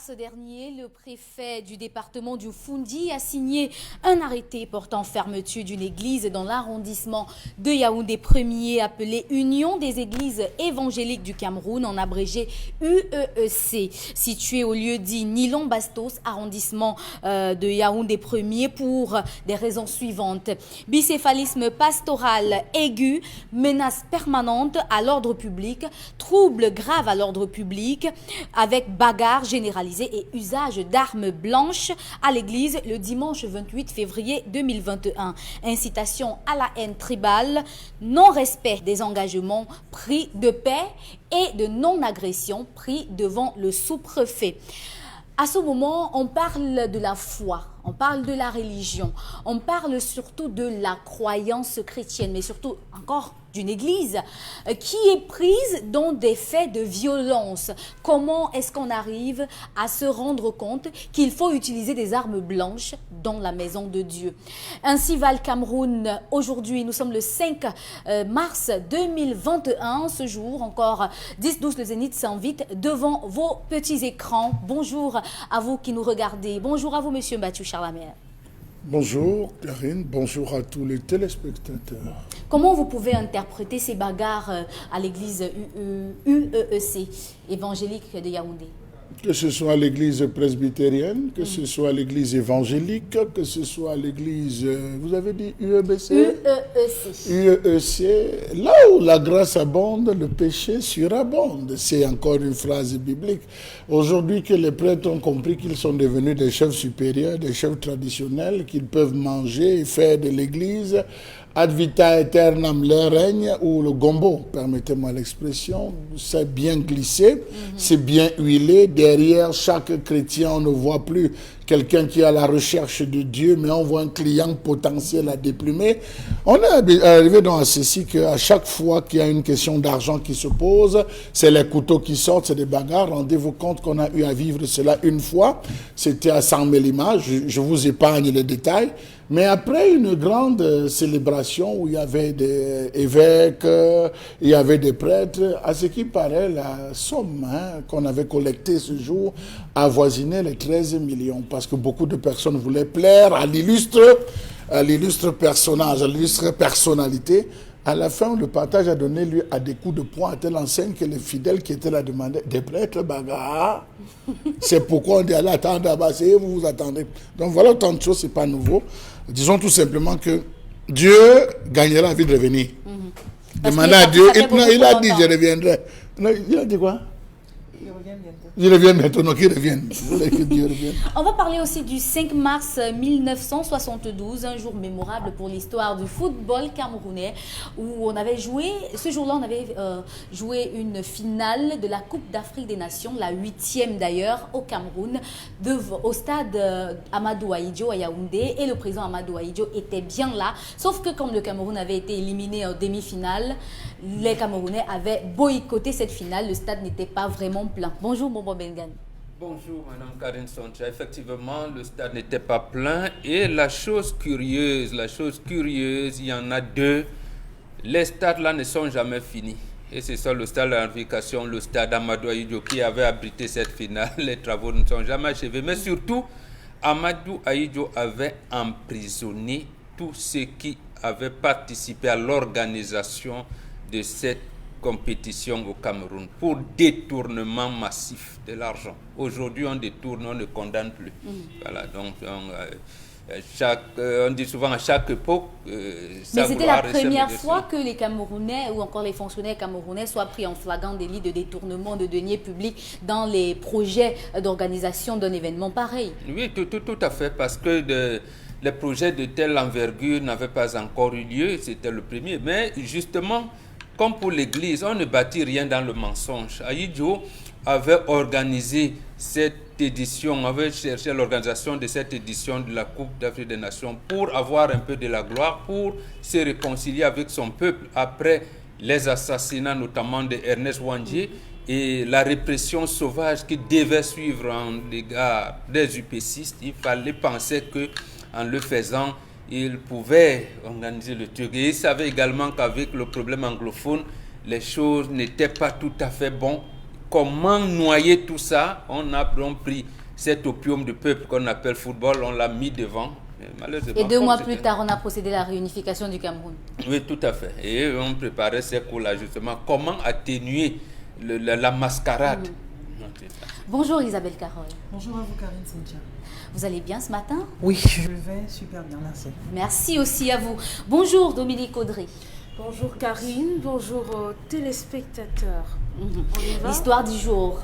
mars dernier, le préfet du département du Foundi a signé un arrêté portant fermeture d'une église dans l'arrondissement de Yaoundé 1er appelé Union des églises évangéliques du Cameroun, en abrégé UEEC, situé au lieu dit Nilon Bastos, arrondissement de Yaoundé 1er, pour des raisons suivantes: bicéphalisme pastoral aigu, menace permanente à l'ordre public, troubles graves à l'ordre public, avec bagarre généralisée et usage d'armes blanches à l'église le dimanche 28 février 2021. Incitation à la haine tribale, non-respect des engagements pris de paix et de non-agression pris devant le sous-préfet. À ce moment, on parle de la foi, on parle de la religion, on parle surtout de la croyance chrétienne, mais surtout encore d'une église qui est prise dans des faits de violence. Comment est-ce qu'on arrive à se rendre compte qu'il faut utiliser des armes blanches dans la maison de Dieu? Ainsi va le Cameroun aujourd'hui. Nous sommes le 5 mars 2021. Ce jour, encore 10-12, le Zénith s'invite devant vos petits écrans. Bonjour à vous qui nous regardez. Bonjour à vous, monsieur Mathieu Charlamagne. Bonjour Karine, bonjour à tous les téléspectateurs. Comment vous pouvez interpréter ces bagarres à l'église UEEC, évangélique de Yaoundé? Que ce soit l'église presbytérienne, que ce soit l'église évangélique, que ce soit l'église, vous avez dit UEBC? UEEC, là où la grâce abonde, le péché surabonde. C'est encore une phrase biblique. Aujourd'hui que les prêtres ont compris qu'ils sont devenus des chefs supérieurs, des chefs traditionnels, qu'ils peuvent manger et faire de l'église ad vita aeternam leur règne, ou le gombo, permettez-moi l'expression, c'est bien glissé, c'est bien huilé. Derrière chaque chrétien, on ne voit plus quelqu'un qui est à la recherche de Dieu, mais on voit un client potentiel à déplumer. On est arrivé donc à ceci qu'à chaque fois qu'il y a une question d'argent qui se pose, c'est les couteaux qui sortent, c'est des bagarres. Rendez-vous compte qu'on a eu à vivre cela une fois, c'était à Saint-Mélima, je vous épargne les détails. Mais après une grande célébration où il y avait des évêques, il y avait des prêtres, à ce qui paraît, la somme qu'on avait collectée ce jour avoisinait les 13 millions. Parce que beaucoup de personnes voulaient plaire à l'illustre personnage, à l'illustre personnalité. À la fin, le partage a donné lieu à des coups de poing à telle enseigne que les fidèles qui étaient là demandaient: des prêtres bagarres. C'est pourquoi on dit: allez, attendez, asseyez, vous vous attendez. Donc voilà, autant de choses, c'est pas nouveau. Disons tout simplement que Dieu gagnera envie de revenir. Demandez à Dieu, il a dit: je reviendrai. Non, il a dit quoi? Il revient bientôt, donc il revient. Que Dieu revienne. On va parler aussi du 5 mars 1972, un jour mémorable pour l'histoire du football camerounais, où on avait joué, ce jour-là, on avait joué une finale de la Coupe d'Afrique des Nations, la 8e d'ailleurs, au Cameroun, au stade Amadou Ahidjo à Yaoundé, et le président Amadou Ahidjo était bien là, sauf que comme le Cameroun avait été éliminé en demi-finale, les Camerounais avaient boycotté cette finale, le stade n'était pas vraiment plein. Bonjour Bobo Bengan. Bonjour Madame Karine Soncha. Effectivement, le stade n'était pas plein et la chose curieuse, il y en a deux. Les stades là ne sont jamais finis. Et c'est ça le stade de la Réunification, le stade Amadou Ahidjo qui avait abrité cette finale. Les travaux ne sont jamais achevés. Mais surtout, Amadou Ahidjo avait emprisonné tous ceux qui avaient participé à l'organisation de cette compétition au Cameroun pour détournement massif de l'argent. Aujourd'hui, on détourne, on ne condamne plus. Voilà, donc on dit souvent à chaque époque... Mais c'était la première fois que les Camerounais ou encore les fonctionnaires camerounais soient pris en flagrant délit de détournement de deniers publics dans les projets d'organisation d'un événement pareil. Oui, tout à fait, parce que les projets de telle envergure n'avaient pas encore eu lieu, c'était le premier. Mais justement, comme pour l'Église, on ne bâtit rien dans le mensonge. Ahidjo avait organisé cette édition, avait cherché l'organisation de cette édition de la Coupe d'Afrique des Nations pour avoir un peu de la gloire, pour se réconcilier avec son peuple après les assassinats notamment de Ernest Ouandjé et la répression sauvage qui devait suivre en l'égard des UPCistes. Il fallait penser qu'en le faisant, il pouvait organiser le truc. Et il savait également qu'avec le problème anglophone, les choses n'étaient pas tout à fait bonnes comment noyer tout ça. On a donc pris cet opium du peuple qu'on appelle football, on l'a mis devant. Et 2 mois plus tard, on a procédé à la réunification du Cameroun. Oui, tout à fait. Et on préparait ces cours-là justement. Comment atténuer la mascarade. Bonjour Isabelle Carole. Bonjour à vous Karine Cynthia. Vous allez bien ce matin? Oui, je vais super bien, merci. Merci aussi à vous. Bonjour Dominique Audry. Bonjour Karine, bonjour aux téléspectateurs. On y va? L'histoire du jour.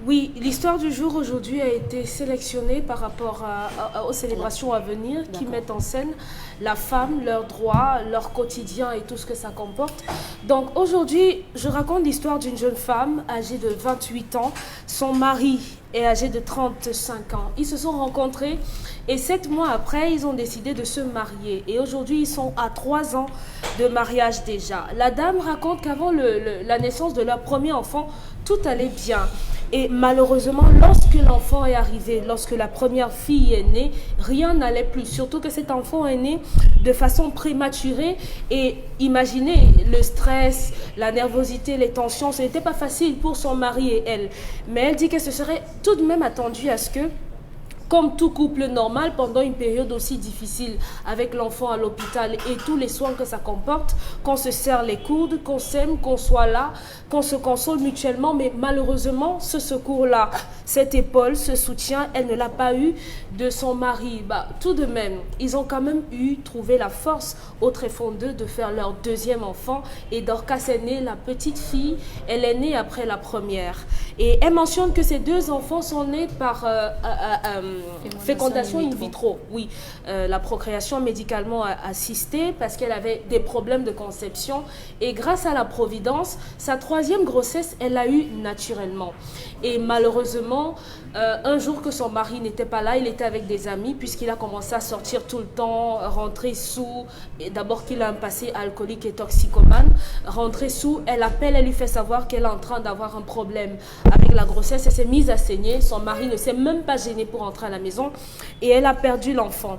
Oui, l'histoire du jour aujourd'hui a été sélectionnée par rapport aux célébrations à venir qui mettent en scène la femme, leurs droits, leur quotidien et tout ce que ça comporte. Donc aujourd'hui, je raconte l'histoire d'une jeune femme âgée de 28 ans. Son mari est âgé de 35 ans. Ils se sont rencontrés et 7 mois après, ils ont décidé de se marier. Et aujourd'hui, ils sont à 3 ans de mariage déjà. La dame raconte qu'avant la naissance de leur premier enfant, tout allait bien. Et malheureusement, lorsque l'enfant est arrivé, lorsque la première fille est née, rien n'allait plus. Surtout que cet enfant est né de façon prématurée. Et imaginez le stress, la nervosité, les tensions. Ce n'était pas facile pour son mari et elle. Mais elle dit que ce serait tout de même attendu à ce que, comme tout couple normal, pendant une période aussi difficile avec l'enfant à l'hôpital et tous les soins que ça comporte, qu'on se serre les coudes, qu'on s'aime, qu'on soit là, qu'on se console mutuellement. Mais malheureusement, ce secours-là, cette épaule, ce soutien, elle ne l'a pas eu de son mari. Tout de même, ils ont quand même trouvé la force au tréfonds d'eux de faire leur deuxième enfant. Et Dorcas est née, la petite fille, elle est née après la première. Et elle mentionne que ces 2 enfants sont nés par fécondation in vitro. Oui, la procréation médicalement assistée parce qu'elle avait des problèmes de conception. Et grâce à la Providence, sa 3e grossesse, elle l'a eue naturellement. Et malheureusement, un jour que son mari n'était pas là, il était avec des amis puisqu'il a commencé à sortir tout le temps, rentrer sous. D'abord qu'il a un passé alcoolique et toxicomane. Rentrer sous, elle appelle, elle lui fait savoir qu'elle est en train d'avoir un problème avec la grossesse. Elle s'est mise à saigner. Son mari ne s'est même pas gêné pour rentrer à la maison et elle a perdu l'enfant.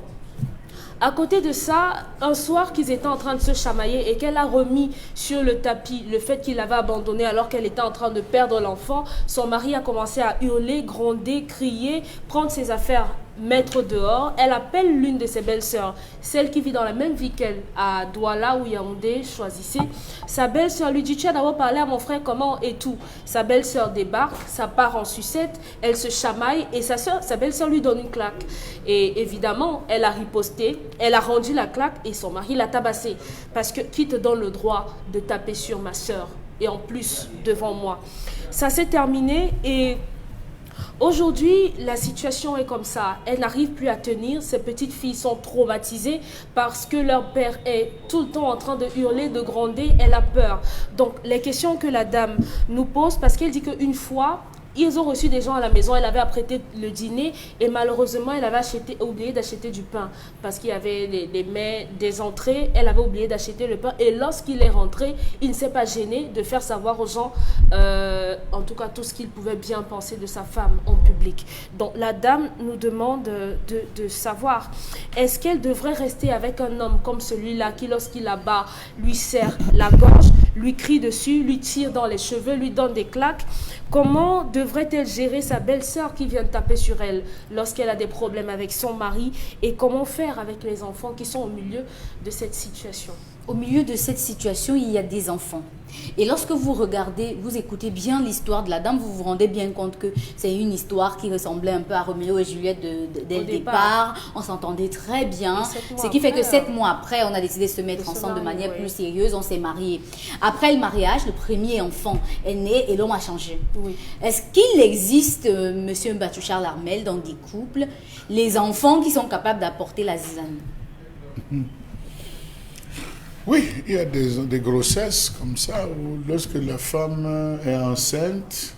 À côté de ça, un soir qu'ils étaient en train de se chamailler et qu'elle a remis sur le tapis le fait qu'il l'avait abandonné alors qu'elle était en train de perdre l'enfant, son mari a commencé à hurler, gronder, crier, prendre ses affaires, mettre dehors. Elle appelle l'une de ses belles-sœurs, celle qui vit dans la même ville qu'elle, à Douala ou Yaoundé, choisissez. Sa belle-sœur lui dit: tu as d'abord parlé à mon frère comment et tout. Sa belle-sœur débarque, ça part en sucette, elle se chamaille et sa belle-sœur lui donne une claque. Et évidemment, elle a riposté, elle a rendu la claque et son mari l'a tabassée. Parce que qui te donne le droit de taper sur ma sœur et en plus devant moi? Ça s'est terminé et aujourd'hui, la situation est comme ça. Elle n'arrive plus à tenir. Ces petites filles sont traumatisées parce que leur père est tout le temps en train de hurler, de gronder. Elle a peur. Donc, les questions que la dame nous pose, parce qu'elle dit qu'une fois, ils ont reçu des gens à la maison, elle avait apprêté le dîner et malheureusement, elle avait oublié d'acheter du pain parce qu'il y avait les mets, des entrées, elle avait oublié d'acheter le pain et lorsqu'il est rentré, il ne s'est pas gêné de faire savoir aux gens, en tout cas tout ce qu'il pouvait bien penser de sa femme en public. Donc la dame nous demande de savoir, est-ce qu'elle devrait rester avec un homme comme celui-là qui lorsqu'il la bat, lui serre la gorge, lui crie dessus, lui tire dans les cheveux, lui donne des claques? Comment devrait-elle gérer sa belle-sœur qui vient de taper sur elle lorsqu'elle a des problèmes avec son mari? Et comment faire avec les enfants qui sont au milieu de cette situation? Au milieu de cette situation, il y a des enfants. Et lorsque vous regardez, vous écoutez bien l'histoire de la dame, vous vous rendez bien compte que c'est une histoire qui ressemblait un peu à Roméo et Juliette dès le départ. On s'entendait très bien. Ce qui fait que 7 mois après, on a décidé de se mettre ensemble de manière plus sérieuse. On s'est mariés. Après le mariage, le premier enfant est né et l'homme a changé. Oui. Est-ce qu'il existe, Monsieur Mbachou-Charles Armel, dans des couples, les enfants qui sont capables d'apporter la zizanie? Oui, il y a des grossesses comme ça où lorsque la femme est enceinte,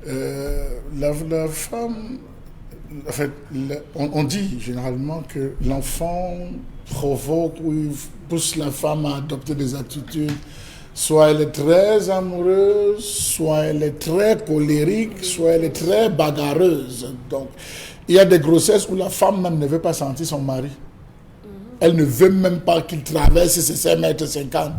la femme, en fait, on dit généralement que l'enfant provoque ou il pousse la femme à adopter des attitudes. Soit elle est très amoureuse, soit elle est très colérique, soit elle est très bagarreuse. Donc, il y a des grossesses où la femme même ne veut pas sentir son mari. Elle ne veut même pas qu'il traverse ses 5,50 m.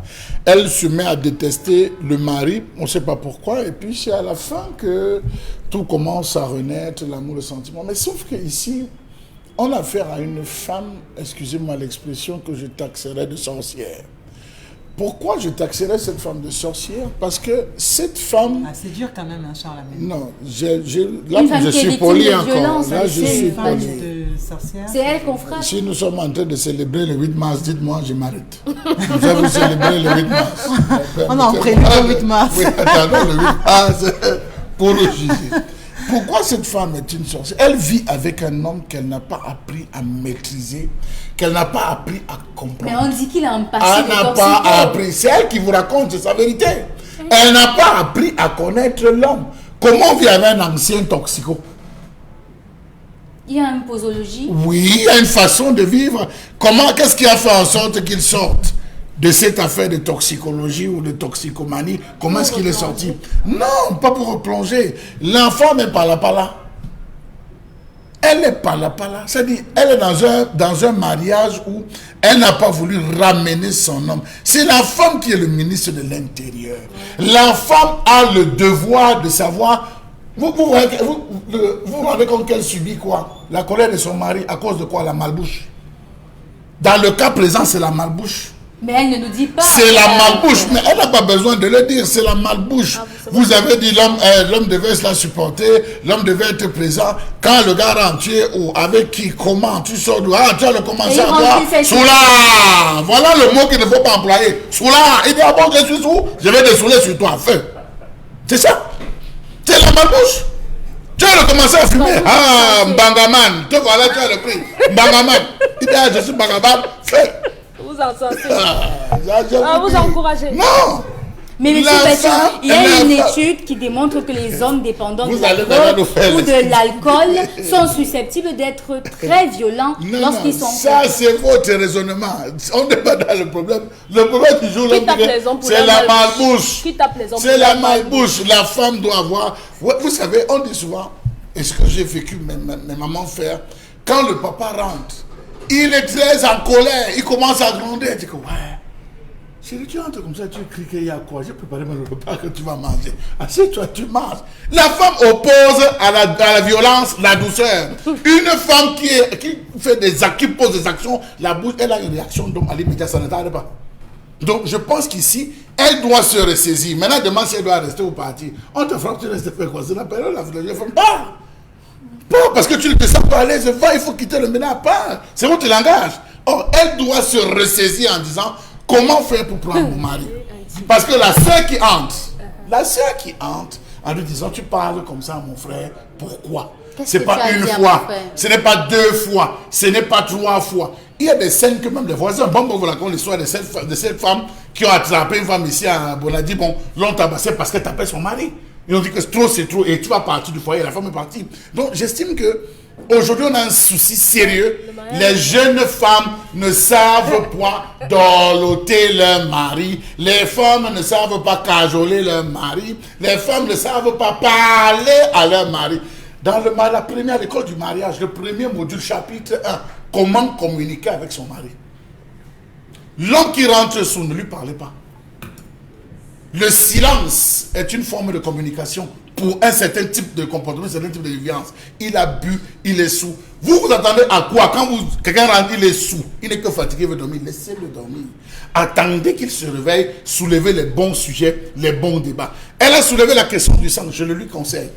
Elle se met à détester le mari, on ne sait pas pourquoi, et puis c'est à la fin que tout commence à renaître, l'amour, le sentiment. Mais sauf qu'ici, on a affaire à une femme, excusez-moi l'expression, que je taxerais de sorcière. Pourquoi je taxerais cette femme de sorcière? Parce que cette femme... Ah, c'est dur quand même, hein, Charles. Non, là je suis poli encore. Là je suis poli. C'est elle qu'on frappe. Si nous sommes en train de célébrer le 8 mars, dites-moi, je m'arrête. Nous allons célébrer le 8 mars. On a en prévu le 8 mars. Oui, attendons le 8 mars pour le juger. Pourquoi cette femme est une sorcière? Elle vit avec un homme qu'elle n'a pas appris à maîtriser, qu'elle n'a pas appris à comprendre. Mais on dit qu'il a un passé Elle de n'a toxico. pas appris. C'est elle qui vous raconte, c'est sa vérité. Elle n'a pas appris à connaître l'homme. Comment on vit avec un ancien toxico? Il y a une posologie. Oui, il y a une façon de vivre. Comment, qu'est-ce qui a fait en sorte qu'il sorte de cette affaire de toxicologie ou de toxicomanie? Comment est-ce qu'il est sorti? Non, pas pour replonger. L'enfant n'est pas là. Elle n'est pas là. C'est-à-dire, elle est dans un mariage où elle n'a pas voulu ramener son homme. C'est la femme qui est le ministre de l'Intérieur. La femme a le devoir de savoir... Vous vous rendez compte qu'elle subit quoi? La colère de son mari à cause de quoi? La malbouche. Dans le cas présent, c'est la malbouche. Mais elle ne nous dit pas. C'est la malbouche, mais elle n'a pas besoin de le dire, c'est la malbouche. Vous avez dit l'homme devait se la supporter, l'homme devait être présent. Quand le gars rentre, tu es où? Avec qui? Comment? Tu sors d'où? Ah, tu as le commencé à toi. Soula! Voilà le mot qu'il ne faut pas employer. Soula! Il dit, ah bon, je suis sous, je vais te saouler sur toi. Feu. C'est ça. C'est la malbouche. Tu as commencé à fumer. Ah, Mbangaman. Te voilà, tu as le prix. Mbangaman. Il dit, ah, je suis Mbangaman. Feu. Vous vous encouragez. Non. Mais monsieur Petit, il y a une étude qui démontre que les hommes dépendants de la drogue ou de l'alcool sont susceptibles d'être très violents lorsqu'ils sont... Ça, c'est votre raisonnement. On n'est pas dans le problème. Le problème du jour, c'est la malbouche. C'est la malbouche. La femme doit avoir... Vous savez, on dit souvent, et ce que j'ai vécu, mes mamans faire, quand le papa rentre, il est très en colère, il commence à gronder. Il dit que, ouais, chérie, tu entres comme ça, tu cries qu'il y a quoi? J'ai préparé mon repas que tu vas manger. Assieds-toi, tu manges. La femme oppose à la violence la douceur. Une femme qui pose des actions, la bouche, elle a une réaction d'homme à l'immédiat, ça ne tarde pas. Donc, je pense qu'ici, elle doit se ressaisir. Maintenant, demande si elle doit rester ou partir. On te frappe, tu restes faire quoi? C'est la période, la femme, pas parce que tu ne te sens pas à l'aise, il faut quitter le ménage, pas. C'est votre langage. Or, elle doit se ressaisir en disant comment faire pour prendre mon mari. Parce que la sœur qui entre, en lui disant tu parles comme ça à mon frère, pourquoi? C'est pas une fois, ce n'est pas 2 fois, ce n'est pas 3 fois. Il y a des scènes que même les voisins, bon, vous racontez l'histoire de cette femme qui a attrapé une femme ici à Bonadi, bon, l'ont tabassé parce qu'elle tapait son mari. Ils ont dit que c'est trop, et tu vas partir du foyer, la femme est partie. Donc j'estime que aujourd'hui on a un souci sérieux. Les jeunes femmes ne savent pas dorloter leur mari. Les femmes ne savent pas cajoler leur mari. Les femmes ne savent pas parler à leur mari. Dans la première école du mariage, le premier module, chapitre 1, comment communiquer avec son mari. L'homme qui rentre sous, ne lui parlez pas. Le silence est une forme de communication pour un certain type de comportement, un certain type de violence. Il a bu, il est sous. Vous vous attendez à quoi? Quand quelqu'un rentre, il est sous. Il n'est que fatigué, il veut dormir. Laissez-le dormir. Attendez qu'il se réveille, soulevez les bons sujets, les bons débats. Elle a soulevé la question du sang, je le lui conseille.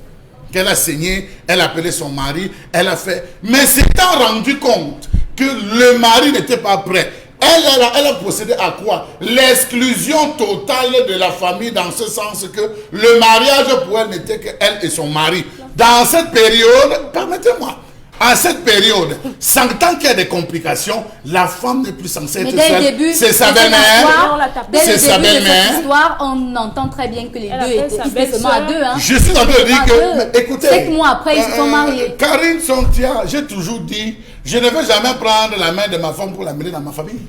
Qu'elle a saigné, elle a appelé son mari, elle a fait. Mais s'étant rendu compte que le mari n'était pas prêt, elle a procédé à quoi? L'exclusion totale de la famille, dans ce sens que le mariage pour elle n'était qu'elle et son mari. Dans cette période, permettez-moi, à cette période, sans tant qu'il y a des complications, la femme n'est plus censée être seule. C'est sa belle-mère. C'est sa belle-mère. Histoire, on entend très bien que les deux étaient seulement à 2. Hein. Je suis en train de dire que, écoutez, 7 mois après, ils se sont mariés. Karine Sontia, j'ai toujours dit, je ne veux jamais prendre la main de ma femme pour l'amener dans ma famille.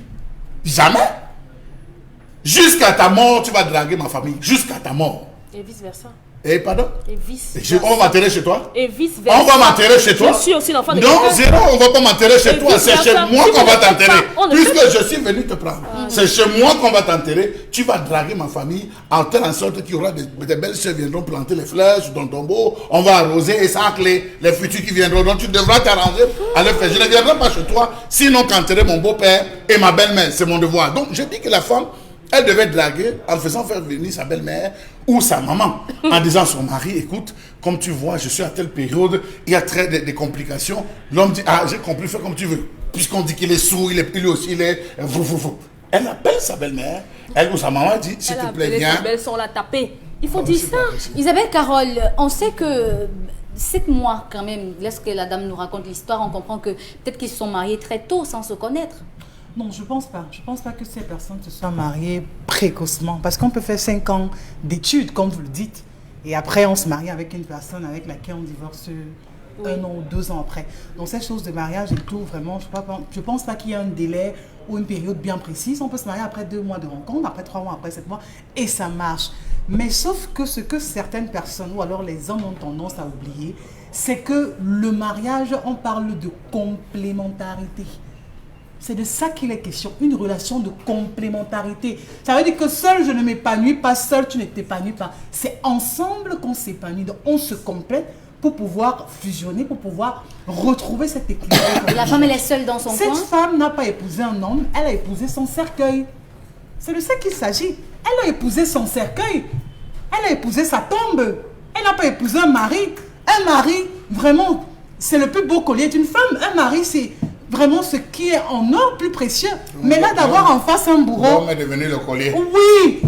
Jamais. Jusqu'à ta mort, tu vas draguer ma famille. Jusqu'à ta mort. Et vice-versa. Et pardon? Et vice. On va m'enterrer chez toi? Et vice versa. On va m'enterrer chez toi? Je suis aussi l'enfant de Non, quelqu'un. zéro, on va pas m'enterrer chez toi. C'est chez moi qu'on va t'enterrer. on ne Puisque peut- je suis venu te prendre. C'est chez moi qu'on va t'enterrer. Tu vas draguer ma famille en telle en sorte qu'il y aura des belles sœurs viendront planter les fleurs sur ton tombeau. On va arroser et ça les futurs qui viendront. Donc tu devras t'arranger à le faire. Je ne viendrai pas chez toi sinon qu'enterrer mon beau-père et ma belle-mère. C'est mon devoir. Donc je dis que la femme, elle devait draguer en faisant faire venir sa belle-mère ou sa maman, en disant à son mari, écoute, comme tu vois, je suis à telle période, il y a des complications. L'homme dit, ah, j'ai compris, fais comme tu veux. Puisqu'on dit qu'il est sourd, lui aussi, il est... Elle appelle sa belle-mère, elle ou sa maman dit, s'il te plaît, viens. Sa belle-sœur l'a tapé. Il faut Oh, dire c'est ça. pas possible. Isabelle Carole, on sait que 7 mois quand même, lorsque la dame nous raconte l'histoire, on comprend que peut-être qu'ils se sont mariés très tôt sans se connaître. Non, je pense pas. Je pense pas que ces personnes se soient mariées précocement. Parce qu'on peut faire 5 ans d'études, comme vous le dites. Et après, on se marie avec une personne avec laquelle on divorce 1 an ou 2 ans après. Donc, ces choses de mariage et tout, vraiment, je pense pas qu'il y ait un délai ou une période bien précise. On peut se marier après 2 mois de rencontre, après 3 mois, après 7 mois, et ça marche. Mais sauf que ce que certaines personnes, ou alors les hommes ont tendance à oublier, c'est que le mariage, on parle de complémentarité. C'est de ça qu'il est question, une relation de complémentarité. Ça veut dire que seul je ne m'épanouis pas, seul tu ne t'épanouis pas. C'est ensemble qu'on s'épanouit, donc on se complète pour pouvoir fusionner, pour pouvoir retrouver cet équilibre. Et la femme, elle est seule dans son Cette coin. femme n'a pas épousé un homme, elle a épousé son cercueil. C'est de ça qu'il s'agit. Elle a épousé son cercueil. Elle a épousé sa tombe. Elle n'a pas épousé un mari. Un mari, vraiment, c'est le plus beau collier d'une femme. Un mari, c'est vraiment ce qui est en or plus précieux. Mais là, d'avoir en face un bourreau... L'homme est devenu le collier. Oui!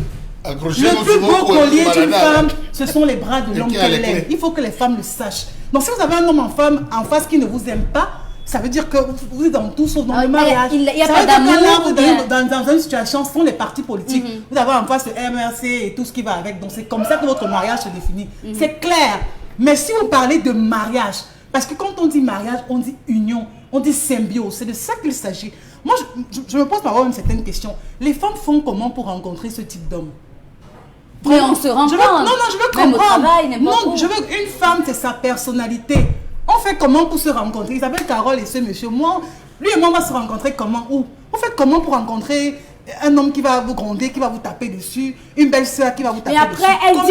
Accrochez-nous Le plus sur vos beau couilles, collier d'une madame. femme, ce sont les bras de Et l'homme qui a les qu'elle aime. clés? Il faut que les femmes le sachent. Donc si vous avez un homme en face qui ne vous aime pas, ça veut dire que vous êtes dans tout sauf dans Ah, le mariage. il y a Ça pas veut dire que d'amour, là, vous ou bien- dans une situation, ce sont les partis politiques. Vous avez en face le MRC et tout ce qui va avec. Donc c'est comme ça que votre mariage se définit. C'est clair. Mais si vous parlez de mariage, parce que quand on dit mariage, on dit union, on dit symbiose. C'est de ça qu'il s'agit. Moi, je me pose parfois une certaine question. Les femmes font comment pour rencontrer ce type d'homme? Mais on se rend Je veux, compte. non, je veux Même au comprendre. travail, n'importe Non, où. je veux qu'une femme, c'est sa personnalité. On fait comment pour se rencontrer? Isabelle Carole et ce monsieur, moi, lui et moi, on va se rencontrer comment? Où? On fait comment pour rencontrer un homme qui va vous gronder, qui va vous taper dessus, une belle soeur qui va vous taper Mais dessus? après, elle Comment?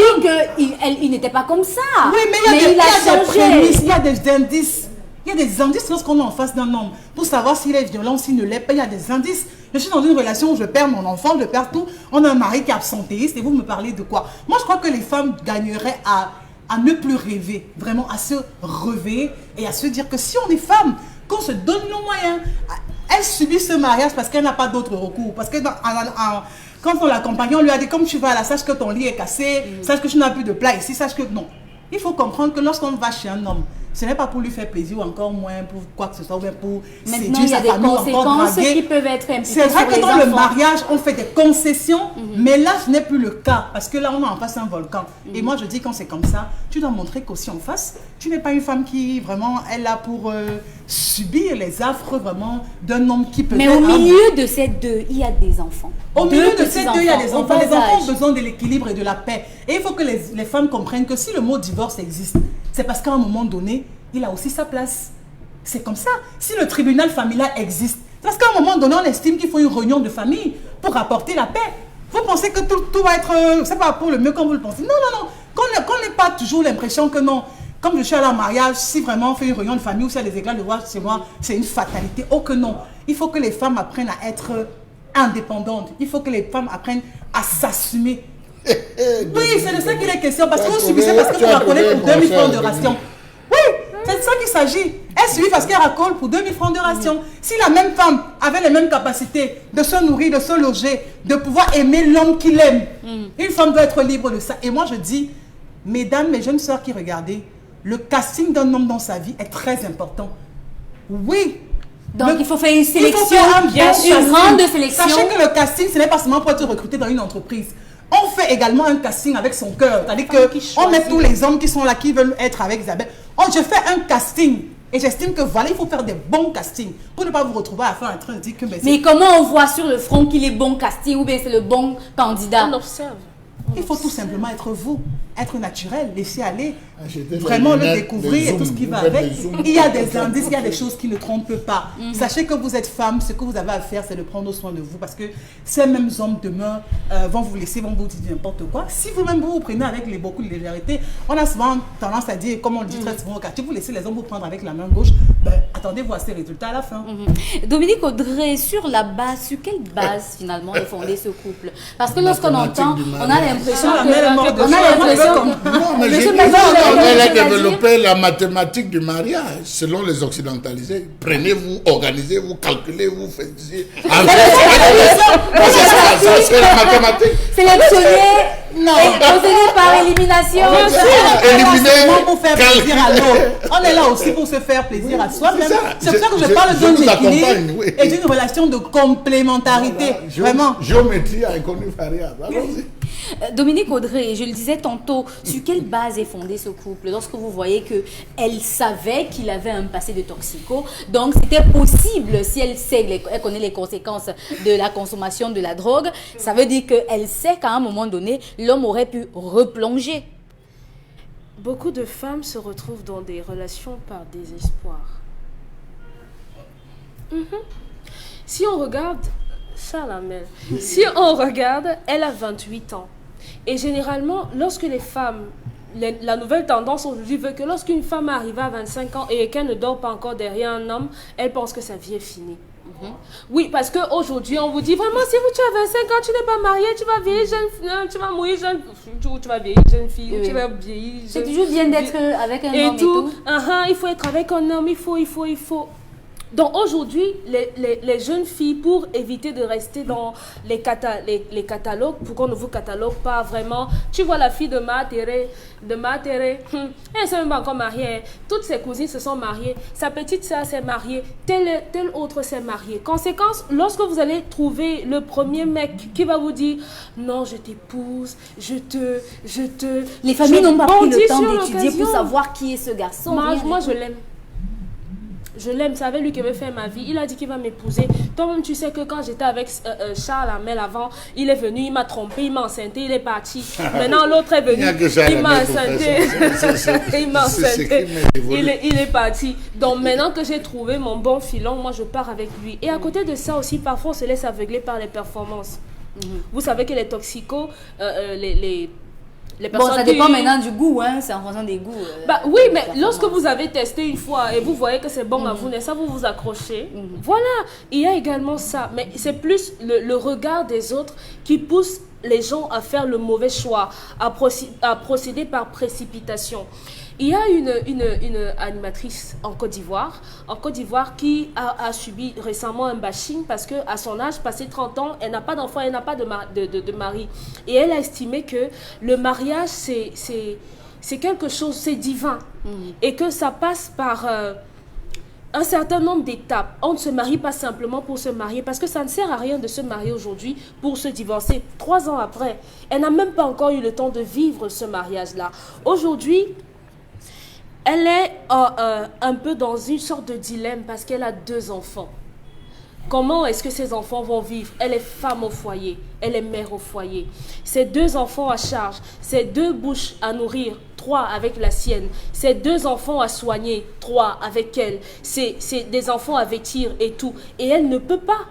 dit qu'il n'était pas comme ça. Oui, mais il y a des changé. prémices, il y a des indices. Il y a des indices lorsqu'on est en face d'un homme. Pour savoir s'il est violent, s'il ne l'est pas, il y a des indices. Je suis dans une relation où je perds mon enfant, je perds tout. On a un mari qui est absentéiste et vous me parlez de quoi? Moi, je crois que les femmes gagneraient à ne plus rêver, vraiment à se réveiller et à se dire que si on est femme, qu'on se donne nos moyens. Elle subit ce mariage parce qu'elle n'a pas d'autre recours. Parce que quand on l'accompagne, on lui a dit, comme tu vas là, sache que ton lit est cassé, sache que tu n'as plus de plat ici, sache que non. Il faut comprendre que lorsqu'on va chez un homme, ce n'est pas pour lui faire plaisir ou encore moins pour quoi que ce soit, ou bien pour Maintenant, séduire il y a sa des famille ou encore conséquences draguer. qui peuvent être impliquées C'est vrai sur que les dans le enfants. mariage, on fait des concessions, mais là, ce n'est plus le cas. Parce que là, on est en face d'un volcan. Et moi, je dis, quand c'est comme ça, tu dois montrer qu'aussi en face, tu n'es pas une femme qui, vraiment, est là pour subir les affres, vraiment, d'un homme qui peut Mais être au un- milieu de ces deux, il y a des enfants. au milieu de ces deux, il y a des au enfants. Les bas enfants ont âge. besoin de l'équilibre et de la paix. Et il faut que les femmes comprennent que si le mot divorce existe, c'est parce qu'à un moment donné, il a aussi sa place. C'est comme ça. Si le tribunal familial existe, c'est parce qu'à un moment donné, on estime qu'il faut une réunion de famille pour apporter la paix. Vous pensez que tout va être... c'est pas pour le mieux comme vous le pensez. Non, non, non. Qu'on n'ait pas toujours l'impression que non. Comme je suis allée en mariage, si vraiment on fait une réunion de famille ou s'il y a des éclats de voix chez moi, c'est une fatalité. Oh que non. Il faut que les femmes apprennent à être indépendantes. Il faut que les femmes apprennent à s'assumer. Oui, c'est de ça qu'il est question. Parce que vous subissez parce que vous raccolez pour 2000 francs de ration. Oui, c'est de ça qu'il s'agit. Elle subit parce qu'elle racole pour 2000 francs de ration. Si la même femme avait les mêmes capacités de se nourrir, de se loger, de pouvoir aimer l'homme qu'il aime, une femme doit être libre de ça. Et moi je dis, mesdames, mes jeunes sœurs qui regardez, le casting d'un homme dans sa vie est très important. Oui. Donc il faut faire une Il faut sélection, faire un bon une casting. grande sélection. Sachez que le casting, ce n'est pas seulement pour être recruté dans une entreprise. On fait également un casting avec son cœur. C'est-à-dire qu'on met tous les hommes qui sont là, qui veulent être avec Isabelle. Je fais un casting. Et j'estime que voilà, il faut faire des bons castings. Pour ne pas vous retrouver à la fin en train de dire que... Mais comment on voit sur le front qu'il est bon casting ou bien c'est le bon candidat? On observe. il faut tout simplement être vous. être naturel, laisser aller, Acheter vraiment les le lunettes, découvrir les et tout ce zooms, qui va vous faites avec. des zooms. Il y a des indices, il y a des choses qui ne trompent pas. Sachez que vous êtes femme, ce que vous avez à faire, c'est de prendre soin de vous parce que ces mêmes hommes demain vont vous laisser, vont vous dire n'importe quoi. Si vous-même vous prenez avec beaucoup de légèreté, on a souvent tendance à dire, comme on le dit très souvent au quartier, vous laissez les hommes vous prendre avec la main gauche, ben, attendez-vous à ces résultats à la fin. Dominique Audrey, sur quelle base finalement est fondé ce couple? Parce que lorsqu'on entend, on a l'impression La mère est morte de que... Non, mais Monsieur j'ai dit, Bazin, elle a c'est-à-dire- développé la mathématique du mariage, selon les occidentalisés. Prenez-vous, organisez-vous, calculez-vous, faites... Ça, c'est la mathématique. sélectionné Non. et procédé par élimination. On est là Éliminer, seulement pour faire plaisir à calculer. l'autre. On est là aussi pour se faire plaisir à soi-même. C'est ça. C'est pour ça que je Je- parle je d'un vous accompagne, équilibre oui. et d'une relation de complémentarité. Vraiment. Géométrie inconnue variable. Allons-y. Dominique Audrey, je le disais tantôt, sur quelle base est fondé ce couple? Lorsque vous voyez qu'elle savait qu'il avait un passé de toxico, donc c'était possible, si elle sait, elle connaît les conséquences de la consommation de la drogue, ça veut dire qu'elle sait qu'à un moment donné, l'homme aurait pu replonger. Beaucoup de femmes se retrouvent dans des relations par désespoir. Si on regarde, Charlamel, si on regarde, elle a 28 ans. Et généralement, lorsque les femmes, la nouvelle tendance aujourd'hui veut que lorsqu'une femme arrive à 25 ans et qu'elle ne dort pas encore derrière un homme, elle pense que sa vie est finie. Oui, parce qu'aujourd'hui, on vous dit vraiment, si tu as 25 ans, tu n'es pas mariée, tu vas vieillir jeune, tu vas mourir jeune, tu vas vieillir jeune fille, Oui. tu vas vieillir jeune. C'est toujours bien d'être avec un homme et tout. Il faut être avec un homme, il faut. Donc aujourd'hui, les jeunes filles, pour éviter de rester dans les catalogues, pour qu'on ne vous catalogue pas vraiment, tu vois la fille de Materé, elle ne s'est même pas encore mariée, toutes ses cousines se sont mariées, sa petite sœur s'est mariée, tel autre s'est marié. Conséquence, lorsque vous allez trouver le premier mec qui va vous dire « Non, je t'épouse, je te... » Les familles n'ont pas pris le bondis temps sur d'étudier pour l'occasion. savoir qui est ce garçon. Moi, je l'aime. Je l'aime, c'est avec lui qu'il veut faire ma vie. Il a dit qu'il va m'épouser. Toi-même, tu sais que quand j'étais avec Charles Amel avant, il est venu, il m'a trompé, il m'a enceinté, il est parti. Maintenant, l'autre est venu, il m'a enceinté. Il m'a enceinté. Il est parti. Donc, maintenant que j'ai trouvé mon bon filon, moi, je pars avec lui. Et à côté de ça aussi, parfois, on se laisse aveugler par les performances. Vous savez que les toxicos, les Bon, personnes ça dépend qui- maintenant du goût, hein, c'est en fonction des goûts. Bah oui, mais lorsque vous avez testé une fois et vous voyez que c'est bon à vous, n'est-ce pas, vous vous accrochez. Voilà, il y a également ça. Mais c'est plus le regard des autres qui pousse les gens à faire le mauvais choix, à procéder par précipitation. Il y a une animatrice en Côte d'Ivoire qui a subi récemment un bashing parce qu'à son âge, passé 30 ans, elle n'a pas d'enfant, elle n'a pas de mari. Et elle a estimé que le mariage, c'est quelque chose, c'est divin. Et que ça passe par un certain nombre d'étapes. On ne se marie pas simplement pour se marier parce que ça ne sert à rien de se marier aujourd'hui pour se divorcer 3 ans après. Elle n'a même pas encore eu le temps de vivre ce mariage-là. Aujourd'hui, elle est un peu dans une sorte de dilemme parce qu'elle a 2 enfants. Comment est-ce que ces enfants vont vivre? Elle est femme au foyer, elle est mère au foyer. Ses 2 enfants à charge, ses 2 bouches à nourrir, 3 avec la sienne. Ses 2 enfants à soigner, 3 avec elle. C'est des enfants à vêtir et tout. Et elle ne peut pas.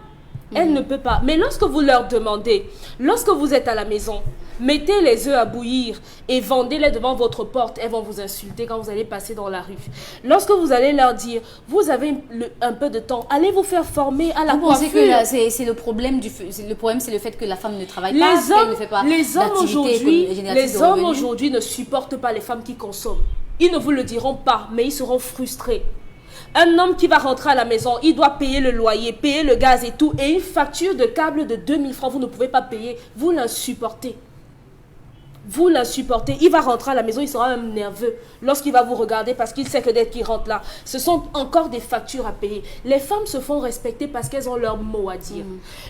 Elle ne peut pas. Mais lorsque vous leur demandez, lorsque vous êtes à la maison, mettez les œufs à bouillir et vendez-les devant votre porte, elles vont vous insulter quand vous allez passer dans la rue. Lorsque vous allez leur dire, vous avez un peu de temps, allez vous faire former à la Vous pensez coiffure. que c'est le problème le problème, c'est le fait que la femme ne travaille pas, qu'elle ne fait pas les hommes d'activité génératrice de revenus. aujourd'hui ne supportent pas les femmes qui consomment. Ils ne vous le diront pas, mais ils seront frustrés. Un homme qui va rentrer à la maison, il doit payer le loyer, payer le gaz et tout, et une facture de câble de 2000 francs, vous ne pouvez pas payer. Vous l'insupportez. Vous l'insupportez. Il va rentrer à la maison, il sera même nerveux lorsqu'il va vous regarder parce qu'il sait que dès qu'il rentre là, ce sont encore des factures à payer. Les femmes se font respecter parce qu'elles ont leur mot à dire.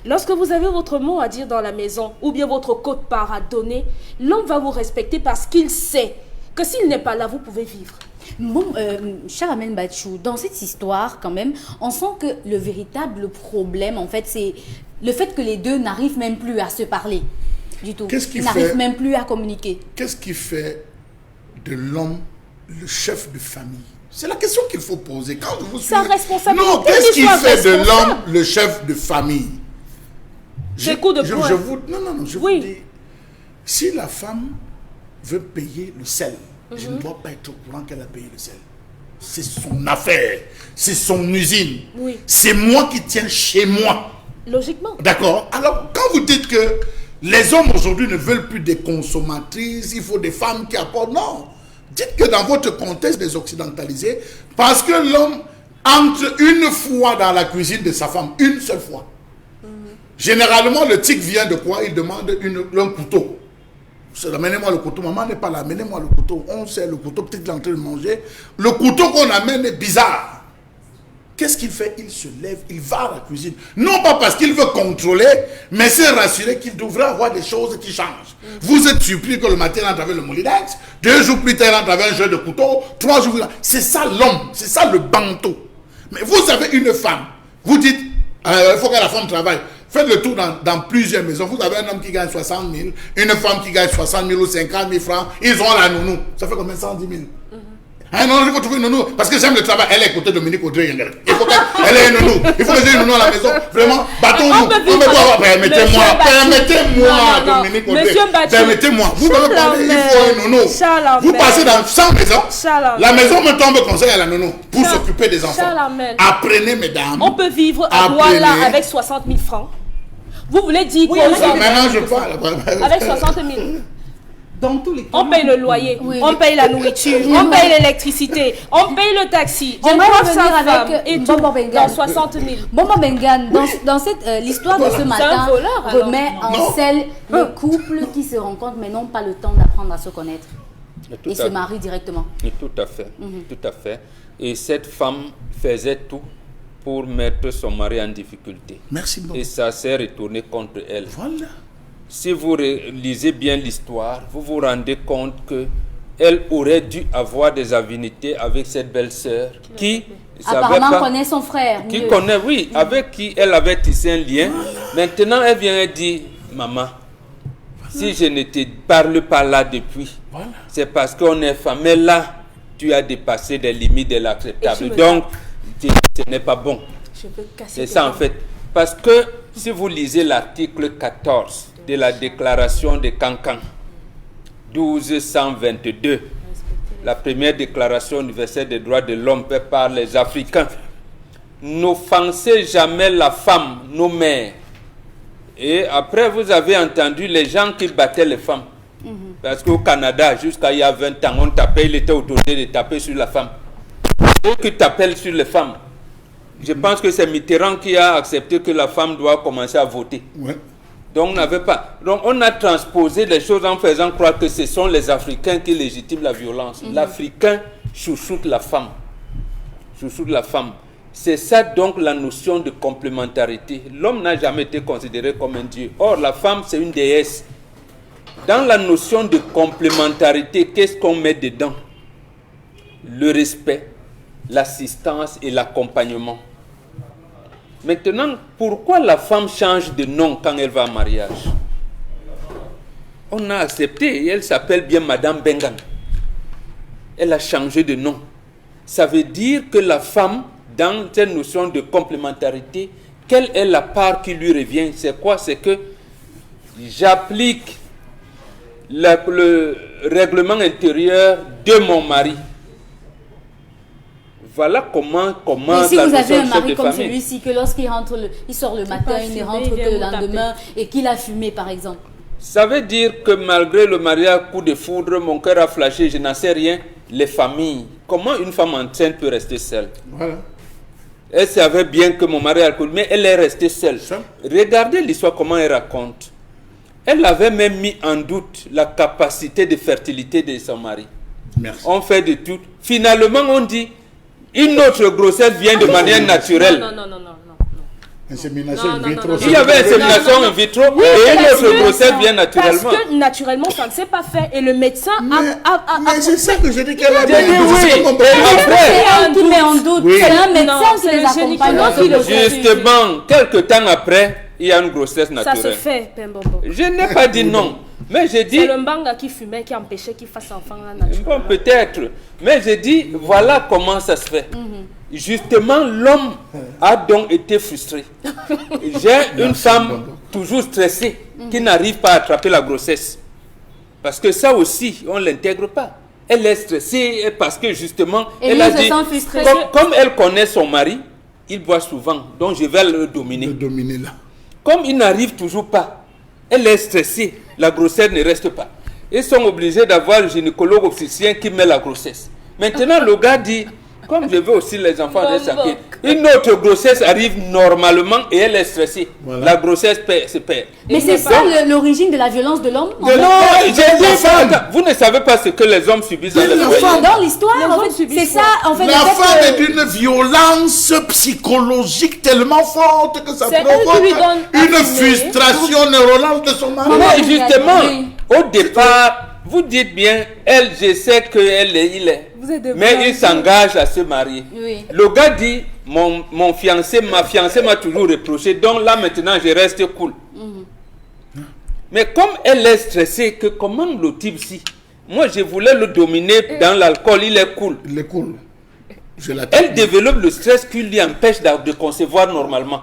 Lorsque vous avez votre mot à dire dans la maison ou bien votre quote-part à donner, l'homme va vous respecter parce qu'il sait que s'il n'est pas là, vous pouvez vivre. Bon, Charamel Bachou, dans cette histoire, quand même, on sent que le véritable problème, en fait, c'est le fait que les deux n'arrivent même plus à se parler. du tout. Qu'est-ce qui Il n'arrive fait- même plus à communiquer. Qu'est-ce qui fait de l'homme le chef de famille? C'est la question qu'il faut poser. Quand vous Sa suivez- responsabilité, Non, qu'est-ce qui qu'il soit fait de responsable. l'homme le chef de famille? Des coups de poing. Je Oui. vous dis, si la femme veut payer le sel, je ne dois pas être au courant qu'elle a payé le sel. C'est son affaire, c'est son usine. Oui. C'est moi qui tiens chez moi. Logiquement. D'accord? Alors, quand vous dites que les hommes aujourd'hui ne veulent plus des consommatrices, il faut des femmes qui apportent. Non. Dites que dans votre contexte des occidentalisés, parce que l'homme entre une fois dans la cuisine de sa femme, une seule fois. Généralement, le tic vient de quoi? Il demande un couteau. Amenez-moi le couteau. Maman n'est pas là. Amenez-moi le couteau. On sait le couteau, peut-être qu'il est en train de manger. Le couteau qu'on amène est bizarre. Qu'est-ce qu'il fait? Il se lève, il va à la cuisine. Non pas parce qu'il veut contrôler, mais c'est rassurer qu'il devrait avoir des choses qui changent. Vous êtes surpris que le matin, il rentre avec le moulinex. 2 jours plus tard, il rentre avec un jeu de couteau. 3 jours plus tard. C'est ça l'homme. C'est ça le banto. Mais vous avez une femme. Vous dites, il faut que la femme travaille. Faites le tour dans plusieurs maisons. Vous avez un homme qui gagne 60 000, une femme qui gagne 60 000 ou 50 000 francs. Ils ont la nounou. Ça fait combien? 110 000. Ah non, il faut trouver une nounou. Parce que j'aime le travail. Elle est côté Dominique Audrey. Il faut qu'elle ait une nounou. Il faut que j'ai une nounou à la maison. Vraiment, battons-nous. Permettez-moi, Non, non, Dominique Monsieur Audrey. Bati. Permettez-moi. Vous Charles me parlez, il Lambert. faut une nounou. Charles Lambert. Vous passez dans 100 maisons. Charles Lambert. La maison me tombe conseil à la nounou pour Charles- s'occuper des enfants. Charles Lambert. Apprenez, mesdames. On peut vivre à Apprenez. Douala avec 60 000 francs. Vous voulez dire Oui, qu'aux il y en a hommes, qui- Maintenant, je parle. avec 60 000, Dans tous les cas. on paye le loyer, Oui. on paye la nourriture, on paye l'électricité, on paye le taxi, on J'aimerais coiffe revenir sa avec femme et tout Bobo Bengal. dans 60 000. Bobo Bengan, dans cette l'histoire de ce matin, voleur, alors. remet en Non. selle les couples qui se rencontrent mais n'ont pas le temps d'apprendre à se connaître Tout et à se fait. marient directement. Tout à fait, tout à fait. Et cette femme faisait tout pour mettre son mari en difficulté. Merci beaucoup. Et ça s'est retourné contre elle. Voilà. Si vous lisez bien l'histoire, vous vous rendez compte que elle aurait dû avoir des affinités avec cette belle-sœur qui savait Apparemment pas, connaît son frère. qui mieux. connaît, oui, avec qui elle avait tissé un lien. Maintenant, elle vient et dit, maman, si je ne te parle pas là depuis, c'est parce qu'on est femme. Mais là, tu as dépassé des limites de Et tu l'acceptable. me Donc, ce n'est pas bon. Je peux casser C'est tes ça en dents. fait. Parce que si vous lisez l'article 14 de la déclaration de Cancan, 1222, la première déclaration universelle des droits de l'homme faite par les Africains, n'offensez jamais la femme, nos mères. Et après, vous avez entendu les gens qui battaient les femmes. Parce qu'au Canada, jusqu'à il y a 20 ans, on tapait, il était autorisé de taper sur la femme. Ceux qui t'appellent sur les femmes. Je pense que c'est Mitterrand qui a accepté que la femme doit commencer à voter. Ouais. Donc on n'avait pas. Donc on a transposé les choses en faisant croire que ce sont les Africains qui légitiment la violence. L'Africain chouchoute la femme. Chouchoute la femme. C'est ça donc la notion de complémentarité. L'homme n'a jamais été considéré comme un dieu. Or la femme c'est une déesse. Dans la notion de complémentarité, qu'est-ce qu'on met dedans? Le respect, l'assistance et l'accompagnement. Maintenant, pourquoi la femme change de nom quand elle va en mariage? On a accepté et elle s'appelle bien Madame Bengan. Elle a changé de nom. Ça veut dire que la femme, dans cette notion de complémentarité, quelle est la part qui lui revient? C'est quoi? C'est que j'applique le règlement intérieur de mon mari. Voilà comment Mais si la vous avez notion un de mari chef de comme famille. celui-ci, que lorsqu'il rentre, il sort le matin, il ne fumé, rentre il vient que le vous lendemain et qu'il a fumé par exemple. Ça veut dire que malgré le mariage coup de foudre, mon cœur a flashé, je n'en sais rien. Les familles, comment une femme enceinte peut rester seule? Voilà. Elle savait bien que mon mari est alcoolique, mais elle est restée seule. Ça. Regardez l'histoire, comment elle raconte. Elle avait même mis en doute la capacité de fertilité de son mari. Merci. On fait de tout. Finalement, on dit, une autre grossesse vient de manière naturelle. Non, non, non, non, non. Insémination Non, in non, vitro. non, non. Il y avait Non, insémination non, in vitro Oui, et une parce autre que- grossesse vient naturellement. Parce que naturellement, ça ne s'est pas fait. Et le médecin Mais c'est ça que je dis qu'elle a J'ai bien dit dit. oui. C'est pas mon Et problème. après, C'est elle qui met en doute, Oui. c'est un Non, médecin qui c'est les le accompagne. gynécologue qui le fait. justement, quelques temps après, il y a une grossesse naturelle. Ça se fait, Pembombo. Je n'ai pas dit non. Mais j'ai dit... C'est le Mbanga qui fumait qui empêchait qu'il fasse enfant naturel. Bon, peut-être. Mais j'ai dit, voilà comment ça se fait. Justement, l'homme a donc été frustré. J'ai une femme toujours stressée qui n'arrive pas à attraper la grossesse. Parce que ça aussi, on ne l'intègre pas. Elle est stressée parce que justement, Et elle lui a se dit, sent frustré. comme elle connaît son mari, il boit souvent, donc je vais le dominer. Le dominer là. Comme il n'arrive toujours pas, elle est stressée, la grossesse ne reste pas. Ils sont obligés d'avoir le gynécologue obstétricien qui met la grossesse. Maintenant, le gars dit, comme je veux aussi les enfants restent tranquilles, une autre grossesse arrive normalement et elle est stressée. Voilà. La grossesse se perd. Mais c'est ça l'origine de la violence de l'homme. en Non, fait. j'ai dit ça. Vous ne savez pas ce que les hommes subissent dans les foyers. Dans l'histoire, Les en hommes fait, subissent c'est ça. quoi? En fait, La le fait femme que- est d'une violence psychologique tellement forte que ça C'est elle provoque qui lui donne à une fumer. frustration neurologique de son mari. Maman, Mais justement, oui. au départ, vous dites bien, elle, je sais qu'elle est, il est. Vous êtes de Mais blanc. il s'engage à se marier. Oui. Le gars dit, mon fiancé, ma fiancée m'a toujours reproché, donc là maintenant je reste cool. Mais comme elle est stressée, que comment le type si, moi je voulais le dominer dans l'alcool, il est cool. Il est cool. Je l'attends. Elle développe le stress qui lui empêche de concevoir normalement.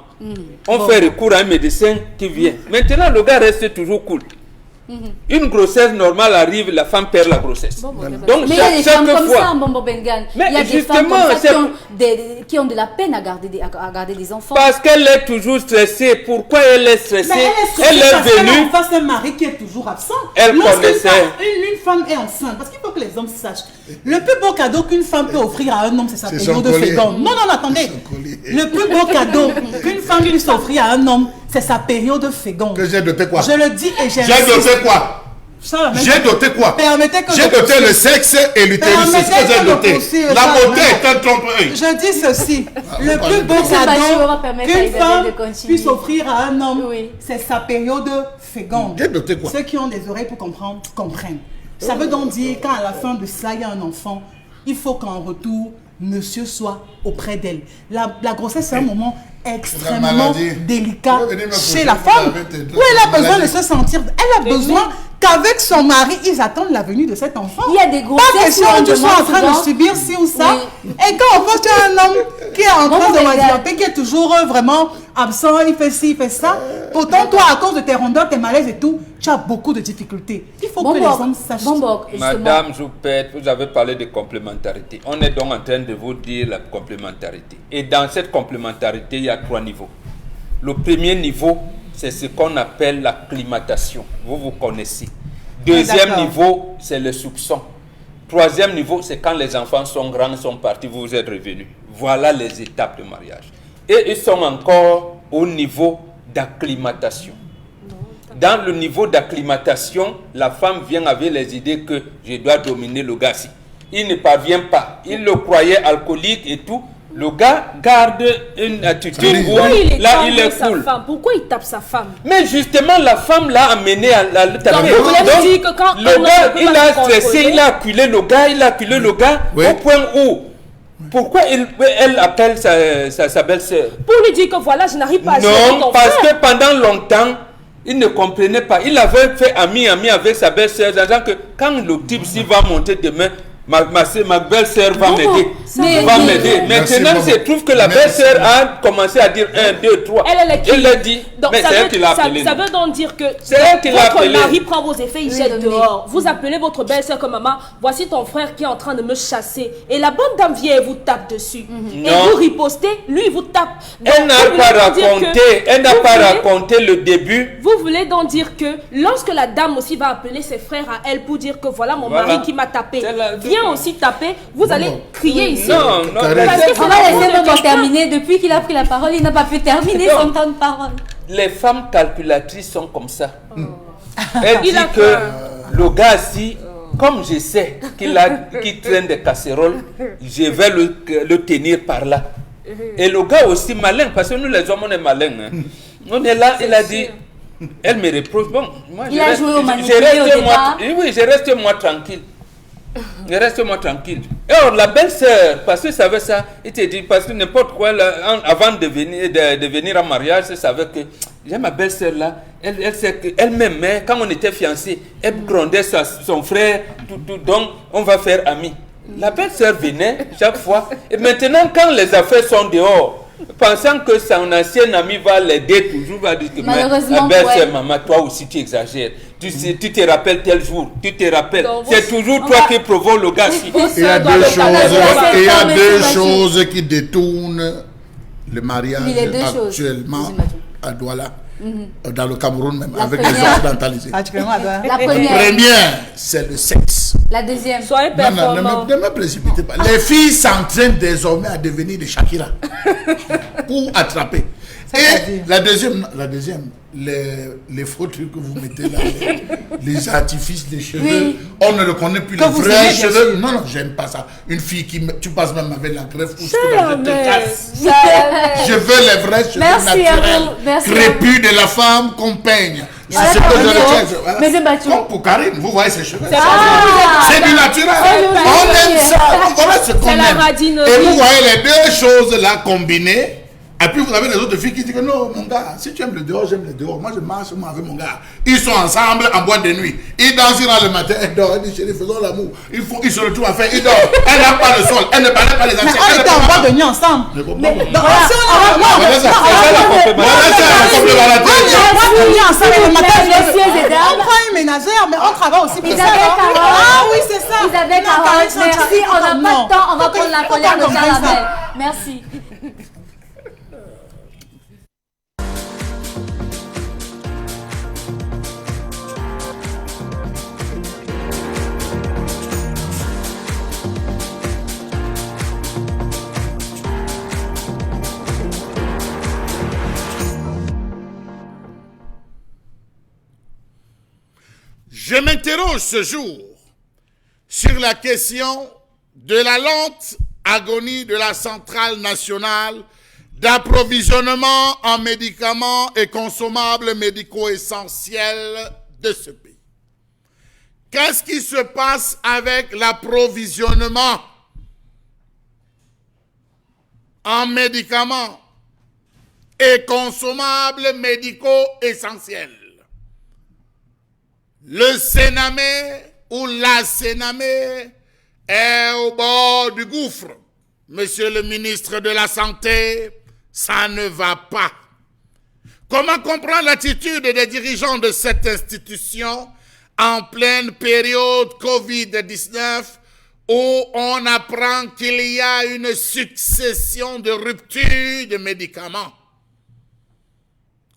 On fait recours à un médecin qui vient. Maintenant, le gars reste toujours cool. Une grossesse normale arrive, la femme perd la grossesse. Donc, Mais il y a des chaque femmes comme fois, ça, Mbombo Bengan. Mais Il y a des femmes justement, comme ça c'est- qui ont de la peine à garder des enfants. parce qu'elle est toujours stressée. Pourquoi elle est stressée? Mais elle est stressée Elle est parce qu'elle a venue. en face un mari qui est toujours absent. Elle Lorsqu'une connaissait. une femme est enceinte, parce qu'il faut que les hommes sachent, le plus beau cadeau qu'une femme peut offrir à un homme, c'est sa C'est période son de collier. féconde. Non, non, attendez. Son collier. Le plus beau cadeau qu'une femme puisse offrir à un homme, c'est sa période féconde. Que j'ai doté quoi? Je le dis et J'ai j'insiste. doté quoi? Ça, mais- J'ai doté quoi? Permettez que J'ai je doté poursuive. le sexe et l'utérus. C'est ce que Permettez j'ai que je doté. poursuive La ça, beauté mais- est un trompe-l'œil. Je dis ceci, le pas plus de beau problème. Ça, Bachir, on va cadeau permettre à qu'une Isabelle femme de continuer. puisse offrir à un homme, Oui. c'est sa période féconde. J'ai doté quoi? Ceux qui ont des oreilles pour comprendre, comprennent. Ça veut donc dire qu'à la fin de cela, il y a un enfant, il faut qu'en retour, monsieur soit auprès d'elle. La grossesse, c'est un moment extrêmement maladie. délicat Tu vas venir me chez coucher la femme, avec tes deux où elle a besoin de maladies. se sentir, elle a besoin qu'avec son mari, ils attendent la venue de cet enfant. Il y a des Pas grossesses question où on où tu sois en train demande de subir ci ou ça. Oui. Et quand on voit qu'il y a un homme qui est en train Bon, de mais handicapé, qui est toujours vraiment absent, il fait ci, il fait ça. Pourtant, toi, à cause de tes rondeurs, tes malaises et tout, tu as beaucoup de difficultés. Il faut que les hommes sachent. Justement. Madame Joupette, vous avez parlé de complémentarité. On est donc en train de vous dire la complémentarité. Et dans cette complémentarité, il y a 3 niveaux. Le premier niveau, c'est ce qu'on appelle l'acclimatation. Vous connaissez. Deuxième d'accord. niveau, c'est le soupçon. Troisième niveau, c'est quand les enfants sont grands, sont partis, vous êtes revenus. Voilà les étapes de mariage. Et ils sont encore au niveau d'acclimatation. Dans le niveau d'acclimatation, la femme vient avec les idées que je dois dominer le gars. Il ne parvient pas. Il le croyait alcoolique et tout. Le gars garde une attitude où Pourquoi il là il tape est sa cool. femme? Pourquoi il tape sa femme? Mais justement, la femme l'a amené à la taper. Donc, vous voulez me dire que quand un le homme gars, ne peut il pas a se stressé, contrôler- il a acculé le gars, Oui. au point où, pourquoi elle appelle sa belle-sœur? Pour lui dire que voilà, je n'arrive pas à gérer Non, ton parce frère. que pendant longtemps, il ne comprenait pas. Il avait fait ami avec sa belle-sœur, disant que quand le type ci va monter demain, ma belle-sœur va m'aider. mais- Va m'aider. Merci, Maintenant, il maman. se trouve que la Merci. belle-sœur a commencé à dire 1, 2, 3. Elle est qui? Elle l'a dit. Donc, Mais ça c'est elle veut- qui l'a ça- appelé. ça veut donc dire que C'est elle qui l'a votre appelé. mari prend vos effets, il Oui, jette Dominique. dehors. Vous appelez votre belle-sœur comme maman, voici ton frère qui est en train de me chasser. Et la bonne dame vient et vous tape dessus. Et Non. vous ripostez, lui il vous tape. Donc, Elle n'a vous voulez pas donc dire que- raconté, elle n'a vous pas voulez- raconté le début. Vous voulez donc dire que lorsque la dame aussi va appeler ses frères à elle pour dire que voilà mon Voilà. mari qui m'a tapé, C'est la- viens aussi taper, vous allez crier ici. Non, non, Carré. Parce que c'est On la va faute laisser de Bobo quelqu'un. terminer. Depuis qu'il a pris la parole, il n'a pas pu terminer Non. son temps de parole. Les femmes calculatrices sont comme ça. Elle dit Il a que peur. le gars, si, comme je sais qu'il traîne des casseroles, je vais le tenir par là. Et le gars aussi malin, parce que nous les hommes, on est malins. Hein. On est là, il a dit, elle me reproche. Bon, moi, Il a joué au je manipulé reste au moi, départ. oui, je reste moi tranquille. Reste-moi tranquille. Et alors, la belle-sœur, parce que savait ça, il te dit, parce que n'importe quoi, là, avant de venir en mariage, elle savait que, j'ai ma belle-sœur là, elle sait qu'elle m'aimait, quand on était fiancés, elle grondait son frère, tout, donc on va faire amis. La belle-sœur venait chaque fois, et maintenant, quand les affaires sont dehors, pensant que son ancien ami va l'aider toujours, va dire que malheureusement, ma belle-sœur, maman, toi aussi tu exagères. Tu te rappelles tel jour, tu te rappelles. C'est toujours toi qui provoque le gars. Il y a deux choses qui détournent le mariage actuellement à Douala, dans le Cameroun même, avec les occidentalisés. La première, c'est le sexe. La deuxième. Soyez performants. Ne me précipitez pas. Les filles s'entraînent désormais à devenir des Shakira pour attraper. Et la deuxième, les faux trucs que vous mettez là, les artifices des cheveux, on ne reconnaît plus les vrais cheveux. Non, j'aime pas ça. Une fille tu passes même avec la greffe ou je veux les vrais cheveux naturels, crépus de la femme qu'on peigne. C'est ce que je recherche. Comme pour Karine, vous voyez ses cheveux. C'est du naturel. On aime ça. Voilà ce qu'on aime. Et vous voyez les deux choses là combinées. Et puis vous avez les autres filles qui disent que non, mon gars, si tu aimes le dehors, j'aime le dehors. Moi, je marche avec mon gars. Ils sont ensemble en boîte de nuit. Ils dansent dans le matin, elle dort. Elle dit, chérie, faisons l'amour. Ils se retrouvent à faire, ils dorment. Elle n'a pas le sol, elle ne parlait pas les anciens. Mais on était en boîte de nuit ensemble. Mais bon, Mais bon. dans la si on est en boîte de nuit ensemble, et le matin, on prend une ménagère, mais on travaille aussi pour ça. Ah oui, c'est ça. Isabelle Caron, merci. On n'a pas de temps. On va prendre la colère de Caramel. Merci. Je m'interroge ce jour sur la question de la lente agonie de la centrale nationale d'approvisionnement en médicaments et consommables médicaux essentiels de ce pays. Qu'est-ce qui se passe avec l'approvisionnement en médicaments et consommables médicaux essentiels? Le Sénamé ou la Sénamé est au bord du gouffre. Monsieur le ministre de la Santé, ça ne va pas. Comment comprendre l'attitude des dirigeants de cette institution en pleine période Covid-19 où on apprend qu'il y a une succession de ruptures de médicaments?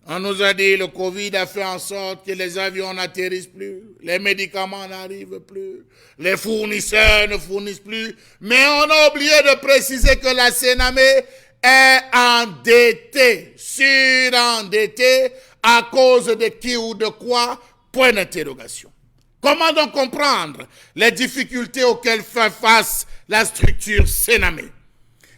On nous a dit que le Covid a fait en sorte que les avions n'atterrissent plus, les médicaments n'arrivent plus, les fournisseurs ne fournissent plus. Mais on a oublié de préciser que la Sénamé est endettée, surendettée, à cause de qui ou de quoi? Point d'interrogation. Comment donc comprendre les difficultés auxquelles fait face la structure Sénamé?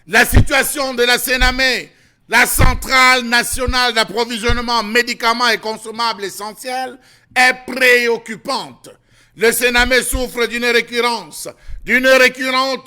La situation de la Sénamé, la centrale nationale d'approvisionnement en médicaments et consommables essentiels, est préoccupante. Le Sénamé souffre d'une récurrente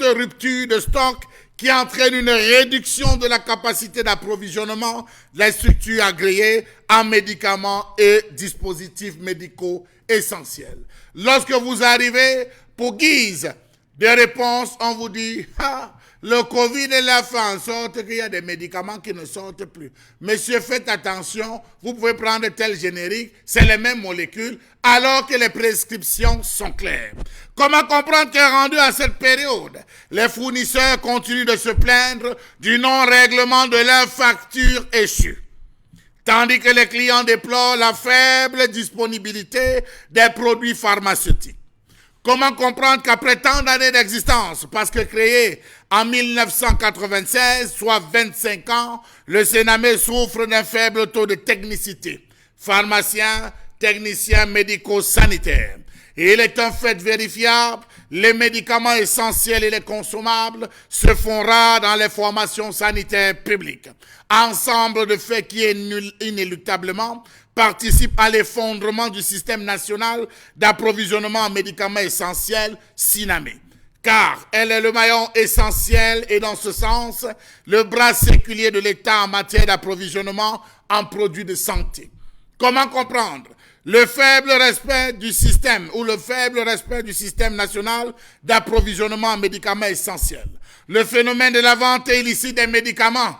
rupture de stock qui entraîne une réduction de la capacité d'approvisionnement des structures agréées en médicaments et dispositifs médicaux essentiels. Lorsque vous arrivez, pour guise de réponse, on vous dit « Ah, le Covid est là, fait en sorte qu'il y a des médicaments qui ne sortent plus. Monsieur, faites attention, vous pouvez prendre tel générique, c'est les mêmes molécules, alors que les prescriptions sont claires. » Comment comprendre que rendu à cette période, les fournisseurs continuent de se plaindre du non-règlement de leurs factures échues, tandis que les clients déplorent la faible disponibilité des produits pharmaceutiques? Comment comprendre qu'après tant d'années d'existence, parce que créé en 1996, soit 25 ans, le Sénamé souffre d'un faible taux de technicité, pharmaciens, techniciens médico-sanitaires. Et il est un fait vérifiable, les médicaments essentiels et les consommables se font rares dans les formations sanitaires publiques. Ensemble de faits qui inéluctablement participe à l'effondrement du système national d'approvisionnement en médicaments essentiels, SINAME. Car elle est le maillon essentiel et dans ce sens, le bras séculier de l'État en matière d'approvisionnement en produits de santé. Comment comprendre le faible respect du système ou le faible respect du système national d'approvisionnement en médicaments essentiels? Le phénomène de la vente illicite des médicaments.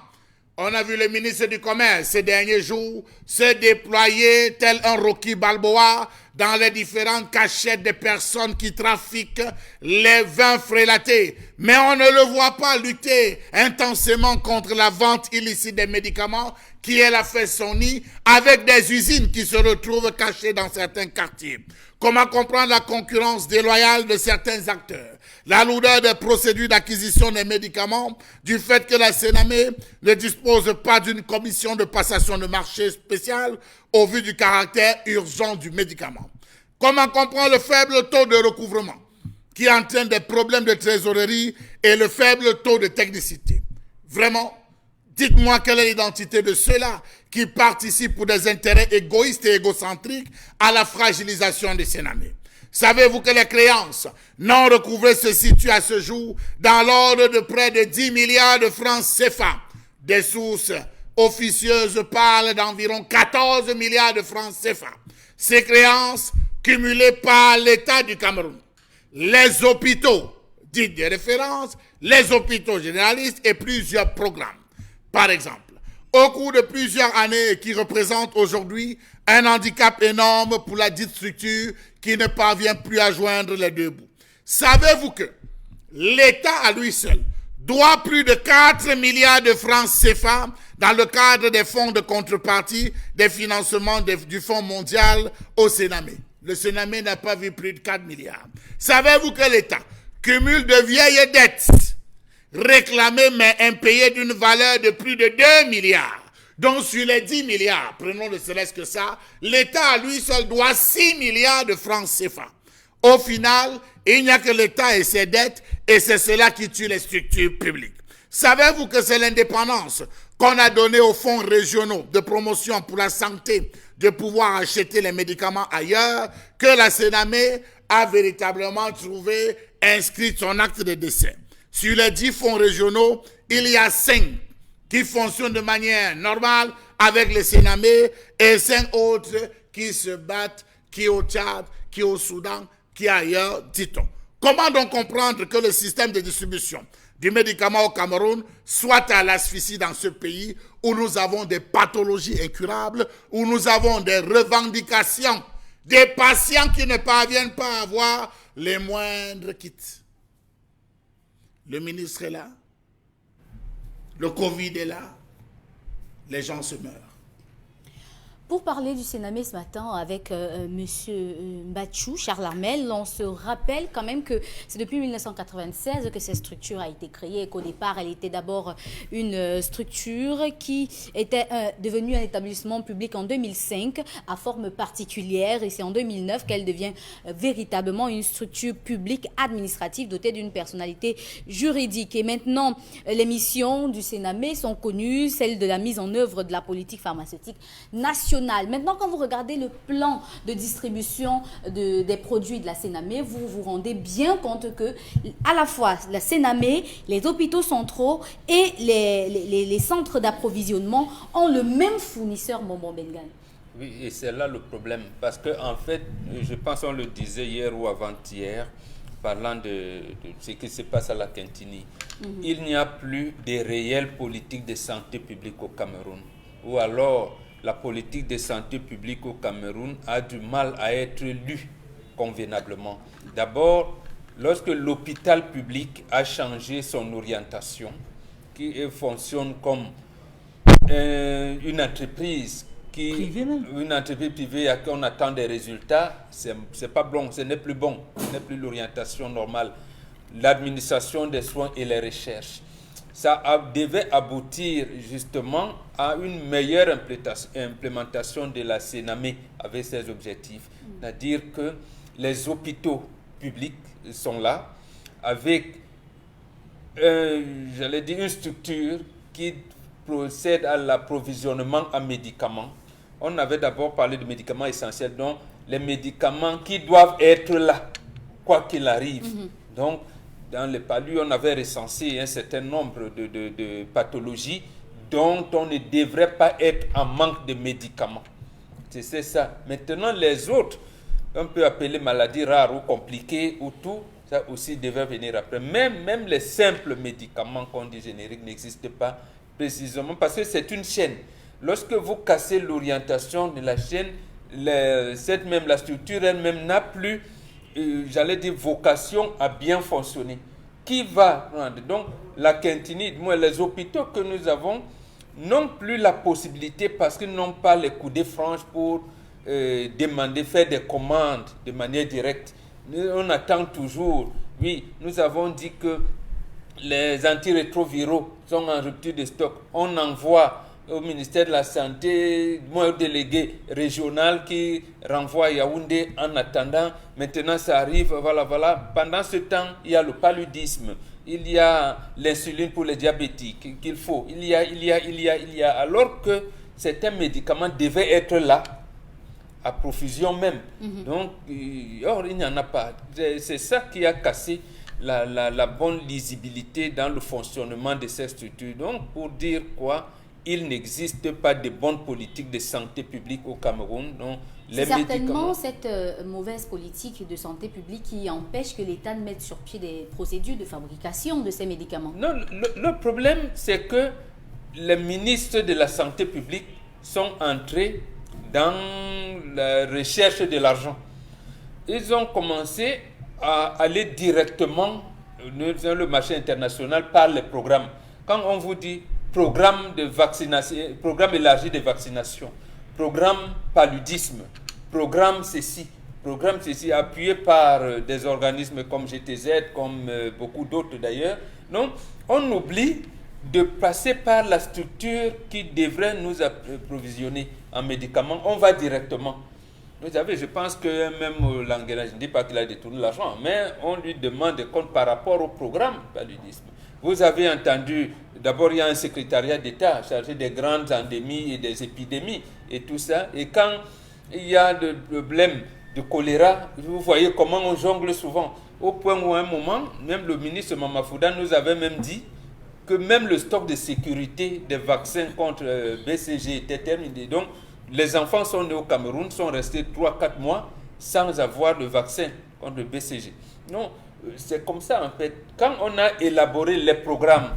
On a vu le ministre du Commerce ces derniers jours se déployer tel un Rocky Balboa dans les différentes cachettes des personnes qui trafiquent les vins frélatés. Mais on ne le voit pas lutter intensément contre la vente illicite des médicaments qui, elle, a fait son nid avec des usines qui se retrouvent cachées dans certains quartiers. Comment comprendre la concurrence déloyale de certains acteurs? La lourdeur des procédures d'acquisition des médicaments, du fait que la Sénamé ne dispose pas d'une commission de passation de marché spéciale au vu du caractère urgent du médicament. Comment comprendre le faible taux de recouvrement qui entraîne des problèmes de trésorerie et le faible taux de technicité? Vraiment, dites-moi quelle est l'identité de ceux-là qui participent pour des intérêts égoïstes et égocentriques à la fragilisation des Sénamé. Savez-vous que les créances non recouvrées se situent à ce jour dans l'ordre de près de 10 milliards de francs CFA? Des sources officieuses parlent d'environ 14 milliards de francs CFA. Ces créances cumulées par l'État du Cameroun, les hôpitaux, dites des références, les hôpitaux généralistes et plusieurs programmes. Par exemple, au cours de plusieurs années qui représentent aujourd'hui un handicap énorme pour la dite structure qui ne parvient plus à joindre les deux bouts. Savez-vous que l'État à lui seul doit plus de 4 milliards de francs CFA dans le cadre des fonds de contrepartie des financements du Fonds mondial au Sénamé? Le Sénamé n'a pas vu plus de 4 milliards. Savez-vous que l'État cumule de vieilles dettes réclamées mais impayées d'une valeur de plus de 2 milliards? Donc sur les 10 milliards, prenons ne serait-ce que ça, l'État à lui seul doit 6 milliards de francs CFA. Au final, il n'y a que l'État et ses dettes, et c'est cela qui tue les structures publiques. Savez-vous que c'est l'indépendance qu'on a donnée aux fonds régionaux de promotion pour la santé de pouvoir acheter les médicaments ailleurs que la Sénamé a véritablement trouvé inscrit son acte de décès? Sur les 10 fonds régionaux, il y a 5 qui fonctionnent de manière normale avec les Sénamé et 5 autres qui se battent, qui au Tchad, qui au Soudan, qui ailleurs, dit-on. Comment donc comprendre que le système de distribution du médicament au Cameroun soit à l'asphyxie dans ce pays où nous avons des pathologies incurables, où nous avons des revendications, des patients qui ne parviennent pas à avoir les moindres kits? Le ministre est là, le Covid est là, les gens se meurent. Pour parler du Sénamé ce matin avec Monsieur Mbachou, Charles Armel, on se rappelle quand même que c'est depuis 1996 que cette structure a été créée et qu'au départ, elle était d'abord une structure qui était devenue un établissement public en 2005 à forme particulière et c'est en 2009 qu'elle devient véritablement une structure publique administrative dotée d'une personnalité juridique. Et maintenant, les missions du Sénamé sont connues, celle de la mise en œuvre de la politique pharmaceutique nationale. Maintenant, quand vous regardez le plan de distribution des produits de la Sénamé, vous vous rendez bien compte que à la fois la Sénamé, les hôpitaux centraux et les centres d'approvisionnement ont le même fournisseur, Momo Bengan. Oui, et c'est là le problème. Parce qu'en fait, je pense qu'on le disait hier ou avant-hier, parlant de ce qui se passe à la Kintini, il n'y a plus de réelle politique de santé publique au Cameroun. Ou alors, la politique de santé publique au Cameroun a du mal à être lue convenablement. D'abord, lorsque l'hôpital public a changé son orientation, qui fonctionne comme une entreprise privée à qui on attend des résultats, c'est pas bon, ce n'est plus bon, ce n'est plus l'orientation normale. L'administration des soins et les recherches. Ça devait aboutir justement à une meilleure implémentation de la Sénamé avec ses objectifs. C'est-à-dire que les hôpitaux publics sont là avec, une structure qui procède à l'approvisionnement en médicaments on avait d'abord parlé de médicaments essentiels, donc les médicaments qui doivent être là, quoi qu'il arrive. Donc, dans les palus, on avait recensé un certain nombre de pathologies dont on ne devrait pas être en manque de médicaments. C'est ça. Maintenant, les autres, on peut appeler maladies rares ou compliquées ou tout, ça aussi devait venir après. Même les simples médicaments qu'on dit génériques n'existent pas précisément parce que c'est une chaîne. Lorsque vous cassez l'orientation de la chaîne, la structure elle-même n'a plus, j'allais dire, vocation à bien fonctionner. Qui va rendre? Donc, la quintinide, les hôpitaux que nous avons n'ont plus la possibilité parce qu'ils n'ont pas les coudées franches pour demander, faire des commandes de manière directe. On attend toujours. Oui, nous avons dit que les antirétroviraux sont en rupture de stock. On envoie au ministère de la Santé, au délégué régional qui renvoie à Yaoundé en attendant. Maintenant, ça arrive, voilà. Pendant ce temps, il y a le paludisme, il y a l'insuline pour les diabétiques qu'il faut. Il y a. Alors que certains médicaments devaient être là, à profusion même. Donc, or, il n'y en a pas. C'est ça qui a cassé la bonne lisibilité dans le fonctionnement de ces structures. Donc, pour dire quoi, il n'existe pas de bonne politique de santé publique au Cameroun. C'est certainement cette mauvaise politique de santé publique qui empêche que l'État ne mette sur pied des procédures de fabrication de ces médicaments. Non, le problème, c'est que les ministres de la santé publique sont entrés dans la recherche de l'argent. Ils ont commencé à aller directement dans le marché international par les programmes. Quand on vous dit programme de vaccination, programme élargi de vaccination, programme paludisme, programme ceci, appuyé par des organismes comme GTZ, comme beaucoup d'autres d'ailleurs. Donc, on oublie de passer par la structure qui devrait nous approvisionner en médicaments. On va directement. Vous savez, je pense que même Languela, je ne dis pas qu'il a détourné l'argent, mais on lui demande des comptes par rapport au programme paludisme. Vous avez entendu, d'abord il y a un secrétariat d'État chargé des grandes endémies et des épidémies et tout ça. Et quand il y a des problèmes de choléra, vous voyez comment on jongle souvent. Au point où à un moment, même le ministre Mamafouda nous avait même dit que même le stock de sécurité des vaccins contre BCG était terminé. Donc, les enfants sont nés au Cameroun, sont restés 3-4 mois sans avoir le vaccin contre le BCG. Non, c'est comme ça en fait. Quand on a élaboré les programmes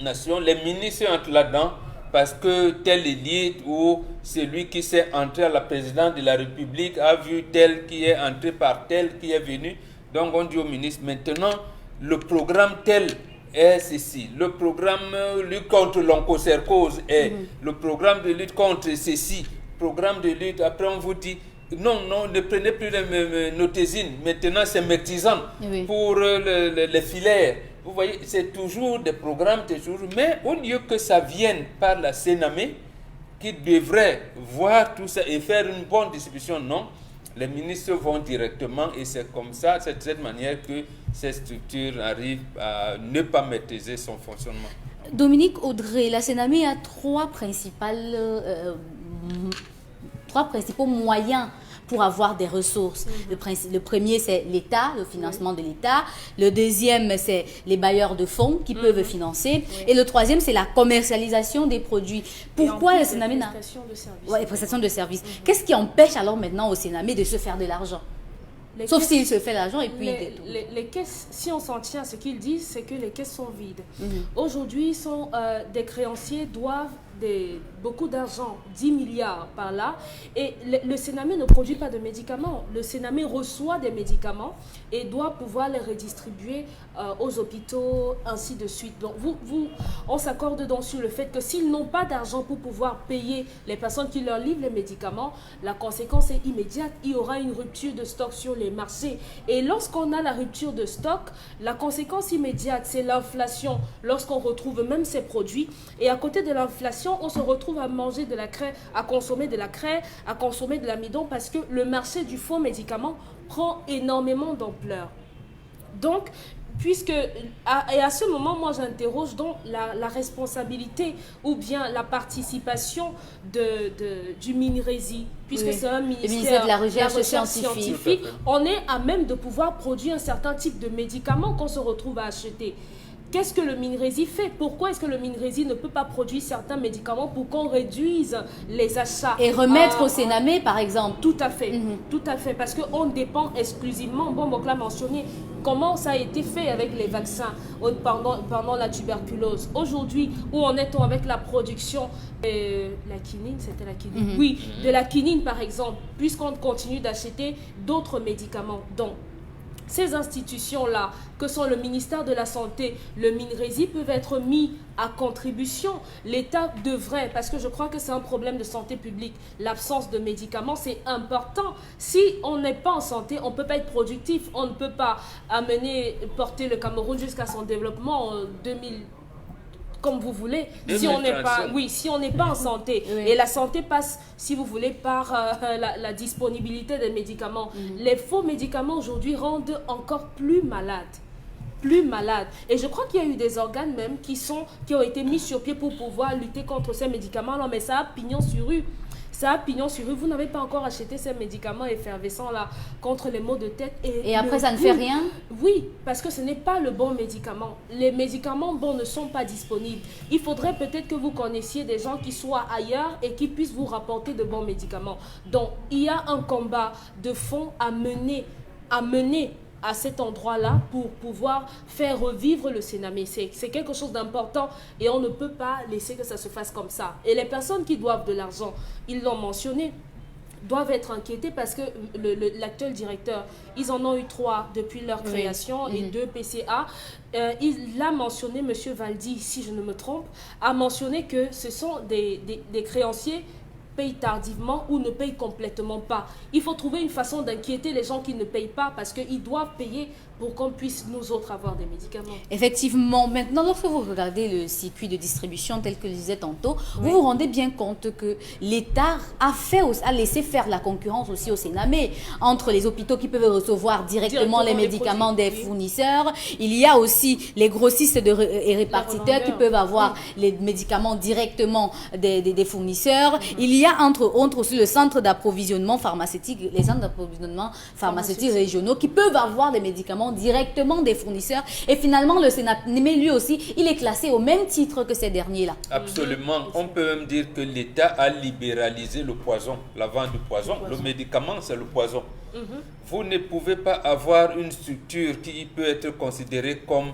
nationaux, les ministres entrent là-dedans parce que tel élite ou celui qui s'est entré à la présidence de la République a vu tel qui est entré par tel qui est venu. Donc on dit au ministre, maintenant, le programme tel est ceci, le programme lutte contre l'onchocercose est, le programme de lutte contre ceci, programme de lutte, après on vous dit, non, ne prenez plus les notésines, maintenant c'est Mectisane pour les filaires. Vous voyez, c'est toujours des programmes, mais au lieu que ça vienne par la Sénamé, qui devrait voir tout ça et faire une bonne distribution, non. Les ministres vont directement et c'est comme ça, c'est de cette manière que ces structures arrivent à ne pas maîtriser son fonctionnement. Dominique Audrey, la Sénamé a trois principaux moyens pour avoir des ressources. Le premier, c'est l'État, le financement de l'État. Le deuxième, c'est les bailleurs de fonds qui peuvent financer. Et le troisième, c'est la commercialisation des produits. Pourquoi le Sénamé n'a... Les prestations de services. Qu'est-ce qui empêche alors maintenant au Sénamé de se faire de l'argent? Sauf s'il se fait l'argent et puis... Les caisses, si on s'en tient à ce qu'ils disent, c'est que les caisses sont vides. Aujourd'hui, des créanciers doivent beaucoup d'argent, 10 milliards par là, et le Sénamé ne produit pas de médicaments. Le Sénamé reçoit des médicaments et doit pouvoir les redistribuer aux hôpitaux, ainsi de suite. Donc, on s'accorde donc sur le fait que s'ils n'ont pas d'argent pour pouvoir payer les personnes qui leur livrent les médicaments, la conséquence est immédiate. Il y aura une rupture de stock sur les marchés. Et lorsqu'on a la rupture de stock, la conséquence immédiate, c'est l'inflation. Lorsqu'on retrouve même ces produits, et à côté de l'inflation, on se retrouve à manger de la craie, à consommer de la craie, à consommer de l'amidon, parce que le marché du faux médicament prend énormément d'ampleur. Donc, Et à ce moment, moi, j'interroge donc la responsabilité ou bien la participation du MINRESI, puisque Oui. c'est un Le ministère ministère de la Recherche scientifique. On est à même de pouvoir produire un certain type de médicaments qu'on se retrouve à acheter. Qu'est-ce que le MINRESI fait? Pourquoi est-ce que le MINRESI ne peut pas produire certains médicaments pour qu'on réduise les achats? Et remettre au Sénamé, par exemple. Tout à fait, tout à fait, parce qu'on dépend exclusivement, bon, Bokla a mentionné comment ça a été fait avec les vaccins pendant la tuberculose. Aujourd'hui, où en est-on avec la production la quinine, c'était la quinine. Oui, de la quinine par exemple, puisqu'on continue d'acheter d'autres médicaments. Donc, ces institutions-là, que sont le ministère de la Santé, le MINRESI, peuvent être mis à contribution. L'État devrait, parce que je crois que c'est un problème de santé publique, l'absence de médicaments, c'est important. Si on n'est pas en santé, on ne peut pas être productif, on ne peut pas porter le Cameroun jusqu'à son développement en 2000. Comme vous voulez, si on n'est pas en santé. Oui. Et la santé passe, si vous voulez, par la disponibilité des médicaments. Les faux médicaments aujourd'hui rendent encore plus malades. Et je crois qu'il y a eu des organes même qui ont été mis sur pied pour pouvoir lutter contre ces médicaments. Non, mais ça a pignon sur rue. Vous n'avez pas encore acheté ces médicaments effervescents là contre les maux de tête. Et après, ça ne fait rien? Oui, parce que ce n'est pas le bon médicament. Les médicaments bons ne sont pas disponibles. Il faudrait peut-être que vous connaissiez des gens qui soient ailleurs et qui puissent vous rapporter de bons médicaments. Donc, il y a un combat de fond à mener à cet endroit-là pour pouvoir faire revivre le Sénamé. C'est quelque chose d'important et on ne peut pas laisser que ça se fasse comme ça. Et les personnes qui doivent de l'argent, ils l'ont mentionné, doivent être inquiétés parce que l'actuel directeur, ils en ont eu 3 depuis leur création et 2 PCA. Il a mentionné, M. Valdi, si je ne me trompe, a mentionné que ce sont des créanciers payent tardivement ou ne payent complètement pas. Il faut trouver une façon d'inquiéter les gens qui ne payent pas parce qu'ils doivent payer pour qu'on puisse nous autres avoir des médicaments. Effectivement, maintenant, lorsque vous regardez le circuit de distribution tel que je disais tantôt, vous vous rendez bien compte que l'État a laissé faire la concurrence aussi au Sénamé entre les hôpitaux qui peuvent recevoir directement les médicaments des fournisseurs. Il y a aussi les grossistes et répartiteurs qui peuvent avoir les médicaments directement des fournisseurs. Il y a entre autres aussi le centre d'approvisionnement pharmaceutique, les centres d'approvisionnement pharmaceutiques régionaux qui peuvent avoir des médicaments directement des fournisseurs. Et finalement, le Sénamé, lui aussi, il est classé au même titre que ces derniers-là. Absolument. On peut même dire que l'État a libéralisé le poison, la vente du poison. Le médicament, c'est le poison. Vous ne pouvez pas avoir une structure qui peut être considérée comme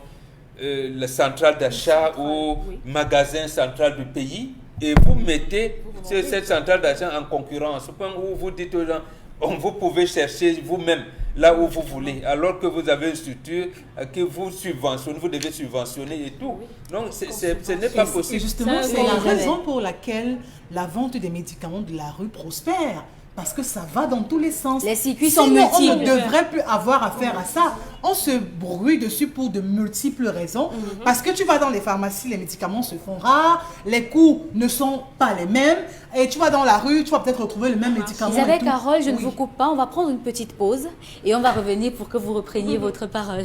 le central d'achat ou magasin central du pays et vous mettez cette centrale d'achat en concurrence. Où vous dites aux gens, vous pouvez chercher vous-même là où vous voulez, alors que vous avez une structure que vous subventionnez, vous devez subventionner et tout. Donc, ce n'est pas possible. Et justement, c'est la raison pour laquelle la vente des médicaments de la rue prospère. Parce que ça va dans tous les sens. Les circuits sont multiples. multiples. On ne devrait plus avoir affaire à ça. On se brouille dessus pour de multiples raisons. Parce que tu vas dans les pharmacies, les médicaments se font rares, les coûts ne sont pas les mêmes. Et tu vas dans la rue, tu vas peut-être retrouver le même médicament. Isabelle, Carole, je ne vous coupe pas. On va prendre une petite pause et on va revenir pour que vous repreniez votre parole.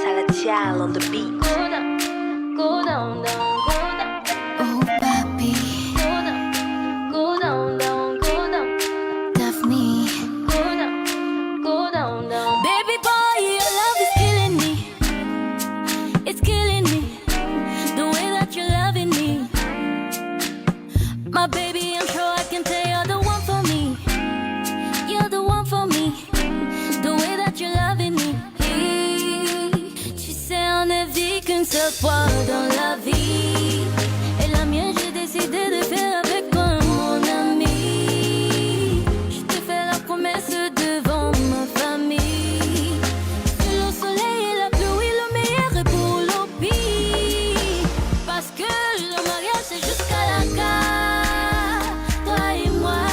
Salatiel on the beat. Go down, oh papi. Go down, Daphne. Go down. Baby boy, your love is killing me. It's killing me. The way that you're loving me. My baby, I'm sure I can tell you're the one for me. You're the one for me. The way that you're loving me. On ne vit qu'une seule fois dans la vie. Et la mienne, j'ai décidé de faire avec toi, mon ami. Je te fais la promesse devant ma famille. Que le soleil et la pluie, le meilleur est pour le pire. Parce que le mariage, c'est jusqu'à la gare. Toi et moi,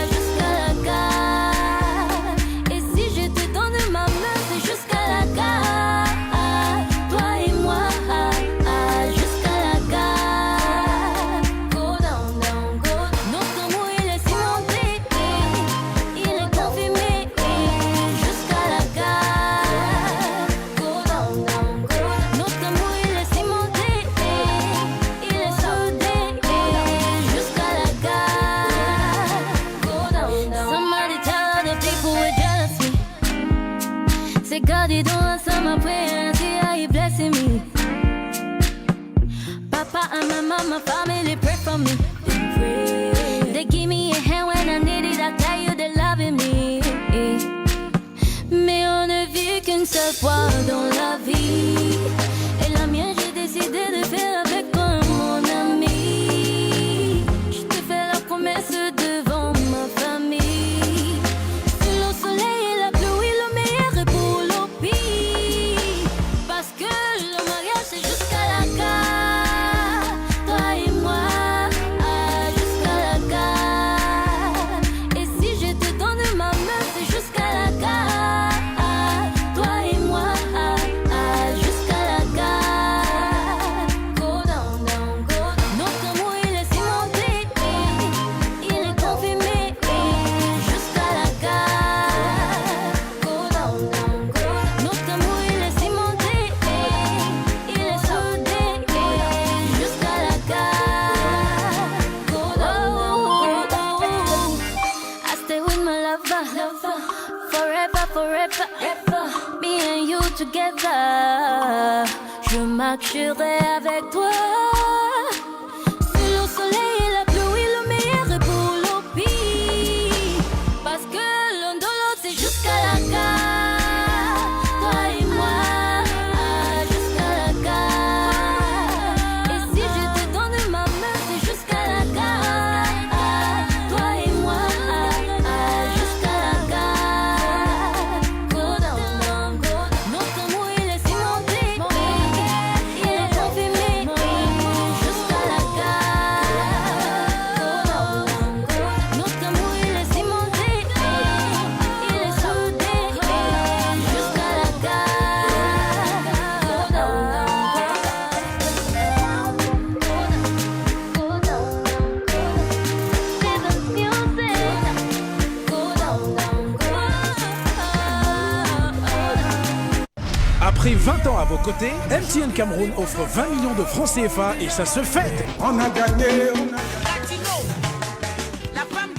jusqu'à la gare. Et si je te donne ma main, c'est jusqu'à la gare. people with jealousy. Say God, he don't answer my prayer. See how he blessing me. Papa and my mama, family pray for me. They give me a hand when I need it. I tell you they're loving me. Mais on ne vit qu'une seule fois dans la vie. Et la mienne, j'ai décidé de faire avec toi, mon ami. Je te fais la promesse devant ma famille. Le soleil et la pluie, le meilleur est pour le pire. Parce que le mariage, c'est jusqu'à la gare. Toi et moi, jusqu'à la gare. Et si je te donne ma main, c'est jusqu'à la gare. Me and you together. Je marcherai avec toi. Sous le soleil et la pluie, le meilleur est pour le pire. Parce que l'un de l'autre, c'est jusqu'à la gare. Toi et moi, jusqu'à la gare. Et si je te donne ma main, c'est jusqu'à la gare. Toi et moi, jusqu'à la gare. Go down, down, go down. Notre amour, il est cimenté. Il est confirmé. Jusqu'à la gare. Go down, down, go down. Notre amour, il est cimenté. Il est soudé. Jusqu'à la gare. Go down, down, go down. Go down, down, go down. C'est the music. Go down, down, go down. Après 20 ans à vos côtés, MTN Cameroun offre 20 millions de francs CFA et ça se fête. On a gagné.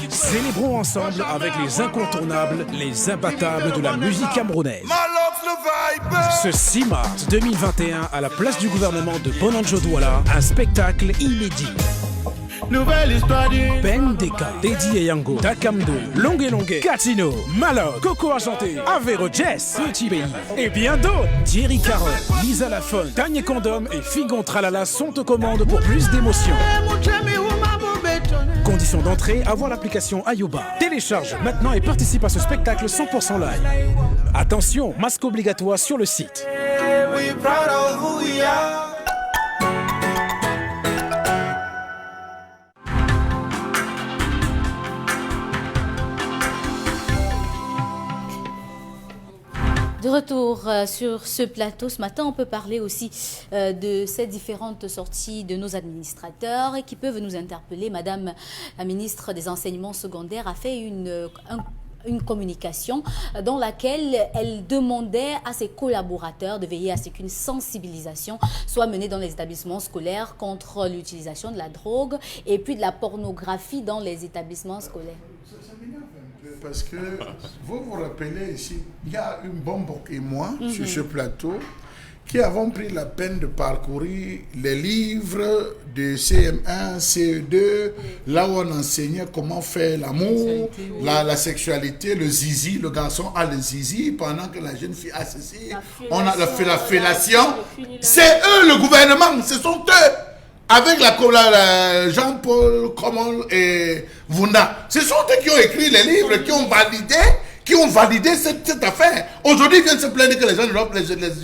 Célébrons ensemble avec les incontournables, les imbattables de la musique camerounaise. Ce 6 mars 2021, à la place du gouvernement de Bonanjo Douala, un spectacle inédit. Nouvelle histoire du Ben Deka, Dedi Yango, Takamdo, Longue Longue, Katino, Malog, Coco Argenté, Avero Jess, Petit Béni et bien d'autres. Thierry Caron, Lisa Lafone, Tanya Condom et Figon Tralala sont aux commandes pour plus d'émotions. Conditions d'entrée, avoir l'application Ayuba. Télécharge maintenant et participe à ce spectacle 100% live. Attention, masque obligatoire sur le site. De retour sur ce plateau, ce matin, on peut parler aussi de ces différentes sorties de nos administrateurs et qui peuvent nous interpeller. Madame la ministre des Enseignements secondaires a fait une communication dans laquelle elle demandait à ses collaborateurs de veiller à ce qu'une sensibilisation soit menée dans les établissements scolaires contre l'utilisation de la drogue et puis de la pornographie dans les établissements scolaires. Ça m'énerve un peu parce que vous vous rappelez ici, il y a une bombe et moi sur ce plateau qui avons pris la peine de parcourir les livres de CM1, CE2, là où on enseignait comment faire l'amour, la sexualité, le zizi, le garçon a le zizi, pendant que la jeune fille a ceci, on a la fellation. C'est eux le gouvernement, ce sont eux. Avec la Jean-Paul Comol et Vunda. Ce sont eux qui ont écrit les livres, qui ont validé cette affaire. Aujourd'hui, ils viennent se plaindre que les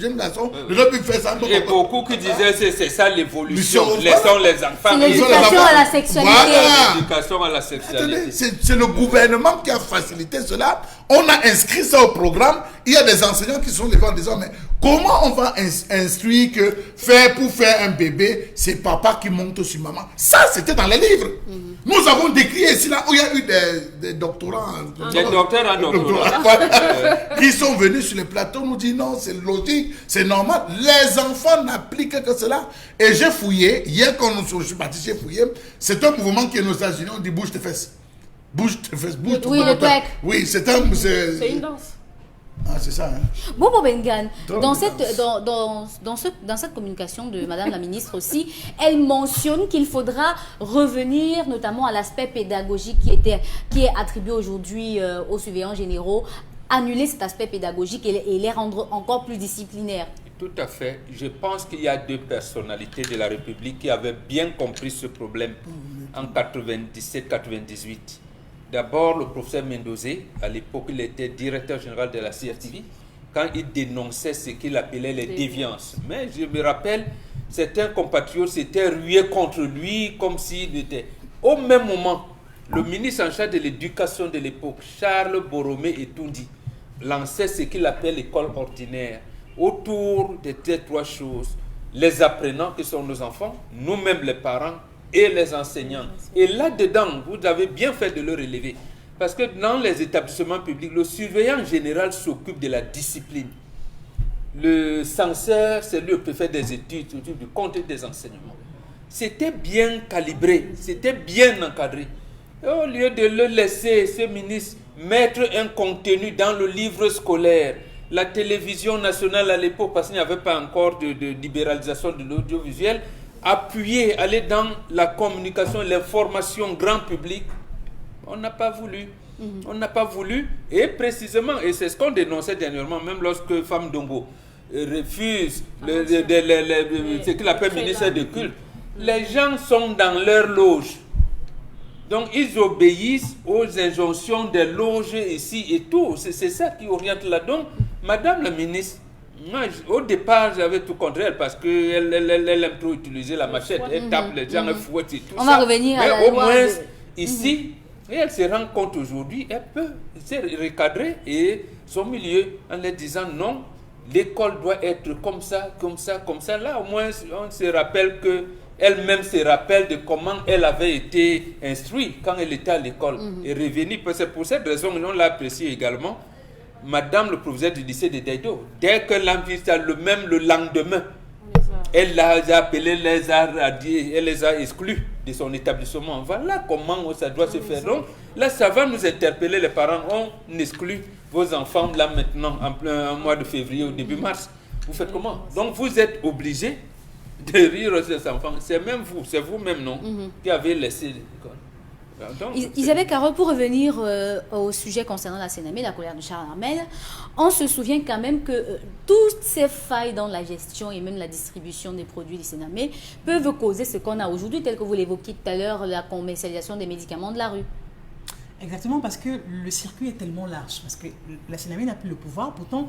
jeunes garçons ne doivent plus faire ça. Il y a beaucoup qui disaient que c'est ça l'évolution. Laissons les enfants. C'est l'éducation à la sexualité. Voilà. L'éducation à la sexualité. Attendez, c'est le gouvernement qui a facilité cela. On a inscrit ça au programme. Il y a des enseignants qui sont levés en disant, mais comment on va instruire que pour faire un bébé, c'est papa qui monte sur maman? Ça, c'était dans les livres. Nous avons décrié ici, là où il y a eu des doctorants. Des docteurs en doctorat. Qui sont venus sur le plateau, nous disent non, c'est logique, c'est normal. Les enfants n'appliquent que cela. Et j'ai fouillé, hier quand je suis parti, j'ai fouillé. C'est un mouvement qui est aux États-Unis, on dit bouge tes fesses. Bouge tes fesses, bouge ton Oui, le twerk. Oui, c'est C'est une danse. Ah, c'est ça, hein. Bobo Bengan, Trop dans bien. cette communication de Madame la ministre aussi, elle mentionne qu'il faudra revenir notamment à l'aspect pédagogique qui est attribué aujourd'hui aux surveillants généraux, annuler cet aspect pédagogique et les rendre encore plus disciplinaires. Tout à fait. Je pense qu'il y a deux personnalités de la République qui avaient bien compris ce problème en 97-98. D'abord, le professeur Mendozé, à l'époque, il était directeur général de la CRTV, quand il dénonçait ce qu'il appelait les déviances. Mais je me rappelle, certains compatriotes s'étaient rués contre lui comme s'il était... Au même moment, le ministre en charge de l'éducation de l'époque, Charles Borromé Etoundi, lançait ce qu'il appelle l'école ordinaire, autour de ces trois choses: les apprenants qui sont nos enfants, nous-mêmes les parents et les enseignants. Et là-dedans, vous avez bien fait de le relever. Parce que dans les établissements publics, le surveillant général s'occupe de la discipline. Le censeur, c'est lui qui fait des études, du contenu des enseignements. C'était bien calibré, c'était bien encadré. Et au lieu de le laisser, ce ministre, mettre un contenu dans le livre scolaire, la télévision nationale à l'époque, parce qu'il n'y avait pas encore de libéralisation de l'audiovisuel, appuyer, aller dans la communication, l'information grand public, on n'a pas voulu. On n'a pas voulu, et précisément, et c'est ce qu'on dénonçait dernièrement, même lorsque Femme Dongo refuse ce qu'il appelle ministère de culte. Les gens sont dans leur loge. Donc, ils obéissent aux injonctions des loges ici et tout. C'est ça qui oriente là. Donc, Madame la ministre, moi, au départ, j'avais tout contre elle parce qu'elle aime trop utiliser la machette. Elle tape les gens, elle fouette et tout ça. On va revenir à la Mais au loi moins, de... ici, et elle se rend compte aujourd'hui, elle peut se recadrer et son milieu en leur disant non, l'école doit être comme ça, comme ça, comme ça. Là, au moins, on se rappelle que elle-même se rappelle de comment elle avait été instruite quand elle était à l'école et revenue. C'est pour cette raison qu'on l'a apprécié également. Madame le professeur du lycée de Daido, dès que l'envie, le lendemain, elle les a appelés, elle les a exclus de son établissement. Voilà comment ça doit se faire. Donc là, ça va nous interpeller, les parents. On exclut vos enfants là maintenant, en plein mois de février, au début mars. Vous faites comment? Donc vous êtes obligés de rire ces enfants. C'est même vous, c'est vous-même, non, qui avez laissé l'école. Isabelle Carole, pour revenir au sujet concernant la Sénamé, la colère de Charles Armel, on se souvient quand même que toutes ces failles dans la gestion et même la distribution des produits du Sénamé peuvent causer ce qu'on a aujourd'hui, tel que vous l'évoquiez tout à l'heure, la commercialisation des médicaments de la rue. Exactement, parce que le circuit est tellement large, parce que la Sénamé n'a plus le pouvoir, pourtant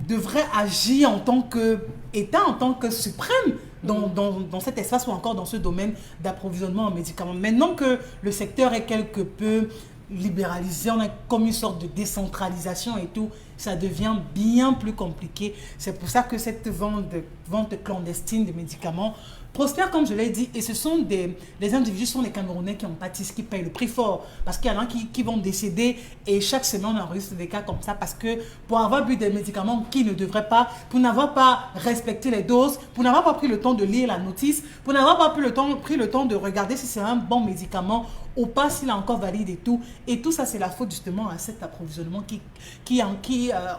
devrait agir en tant qu'État, en tant que suprême dans cet espace ou encore dans ce domaine d'approvisionnement en médicaments. Maintenant que le secteur est quelque peu libéralisé, on a comme une sorte de décentralisation et tout, ça devient bien plus compliqué. C'est pour ça que cette vente clandestine de médicaments prospère, comme je l'ai dit, et ce sont les individus, sont les Camerounais qui en pâtissent, qui payent le prix fort, parce qu'il y en a qui vont décéder, et chaque semaine on enregistre des cas comme ça, parce que pour avoir bu des médicaments qui ne devraient pas, pour n'avoir pas respecté les doses, pour n'avoir pas pris le temps de lire la notice, pour n'avoir pas pris le temps de regarder si c'est un bon médicament ou pas, s'il est encore valide et tout ça c'est la faute justement à cet approvisionnement qui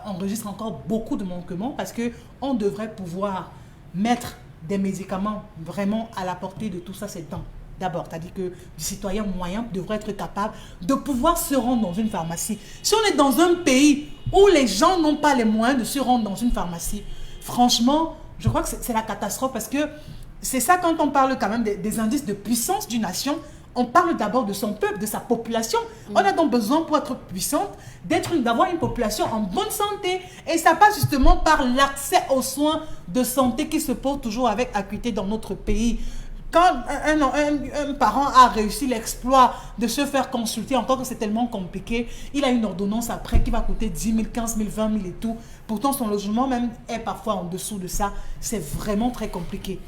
enregistre encore beaucoup de manquements, parce qu'on devrait pouvoir mettre des médicaments vraiment à la portée de tout ça, c'est temps. D'abord, c'est-à-dire que le citoyen moyen devrait être capable de pouvoir se rendre dans une pharmacie. Si on est dans un pays où les gens n'ont pas les moyens de se rendre dans une pharmacie, franchement, je crois que c'est la catastrophe, parce que c'est ça quand on parle quand même des indices de puissance d'une nation. On parle d'abord de son peuple, de sa population. On a donc besoin, pour être puissante, d'avoir une population en bonne santé. Et ça passe justement par l'accès aux soins de santé qui se pose toujours avec acuité dans notre pays. Quand un parent a réussi l'exploit de se faire consulter, encore que c'est tellement compliqué, il a une ordonnance après qui va coûter 10 000, 15 000, 20 000 et tout. Pourtant, son logement même est parfois en dessous de ça. C'est vraiment très compliqué.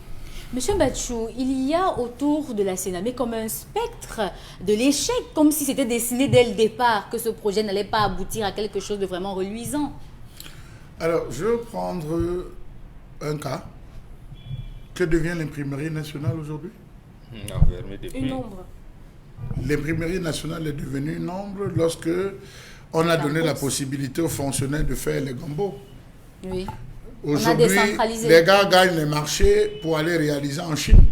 Monsieur Batchou, il y a autour de la Sénamé comme un spectre de l'échec, comme si c'était dessiné dès le départ que ce projet n'allait pas aboutir à quelque chose de vraiment reluisant. Alors, je vais prendre un cas. Que devient l'imprimerie nationale aujourd'hui? Une ombre. l'imprimerie nationale est devenue nombre lorsque on a donné la possibilité aux fonctionnaires de faire les gambos. Oui. Aujourd'hui, les gars gagnent les marchés pour aller réaliser en Chine.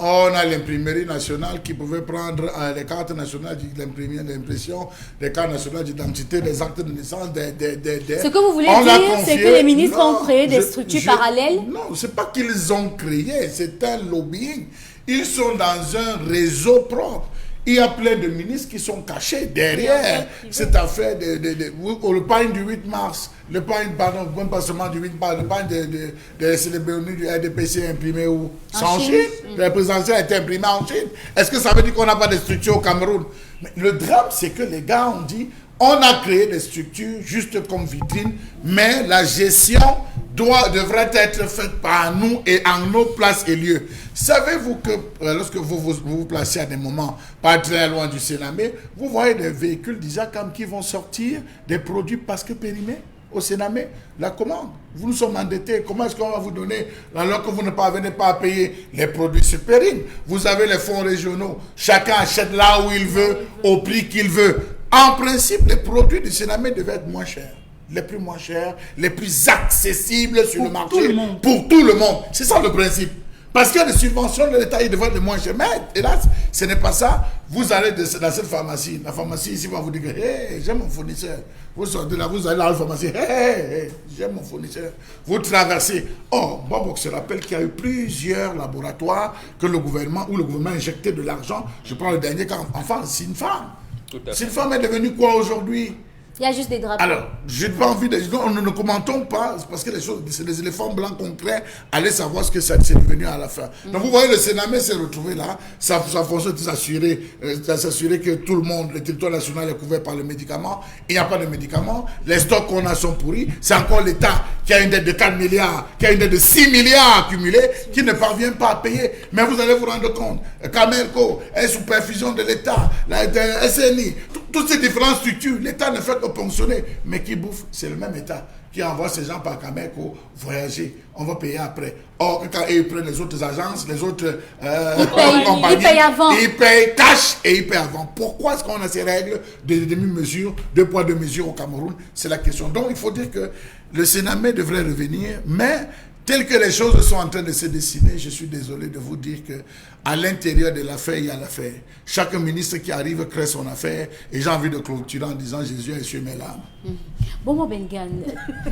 On a l'imprimerie nationale qui pouvait prendre les cartes nationales d'impression, les cartes nationales d'identité, des actes de naissance, Ce que vous voulez dire, c'est que les ministres ont créé des structures parallèles? Non, ce n'est pas qu'ils ont créé, c'est un lobbying. Ils sont dans un réseau propre. Il y a plein de ministres qui sont cachés derrière cette affaire le pain du 8 mars, le pain, pardon, même pas seulement du 8 mars, le pain de cérémonie du RDPC imprimé où? En Chine. Le présidentiel a été imprimé en Chine. Est-ce que ça veut dire qu'on n'a pas de structure au Cameroun? Mais le drame, c'est que les gars ont dit, on a créé des structures juste comme vitrine, mais la gestion devrait être faite par nous et en nos places et lieux. Savez-vous que lorsque vous placez à des moments pas très loin du Sénamé, vous voyez des véhicules d'Isacam qui vont sortir des produits parce que périmés au Sénamé, la commande. Vous nous sommes endettés. Comment est-ce qu'on va vous donner alors que vous ne parvenez pas à payer les produits sur périme? Vous avez les fonds régionaux. Chacun achète là où il veut, au prix qu'il veut. En principe, les produits du Sénamé devaient être moins chers. Les plus moins chers, les plus accessibles sur le marché pour tout le monde. C'est ça le principe. Parce que les subventions de l'État, ils devraient être moins chers. Mais hélas, ce n'est pas ça. Vous allez dans cette pharmacie. La pharmacie ici va vous dire que hey, j'aime mon fournisseur. Vous sortez là, vous allez dans la pharmacie. Hey, j'aime mon fournisseur. Vous traversez. Oh, Bob se rappelle qu'il y a eu plusieurs laboratoires que le gouvernement a injecté de l'argent. Je prends le dernier cas. Enfin, c'est une femme. Cette femme est devenue quoi aujourd'hui? Il y a juste des drapeaux. Alors, je n'ai pas envie de... Nous ne commentons pas, parce que les choses, c'est des éléphants blancs concrets, allez savoir ce que ça c'est devenu à la fin. Donc vous voyez, le Sénamé s'est retrouvé là, sa fonction est de s'assurer que tout le monde, le territoire national est couvert par les médicaments. Il n'y a pas de médicaments, les stocks qu'on a sont pourris, c'est encore l'État qui a une dette de 4 milliards, qui a une dette de 6 milliards accumulée, qui ne parvient pas à payer. Mais vous allez vous rendre compte, Camerco est sous perfusion de l'État, la SNI, toutes ces différentes structures, l'État ne fait que ponctionner, mais qui bouffe, c'est le même État qui envoie ces gens par Cameco voyager. On va payer après. Or, quand ils prennent les autres agences, les autres compagnies, ils payent avant. Ils payent cash et ils payent avant. Pourquoi est-ce qu'on a ces règles de demi-mesure, 2 poids 2 mesures au Cameroun? C'est la question. Donc, il faut dire que le Sénamé devrait revenir, mais telles que les choses sont en train de se dessiner, je suis désolé de vous dire que à l'intérieur de l'affaire, il y a l'affaire. Chaque ministre qui arrive crée son affaire et j'ai envie de clôturer en disant Jésus a essuyé mes larmes. Bon, Bengan,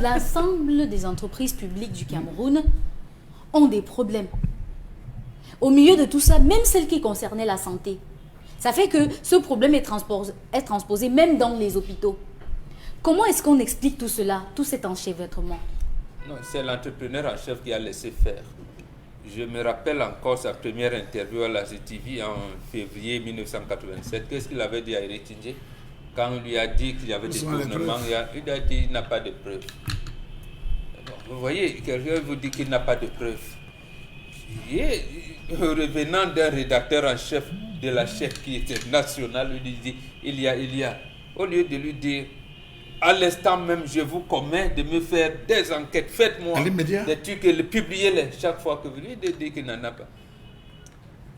l'ensemble des entreprises publiques du Cameroun ont des problèmes. Au milieu de tout ça, même celles qui concernaient la santé. Ça fait que ce problème est transposé même dans les hôpitaux. Comment est-ce qu'on explique tout cela, tout cet enchevêtrement? Non, c'est l'entrepreneur en chef qui a laissé faire. Je me rappelle encore sa première interview à la ZTV en février 1987. Qu'est-ce qu'il avait dit à Eric Tindje? Quand on lui a dit qu'il y avait des gouvernements, il a dit qu'il n'a pas de preuves. Vous voyez, quelqu'un vous dit qu'il n'a pas de preuves. Revenant d'un rédacteur en chef de la chef qui était nationale, lui dit il y a. Au lieu de lui dire à l'instant même, je vous commets de me faire des enquêtes. Faites-moi des trucs et publiez-les chaque fois que vous lui dites qu'il n'en a pas.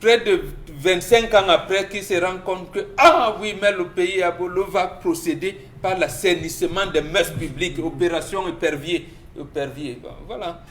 Près de 25 ans après, qu'il se rend compte que, ah oui, mais le pays Abolo va procéder par l'assainissement des mœurs publiques, opération épervier. Voilà.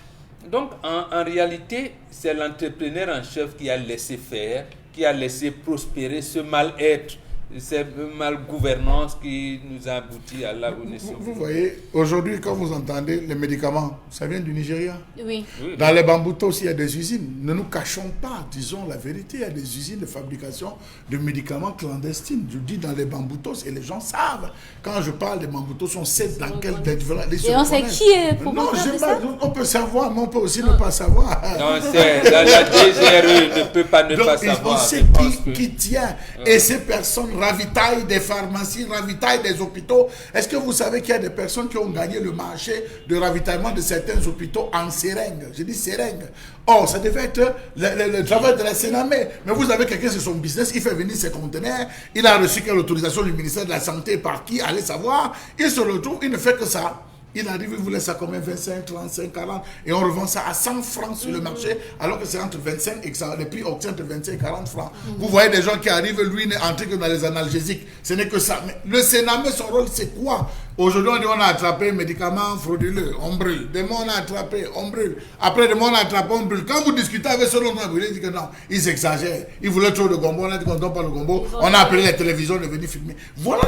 Donc, en réalité, c'est l'entrepreneur en chef qui a laissé faire, qui a laissé prospérer ce mal-être. C'est une malgouvernance qui nous a abouti à là où nous sommes. Vous voyez, aujourd'hui, quand vous entendez les médicaments, ça vient du Nigeria. Oui. Dans les Bamboutos, il y a des usines. Ne nous cachons pas, disons la vérité. Il y a des usines de fabrication de médicaments clandestines. Je dis dans les Bamboutos, et les gens savent. Quand je parle des Bamboutos, on sait dans quel... Et on sait qui est propriétaire de ça? On peut savoir, mais on peut aussi ne pas savoir. Non, c'est la DGRE ne peut pas ne pas savoir. On sait qui tient. Et ces personnes ravitaillent des pharmacies, ravitaillent des hôpitaux. Est-ce que vous savez qu'il y a des personnes qui ont gagné le marché de ravitaillement de certains hôpitaux en seringues? Je dis seringues. Or, ça devait être le travail de la Sénamé. Mais vous avez quelqu'un, c'est son business, il fait venir ses conteneurs, il a reçu quelle autorisation du ministère de la Santé par qui, allez savoir, il se retrouve, il ne fait que ça. Il arrive, il vous laisse à combien? 25, 35, 40. Et on revend ça à 100 francs sur le marché, alors que c'est entre 25 et ça, les prix obtiennent entre 25 et 40 francs. Vous voyez des gens qui arrivent, lui, n'est entré que dans les analgésiques. Ce n'est que ça. Mais le Sénamé, son rôle, c'est quoi? Aujourd'hui, on dit on a attrapé un médicament frauduleux, on brûle. Demain, on a attrapé, on brûle. Après, demain, on a attrapé, on brûle. Quand vous discutez avec ceux dont on a brûlé, ils disent que non, ils exagèrent. Ils voulaient trop de gombo, on a dit qu'on ne donne pas le gombo. On a appelé les télévisions de venir filmer. Voilà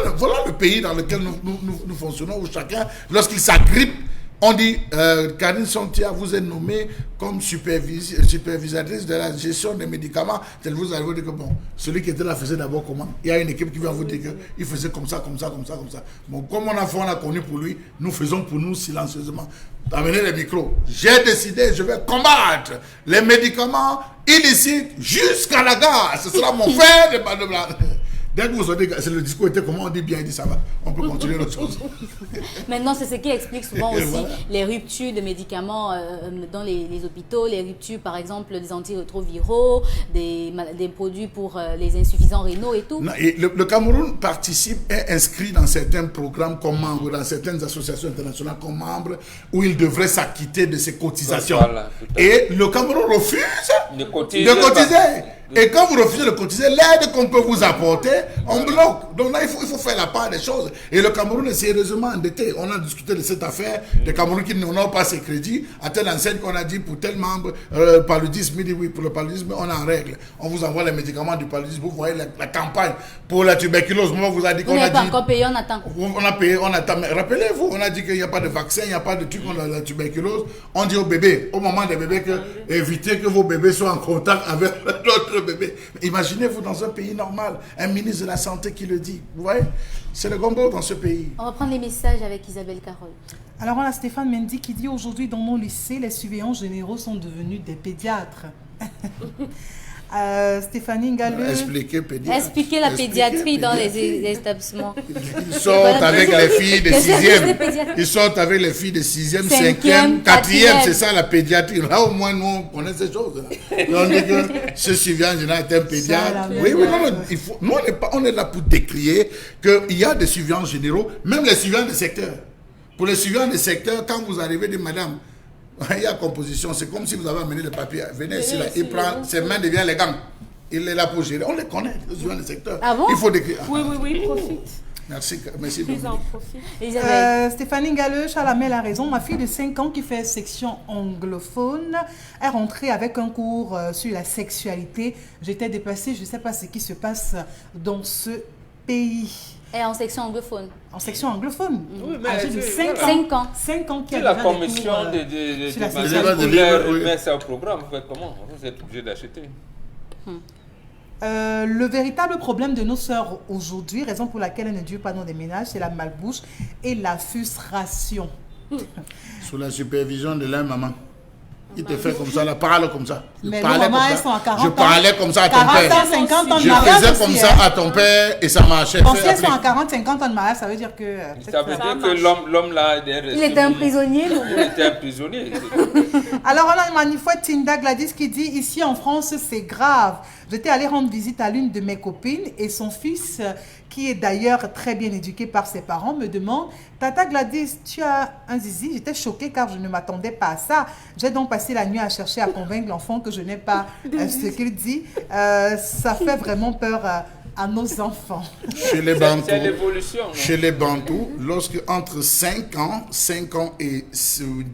le pays dans lequel nous fonctionnons, où chacun, lorsqu'il s'agrippe, on dit, Karine Sontia, vous êtes nommée comme supervisatrice de la gestion des médicaments. Vous allez vous dire que bon, celui qui était là faisait d'abord comment? Il y a une équipe qui vient vous dire qu'il faisait comme ça, comme ça, comme ça, comme ça. Bon, comme on a connu pour lui, nous faisons pour nous silencieusement. Amenez les micros. J'ai décidé, je vais combattre les médicaments illicites jusqu'à la gare. Ce sera mon frère de blanc. Dès que vous sortez, le discours était comment on dit bien, il dit ça va, on peut continuer l'autre chose. Maintenant, c'est ce qui explique souvent aussi voilà. les ruptures de médicaments dans les hôpitaux, les ruptures par exemple des antirétroviraux, des produits pour les insuffisants rénaux et tout. Non, et le Cameroun participe, est inscrit dans certains programmes comme membre, dans certaines associations internationales comme membre, où il devrait s'acquitter de ses cotisations. Voilà, et le Cameroun refuse de cotiser. Et quand vous refusez de cotiser, l'aide qu'on peut vous apporter, on bloque. Donc là, il faut faire la part des choses. Et le Cameroun est sérieusement endetté. On a discuté de cette affaire. Le Cameroun qui n'ont pas ses crédits, à telle enseigne qu'on a dit pour tel membre, paludisme, il dit oui, pour le paludisme, on est en règle. On vous envoie les médicaments du paludisme. Vous voyez la campagne pour la tuberculose. Moi, vous a dit qu'on a dit... On n'a pas encore payé, on attend. On a payé, on attend. Mais rappelez-vous, on a dit qu'il n'y a pas de vaccin, il n'y a pas de truc contre la tuberculose. On dit aux bébés, au moment des bébés, évitez que vos bébés soient en contact avec d'autres bébés. Imaginez-vous dans un pays normal, un ministre de la Santé qui le dit. Vous voyez, c'est le gombo dans ce pays. On va prendre les messages avec Isabelle Carole. Alors on a Stéphane Mendy qui dit aujourd'hui dans nos lycées, les surveillants généraux sont devenus des pédiatres. Stéphanie Ngaleux. Expliquez la pédiatrie dans les établissements. Ils sortent avec les filles de 6e. Ils sortent avec les filles de 6e, 5e, 4e. C'est ça la pédiatrie. Là au moins nous on connaît ces choses. Et on dit que ce surveillant général est un pédiatre. Oui, non, nous on est là pour décrier qu'il y a des surveillants généraux, même les surveillants de secteur. Pour les surveillants de secteur, quand vous arrivez, dites madame, il y a composition, c'est comme si vous avez amené le papier. Venez ici, là. Il prend, ses mains deviennent les gants. Il est là pour gérer. On les connaît, les surveillants de secteur. Ah bon? Il faut décrire. Oui, profite. Merci. Stéphanie Ngaleux, Chalamel a raison. Ma fille de 5 ans qui fait section anglophone est rentrée avec un cours sur la sexualité. J'étais déplacée, je ne sais pas ce qui se passe dans ce pays. Et en section anglophone. En section anglophone. Oui, mais âgée de 5 ans. 5 ans qui a la commission de met ça au programme, vous faites comment? Vous êtes obligé d'acheter. Le véritable problème de nos sœurs aujourd'hui, raison pour laquelle elles ne durent pas dans des ménages, c'est la malbouche et la frustration. Sous la supervision de leur maman. Il te fait comme ça, là, parle comme ça. Mais nos mamans, elles sont à 40 ans. Je parlais comme ça à ton père. 40 ans, 50 ans de je mariage. faisais comme ça à ton père et ça marchait. Quand elles sont à 40, 50 ans de mariage, ça veut dire que... Ça veut dire que l'homme là... Il était un prisonnier. Il était un prisonnier. Alors, on a une manifeste Tinda Gladys qui dit, ici en France, c'est grave. J'étais allée rendre visite à l'une de mes copines et son fils, qui est d'ailleurs très bien éduqué par ses parents, me demande « Tata Gladys, tu as un zizi ?» J'étais choquée car je ne m'attendais pas à ça. J'ai donc passé la nuit à chercher à convaincre l'enfant que je n'ai pas ce qu'il dit. Ça fait vraiment peur à nos enfants. Chez les Bantous, c'est l'évolution. Chez les Bantous, lorsque entre 5 ans et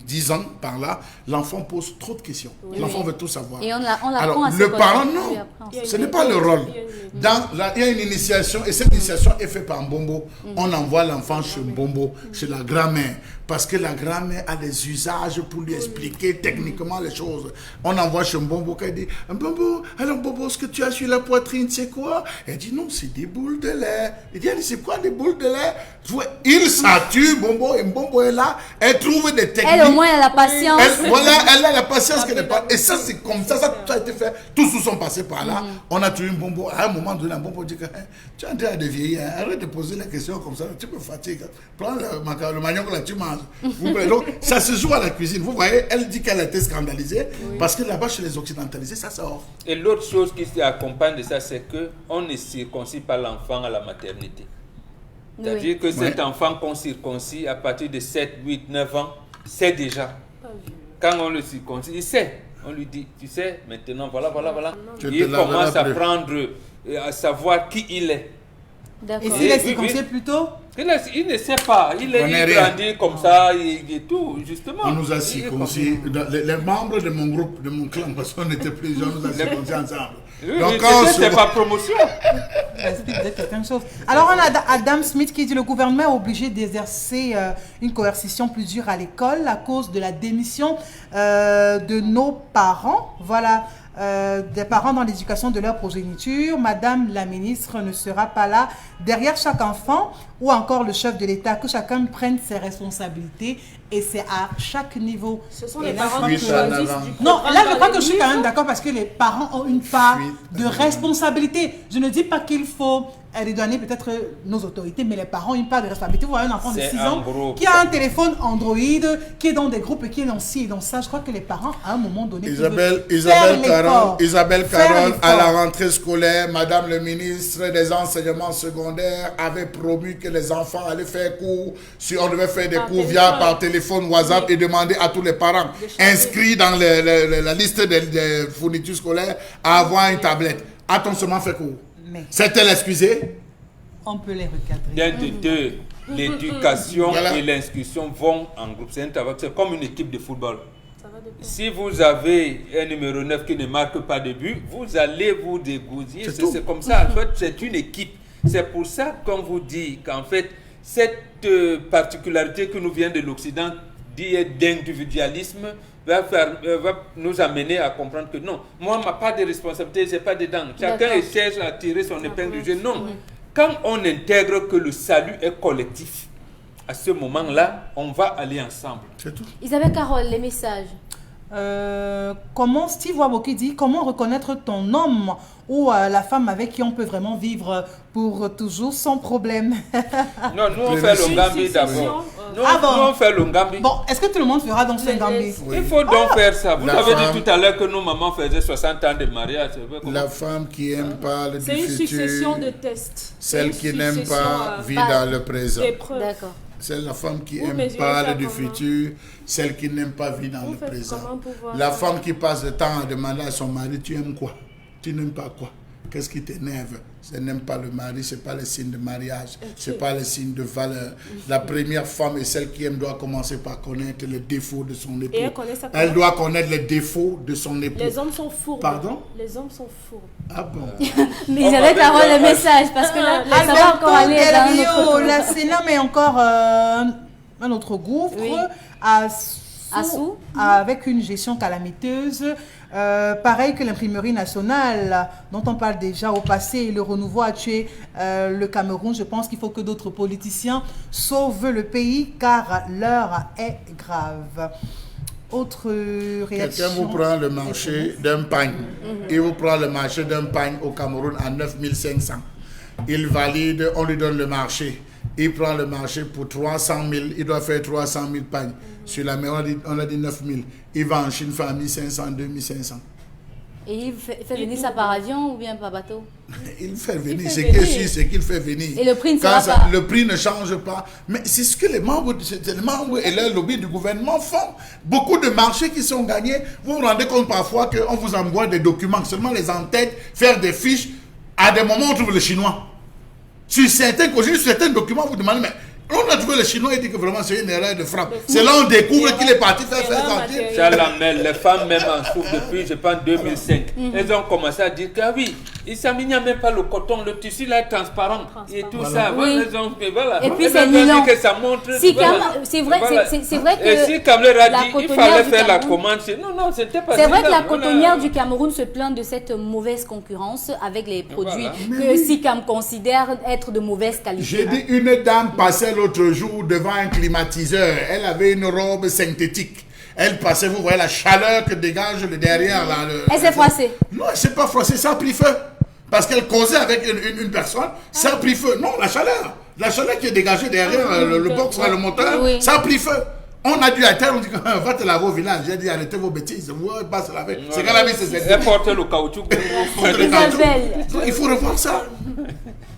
10 ans par là, l'enfant pose trop de questions. Oui. L'enfant veut tout savoir. Et on l'apprend à le parent, non. Ce n'est pas le rôle. Il y a une initiation et cette initiation est faite par Mbombo. On envoie l'enfant chez Mbombo, chez la grand-mère. Parce que la grand-mère a des usages pour lui expliquer techniquement les choses. On envoie chez Mbombo qui dit « Mbombo, alors Mbombo, ce que tu as sur la poitrine, c'est quoi ?» Elle dit « Non, c'est des boules de lait. » Il dit « C'est quoi des boules de lait ?» Il s'attue, Mbombo, et Mbombo est là. Elle trouve des techniques. Elle, au moins, elle a la patience. Elle a la patience qu'elle n'est pas. Et ça, c'est comme ça. Ça a été fait. Tous nous sont passés par là. On a tué Mbombo. À un moment donné, Mbombo dit que tu es en train de vieillir. Arrête de poser les questions comme ça. Tu me fatigues. Prends le manioc là, tu manges. Donc, ça se joue à la cuisine. Vous voyez, elle dit qu'elle a été scandalisée parce que là-bas, chez les occidentalisés, ça sort. Et l'autre chose qui s'accompagne de ça, c'est qu'on ne circoncis pas l'enfant à la maternité. C'est-à-dire que cet Oui. enfant qu'on circoncis à partir de 7, 8, 9 ans, sait déjà. Quand on le circoncis, il sait. On lui dit, tu sais, maintenant, voilà. Je te Il laverai commence à plus. prendre, à savoir qui il est. Et D'accord. s'il est Oui, circoncis oui. plus tôt? Il ne sait pas. Il connaît rien. grandit comme ça et tout, justement. On nous a Il est circoncis, les membres de mon groupe, de mon clan, parce qu'on était plusieurs, on nous a circoncis ensemble. Oui, Donc oui, quand on c'est se pas promotion. Peut-être quelque chose. Alors, on a Adam Smith qui dit le gouvernement est obligé d'exercer une coercition plus dure à l'école à cause de la démission de nos parents. Voilà. Des parents dans l'éducation de leur progéniture. Madame la ministre ne sera pas là. Derrière chaque enfant ou encore le chef de l'État, que chacun prenne ses responsabilités et c'est à chaque niveau. Ce sont Et les là, parents je qui crois que- choisissent avant. du Non, programme là je dans crois que je suis quand l'église. même d'accord parce que les parents ont une part Fuite. de responsabilité. Je ne dis pas qu'il faut redonner peut-être nos autorités, mais les parents ont une part de responsabilité. Vous voyez un enfant de C'est 6 en ans groupe. qui a un téléphone Android, qui est dans des groupes et qui est dans ci et dans ça. Je crois que les parents, à un moment donné, Isabelle Isabelle Caron, à la rentrée scolaire, Madame le ministre des enseignements secondaires avait promis que les enfants allaient faire cours, si on devait faire des Par cours téléphone. par téléphone, WhatsApp Oui. et demander à tous les parents De changer. inscrits dans la liste des fournitures scolaires à avoir une tablette. A-t-on seulement fait cours? Mais C'est-elle excusée? on peut les recadrer. D'un de deux, l'éducation Voilà. et l'instruction vont en groupe. C'est un travail, c'est comme une équipe de football. Ça va de pair. Si vous avez un numéro 9 qui ne marque pas de but, vous allez vous dégousiller. C'est tout. C'est comme ça. En fait, c'est une équipe. C'est pour ça qu'on vous dit qu'en fait, cette particularité que nous vient de l'Occident, dit d'individualisme, va nous amener à comprendre que non, moi, ma part de responsabilité, c'est pas dedans. Chacun D'accord. cherche à tirer son épingle du jeu. Non. Quand on intègre que le salut est collectif, à ce moment-là, on va aller ensemble. C'est tout. Isabelle Carole, les messages. Comment Steve Waboki dit comment reconnaître ton homme ou la femme avec qui on peut vraiment vivre pour toujours sans problème. Non, nous on fait Prévention. l'ongambi d'abord. Nous, Ah bon? nous, on fait l'ongambi. Bon, est-ce que tout le monde fera donc ce Gambie? Il faut donc faire ça. Vous La avez femme- dit tout à l'heure que nos mamans faisaient 60 ans de mariage. C'est vrai, comment- La femme qui aime parle du C'est une futur, succession de tests. celle Une qui n'aime succession, pas vit dans le présent. d'épreuves. D'accord. C'est la femme qui Vous aime mesurez ça parler du comment? futur, celle qui n'aime pas vivre dans Vous le faites présent. comment pour voir La ça? femme qui passe le temps à demander à son mari, tu aimes quoi? Tu n'aimes pas quoi? Qu'est-ce qui t'énerve? Elle n'aime pas le mari, ce n'est pas le signe de mariage, ce n'est pas le signe de valeur. La première femme et celle qui aime doit commencer par connaître les défauts de son époux. Et elle connaît ça Elle comment? doit connaître les défauts de son époux. Les hommes sont fourbes. Pardon? Les hommes sont fourbes. Ah bon? Mais On Isabelle va Carole, faire les messages, parce que là, ça va encore aller dans Del notre Rio, tour. la Sénat met encore un autre gouffre Oui. à Sous. avec une gestion calamiteuse. Pareil que l'imprimerie nationale dont on parle déjà au passé, le renouveau a tué le Cameroun. Je pense qu'il faut que d'autres politiciens sauvent le pays car l'heure est grave. Autre réaction. Quelqu'un vous prend le marché d'un pagne. Il vous prend le marché d'un pagne au Cameroun à 9500. Il valide, on lui donne le marché. Il prend le marché pour 300 000. Il doit faire 300 000 pagnes. Sur la mer, on a dit 9 000. Il va en Chine faire 1500, 2500. Et il fait venir ça par avion ou bien par bateau? Il fait venir. fait Ce qui venir. est sûr, c'est qu'il fait venir. Et le prix ne Quand sera pas. le prix ne change pas. Mais c'est ce que les membres et les lobbies du gouvernement font. Beaucoup de marchés qui sont gagnés. Vous vous rendez compte parfois qu'on vous envoie des documents, seulement les en-tête, faire des fiches. À des moments, on trouve le chinois. Sur certains documents, vous demandez, mais on a trouvé le chinois et dit que vraiment c'est une erreur de frappe. C'est là on découvre qu'il est parti faire Erreur sortir. matérielle. Ça l'emmène. Les femmes même en souffrent depuis, je pense, 2005. Elles ont commencé à dire que ah oui, il n'y a même pas le coton, le tissu là est transparent. Et tout ça. Oui. Voilà, elles ont fait, voilà. Et puis Elles c'est ont dit nylon. que ça montre. Si, voilà. c'est vrai, Voilà. c'est vrai que Et si Kamler a la dit il cotonnière fallait du faire la Cameroun- commande, non, c'était pas C'est vrai que la voilà. cotonnière du Cameroun se plaint de cette mauvaise concurrence avec les produits Voilà. que SICAM considère être de mauvaise qualité. J'ai dit, une dame passait l'autre jour devant un climatiseur. Elle avait une robe synthétique. Elle passait, vous voyez la chaleur que dégage le derrière. Là, Elle s'est froissée. Non, elle ne s'est pas froissée, ça a pris feu. Parce qu'elle causait avec une personne, ça a pris feu. Non, la chaleur. La chaleur qui est dégagée derrière le box, le moteur, Oui. ça a pris feu. On a dû attendre, on dit va te laver au village. J'ai dit arrêtez vos bêtises, vous ne pas se laver. C'est qu'elle a mis ses Elle portait le caoutchouc. Isabelle. Il faut revoir ça.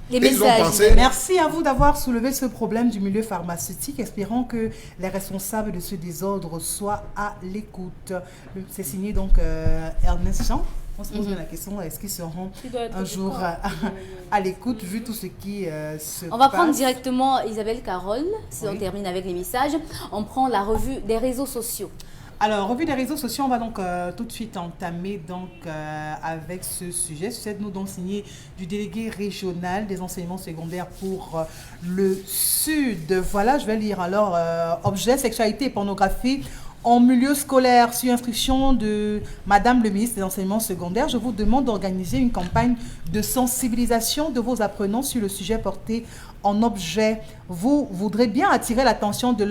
Les Et ils ont messages. pensé... Merci à vous d'avoir soulevé ce problème du milieu pharmaceutique. Espérons que les responsables de ce désordre soient à l'écoute. C'est signé donc Ernest Jean. On se pose bien la question, est-ce qu'ils seront un jour à l'écoute vu tout ce qui se passe? On va prendre directement Isabelle Carole, si on termine avec les messages. On prend la revue des réseaux sociaux. Alors, revue des réseaux sociaux, on va donc tout de suite entamer donc, avec ce sujet. C'est nous donc signé du délégué régional des enseignements secondaires pour le Sud. Voilà, je vais lire alors objet, sexualité et pornographie en milieu scolaire. Sur instruction de Madame le ministre des enseignements secondaires, je vous demande d'organiser une campagne de sensibilisation de vos apprenants sur le sujet porté en objet. Vous voudrez bien attirer l'attention de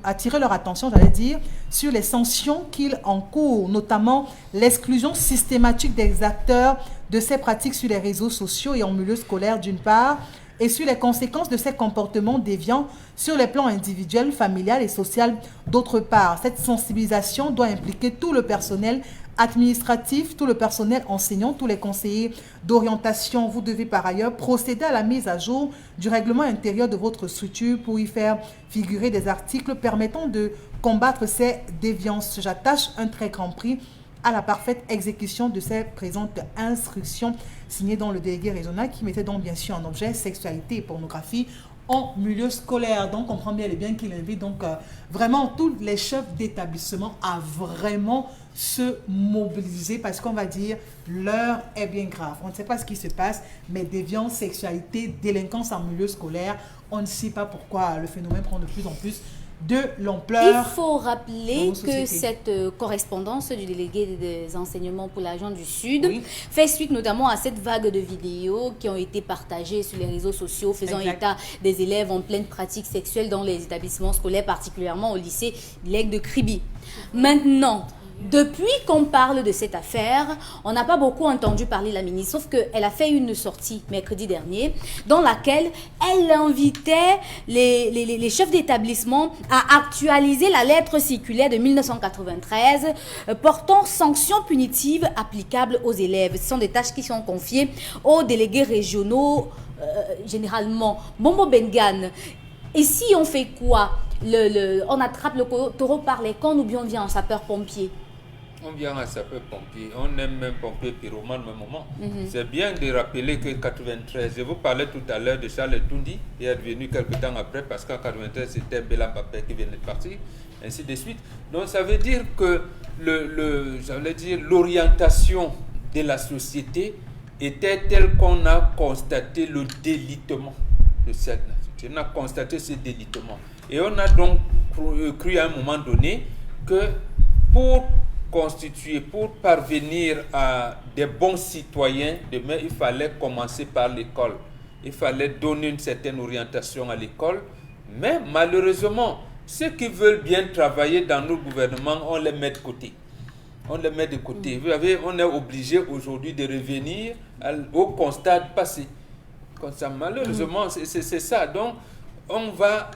attirer leur attention, j'allais dire, sur les sanctions qu'ils encourent, notamment l'exclusion systématique des acteurs de ces pratiques sur les réseaux sociaux et en milieu scolaire d'une part, et sur les conséquences de ces comportements déviants sur les plans individuels, familial et social d'autre part. Cette sensibilisation doit impliquer tout le personnel administratif, tout le personnel enseignant, tous les conseillers d'orientation. Vous devez par ailleurs procéder à la mise à jour du règlement intérieur de votre structure pour y faire figurer des articles permettant de combattre ces déviances. J'attache un très grand prix à la parfaite exécution de ces présentes instructions signées dans le délégué régional qui mettait donc bien sûr en objet sexualité et pornographie en milieu scolaire. Donc, on comprend bien les biens qu'il invite donc vraiment tous les chefs d'établissement à vraiment se mobiliser parce qu'on va dire l'heure est bien grave. On ne sait pas ce qui se passe, mais déviance, sexualité, délinquance en milieu scolaire, on ne sait pas pourquoi le phénomène prend de plus en plus de l'ampleur. Il faut rappeler que cette correspondance du délégué des enseignements pour la région du Sud fait suite notamment à cette vague de vidéos qui ont été partagées sur les réseaux sociaux faisant état des élèves en pleine pratique sexuelle dans les établissements scolaires, particulièrement au lycée Lègue de Kribi. Maintenant, depuis qu'on parle de cette affaire, on n'a pas beaucoup entendu parler la ministre, sauf qu'elle a fait une sortie mercredi dernier dans laquelle elle invitait les chefs d'établissement à actualiser la lettre circulaire de 1993 portant sanctions punitives applicables aux élèves. Ce sont des tâches qui sont confiées aux délégués régionaux, généralement. Bombo Bengan. Ici, on fait quoi? On attrape le taureau par les cornes ou bien on vient en sapeur-pompier? On vient à sapeur-pompier, on aime même pompier pyromane au même moment. C'est bien de rappeler que 93, je vous parlais tout à l'heure de Charles Toundi, il est devenu quelques temps après parce qu'en 93 c'était Béla Papé qui venait de partir, ainsi de suite. Donc ça veut dire que l'orientation de la société était telle qu'on a constaté le délitement de cette nature. On a constaté ce délitement. Et on a donc cru à un moment donné que pour parvenir à des bons citoyens, demain, il fallait commencer par l'école. Il fallait donner une certaine orientation à l'école. Mais malheureusement, ceux qui veulent bien travailler dans nos gouvernements, on les met de côté. On les met de côté. Vous savez, on est obligé aujourd'hui de revenir au constat passé. Malheureusement, c'est ça. Donc, on va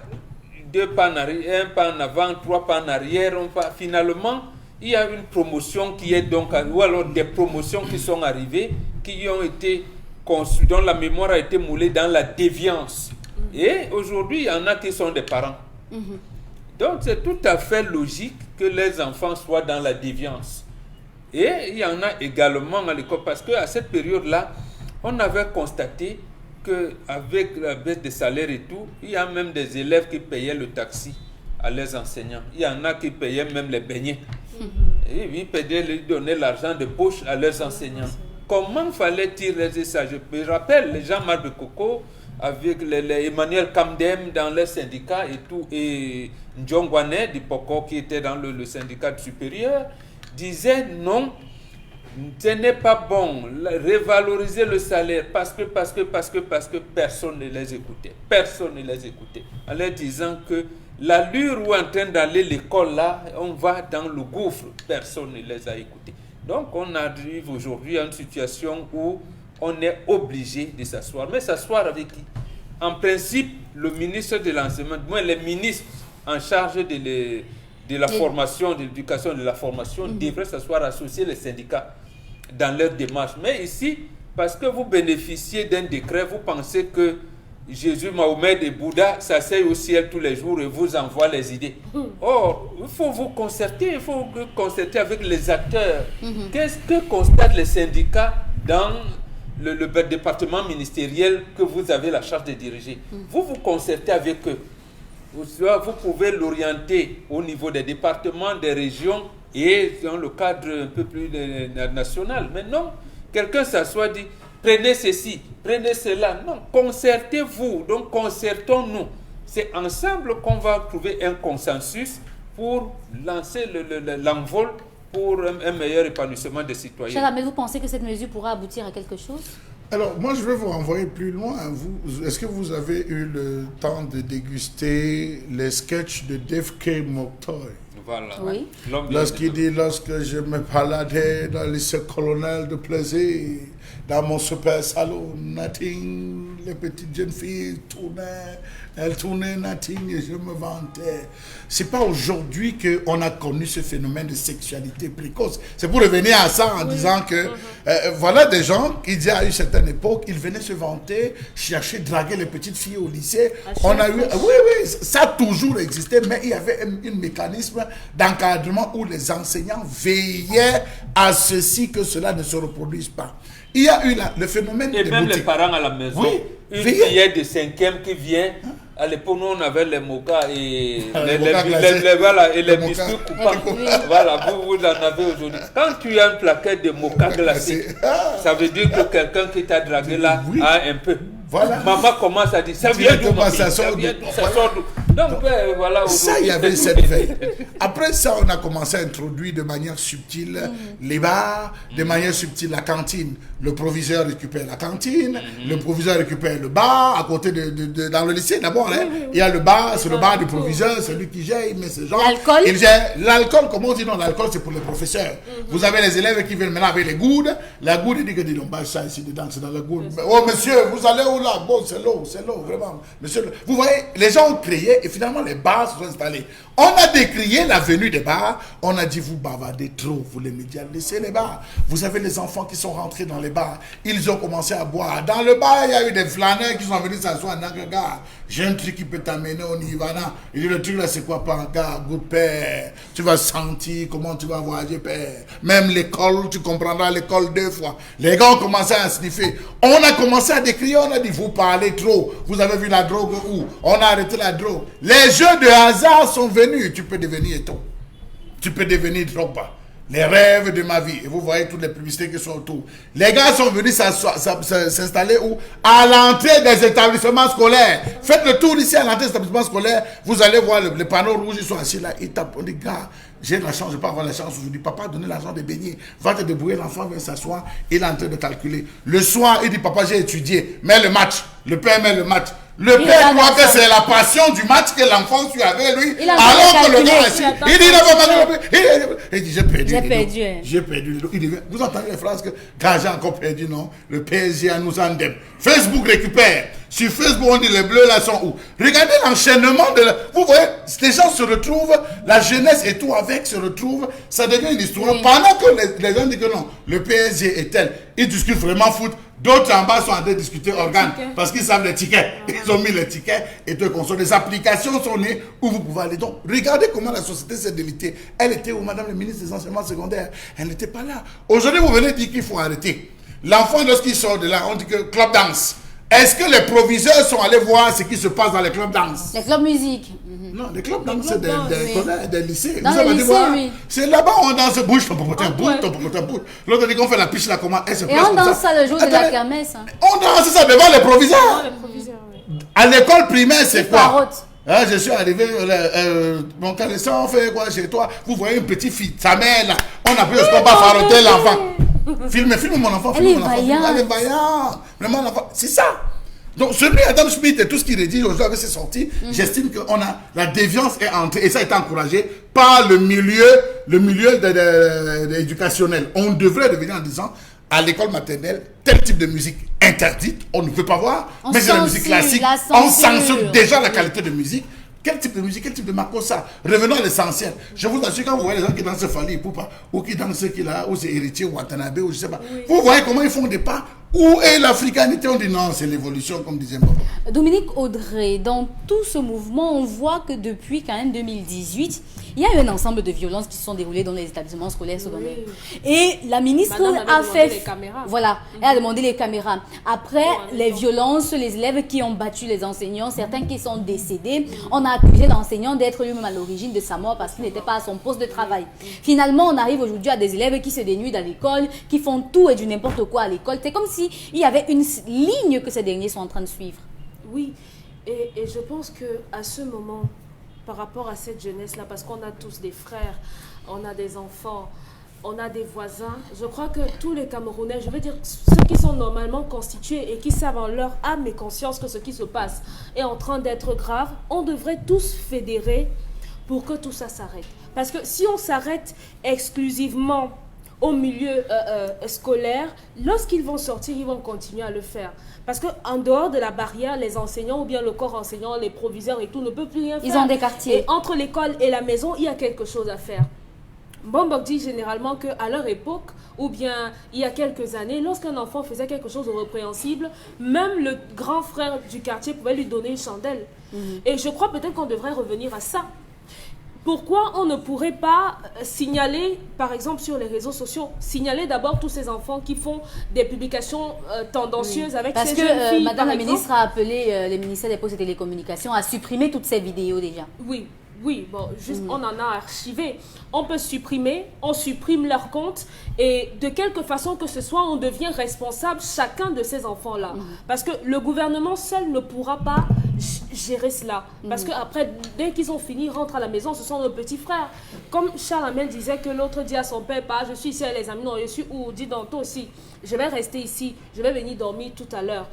2 pas en arrière, 1 pas en avant, 3 pas en arrière. Finalement, il y a une promotion qui est donc, ou alors des promotions qui sont arrivées, qui ont été conçues, dont la mémoire a été moulée dans la déviance. Et aujourd'hui, il y en a qui sont des parents. Donc, c'est tout à fait logique que les enfants soient dans la déviance. Et il y en a également à l'école, parce qu'à cette période-là, on avait constaté qu'avec la baisse des salaires et tout, il y a même des élèves qui payaient le taxi à leurs enseignants. Il y en a qui payaient même les beignets. Et ils donnaient l'argent de poche à leurs enseignants. Comment fallait-il réaliser ça? Je me rappelle les Jean-Marc de Coco avec les Emmanuel Kamdem dans les syndicats et tout, et Ndjongwane du Poko qui était dans le syndicat supérieur, disait non, ce n'est pas bon, revaloriser le salaire parce que personne ne les écoutait. Personne ne les écoutait. En leur disant que l'allure où est en train d'aller l'école là, on va dans le gouffre. Personne ne les a écoutés. Donc on arrive aujourd'hui à une situation où on est obligé de s'asseoir. Mais s'asseoir avec qui? En principe, le ministre de l'enseignement, les ministres en charge de la formation, de l'éducation et de la formation devraient s'asseoir, associer les syndicats dans leur démarche. Mais ici, parce que vous bénéficiez d'un décret, vous pensez que Jésus, Mahomet et Bouddha s'asseyent au ciel tous les jours et vous envoient les idées. Or, il faut vous concerter, il faut vous concerter avec les acteurs. Qu'est-ce que constatent les syndicats dans le département ministériel que vous avez la charge de diriger? Vous vous concertez avec eux. Vous pouvez l'orienter au niveau des départements, des régions et dans le cadre un peu plus national. Mais non, quelqu'un s'assoit et dit prenez ceci, prenez cela. Non, concertez-vous. Donc concertons-nous. C'est ensemble qu'on va trouver un consensus pour lancer l'envol pour un meilleur épanouissement des citoyens. Chala, mais vous pensez que cette mesure pourra aboutir à quelque chose? Alors, moi, je vais vous renvoyer plus loin. Est-ce que vous avez eu le temps de déguster les sketchs de Dave K. Moktoy? Voilà. Oui. Lorsqu'il dit, lorsque je me baladais dans le lycée colonel de plaisir, dans mon super salon, nothing, les petites jeunes filles elles tournaient nothing et je me vantais. C'est pas aujourd'hui qu'on a connu ce phénomène de sexualité précoce. C'est pour revenir à ça en disant que voilà des gens qui disaient à une certaine époque, ils venaient se vanter, chercher, draguer les petites filles au lycée. On a eu, oui, ça a toujours existé, mais il y avait un mécanisme d'encadrement où les enseignants veillaient à ceci, que cela ne se reproduise pas. Il y a eu le phénomène et des même boutiques. Les parents à la maison. Oui, une fillette de 5e qui vient. À l'époque, nous, on avait les mokas et les biscuits coupants. Voilà, vous en avez aujourd'hui. Quand tu as une plaquette de mokas glacés, ça veut dire que quelqu'un qui t'a dragué là a un peu. Voilà. Maman commence à dire, ça vient d'où? Ça sort d'où? Donc, voilà. Ça, il y avait cette veille. Après ça, on a commencé à introduire de manière subtile les bars, de manière subtile la cantine. Le proviseur récupère la cantine, le proviseur récupère le bar, à côté dans le lycée d'abord. Il y a le bar, c'est le bar du proviseur, c'est lui qui gère, il met ses gens. L'alcool? L'alcool, comment on dit non? L'alcool, c'est pour les professeurs. Vous avez les élèves qui viennent maintenant avec les goudes. La goude, il dit que on bâche ça ici dedans, c'est dans la goude. Oh monsieur, vous allez où là? Bon, c'est l'eau, vraiment. Monsieur, vous voyez, les gens ont créé et finalement les bars se sont installés. On a décrié la venue des bars. On a dit, vous bavardez trop, vous les médias, laissez les bars. Vous avez les enfants qui sont rentrés dans les bars. Ils ont commencé à boire. Dans le bar, il y a eu des flâneurs qui sont venus s'asseoir dans le gars. J'ai un truc qui peut t'amener au Nirvana. Il dit, le truc là, c'est quoi, pas un gars, good père. Tu vas sentir comment tu vas voyager, père. Même l'école, tu comprendras l'école 2 fois. Les gars ont commencé à sniffer. On a commencé à décrire, on a dit, vous parlez trop. Vous avez vu la drogue où? On a arrêté la drogue. Les jeux de hasard sont venus. Tu peux devenir éton. Tu peux devenir Drogba. Les rêves de ma vie. Et vous voyez toutes les publicités qui sont autour. Les gars sont venus s'installer où? À l'entrée des établissements scolaires. Faites le tour ici à l'entrée des établissements scolaires. Vous allez voir les panneaux rouges, ils sont assis là. Ils tapent. On dit, gars, j'ai la chance, je ne vais pas avoir la chance aujourd'hui. Papa, donner l'argent de baigner. Va te débrouiller, l'enfant vient s'asseoir. Il est en train de calculer. Le soir, il dit, papa, j'ai étudié. Mets le match. Le père met le match. Le père croit que c'est la passion du match que l'enfant suit avec lui. Alors que le gars, il dit, il dit, j'ai perdu. J'ai perdu. Il dit, vous entendez les phrases que j'ai encore perdu, non? Le PSG nous en donne. Facebook récupère. Sur Facebook, on dit les bleus là sont où? Regardez l'enchaînement de vous voyez, les gens se retrouvent, la jeunesse et tout avec se retrouvent, ça devient une histoire. Oui. Pendant que les gens disent que non, le PSG est tel, ils discutent vraiment foot. D'autres en bas sont en train de discuter organes parce qu'ils savent les tickets. Ils ont mis les tickets et tout console. Les applications sont nées où vous pouvez aller. Donc, regardez comment la société s'est délitée. Elle était où, madame le ministre des enseignements secondaires? Elle n'était pas là. Aujourd'hui, vous venez dire qu'il faut arrêter. L'enfant, lorsqu'il sort de là, on dit que club dance. Est-ce que les proviseurs sont allés voir ce qui se passe dans les clubs dance? Les clubs musique. Non, les clubs dance, c'est des lycées. Dans les lycées, oui. C'est là-bas où on danse, bouge, ton popotin, bouge, ton popotin, bouge. L'autre dit qu'on fait la piche là, comment elle se place. Et on danse ça le jour de la kermesse. On danse ça devant les proviseurs. À l'école primaire, c'est quoi? Je suis arrivé, mon connaissant, on fait quoi chez toi? Vous voyez une petite fille, sa mère là, on a pris le sport pour faroter l'enfant. Filme mon enfant, filme mon enfant. Elle est vaillante. Vraiment, l'enfant. C'est ça. Donc, celui Adam Smith et tout ce qu'il rédige aujourd'hui avec ses sorties, j'estime que la déviance est entrée, et ça a été encouragé par le milieu éducationnel. On devrait devenir en disant, à l'école maternelle, tel type de musique interdite, on ne peut pas voir, mais c'est la musique classique. On censure déjà la qualité de musique. Quel type de musique, quel type de makossa? Revenons à l'essentiel. Je vous assure, quand vous voyez les gens qui dansent Fali Poupa, ou qui dansent ou c'est héritier, ou Watanabe, ou je sais pas, vous voyez comment ils font des pas Où est l'africanité? On dit non, c'est l'évolution, comme disait Bobo. Dominique Audrey, dans tout ce mouvement, on voit que depuis quand même 2018, il y a eu un ensemble de violences qui se sont déroulées dans les établissements scolaires secondaires. Et la ministre a fait... les caméras. Voilà, elle a demandé les caméras. Après, les violences, les élèves qui ont battu les enseignants, certains qui sont décédés, on a accusé l'enseignant d'être lui-même à l'origine de sa mort parce qu'il n'était pas à son poste de travail. Finalement, on arrive aujourd'hui à des élèves qui se dénudent à l'école, qui font tout et du n'importe quoi à l'école. C'est comme s'il y avait une ligne que ces derniers sont en train de suivre. Oui, et je pense qu'à ce moment, par rapport à cette jeunesse-là, parce qu'on a tous des frères, on a des enfants, on a des voisins, je crois que tous les Camerounais, je veux dire, ceux qui sont normalement constitués et qui savent en leur âme et conscience que ce qui se passe est en train d'être grave, on devrait tous fédérer pour que tout ça s'arrête. Parce que si on s'arrête exclusivement au milieu scolaire, lorsqu'ils vont sortir, ils vont continuer à le faire. Parce qu'en dehors de la barrière, les enseignants ou bien le corps enseignant, les proviseurs et tout ne peuvent plus rien faire. Ils ont des quartiers. Et entre l'école et la maison, il y a quelque chose à faire. Bombok dit généralement qu'à leur époque, ou bien il y a quelques années, lorsqu'un enfant faisait quelque chose de répréhensible, même le grand frère du quartier pouvait lui donner une chandelle. Et je crois peut-être qu'on devrait revenir à ça. Pourquoi on ne pourrait pas signaler, par exemple sur les réseaux sociaux, signaler d'abord tous ces enfants qui font des publications tendancieuses avec ces jeunes filles? Parce que Madame la ministre a appelé le ministère des Postes et Télécommunications à supprimer toutes ces vidéos déjà. Oui, bon, juste on en a archivé. On peut supprimer, on supprime leur compte et de quelque façon que ce soit, on devient responsable chacun de ces enfants-là. Parce que le gouvernement seul ne pourra pas gérer cela. Parce qu'après, dès qu'ils ont fini, ils rentrent à la maison, ce sont nos petits frères. Comme Charles Amel disait que l'autre dit à son père, pas, je suis ici avec les amis, non, je suis où? Dis donc, toi aussi, je vais rester ici, je vais venir dormir tout à l'heure.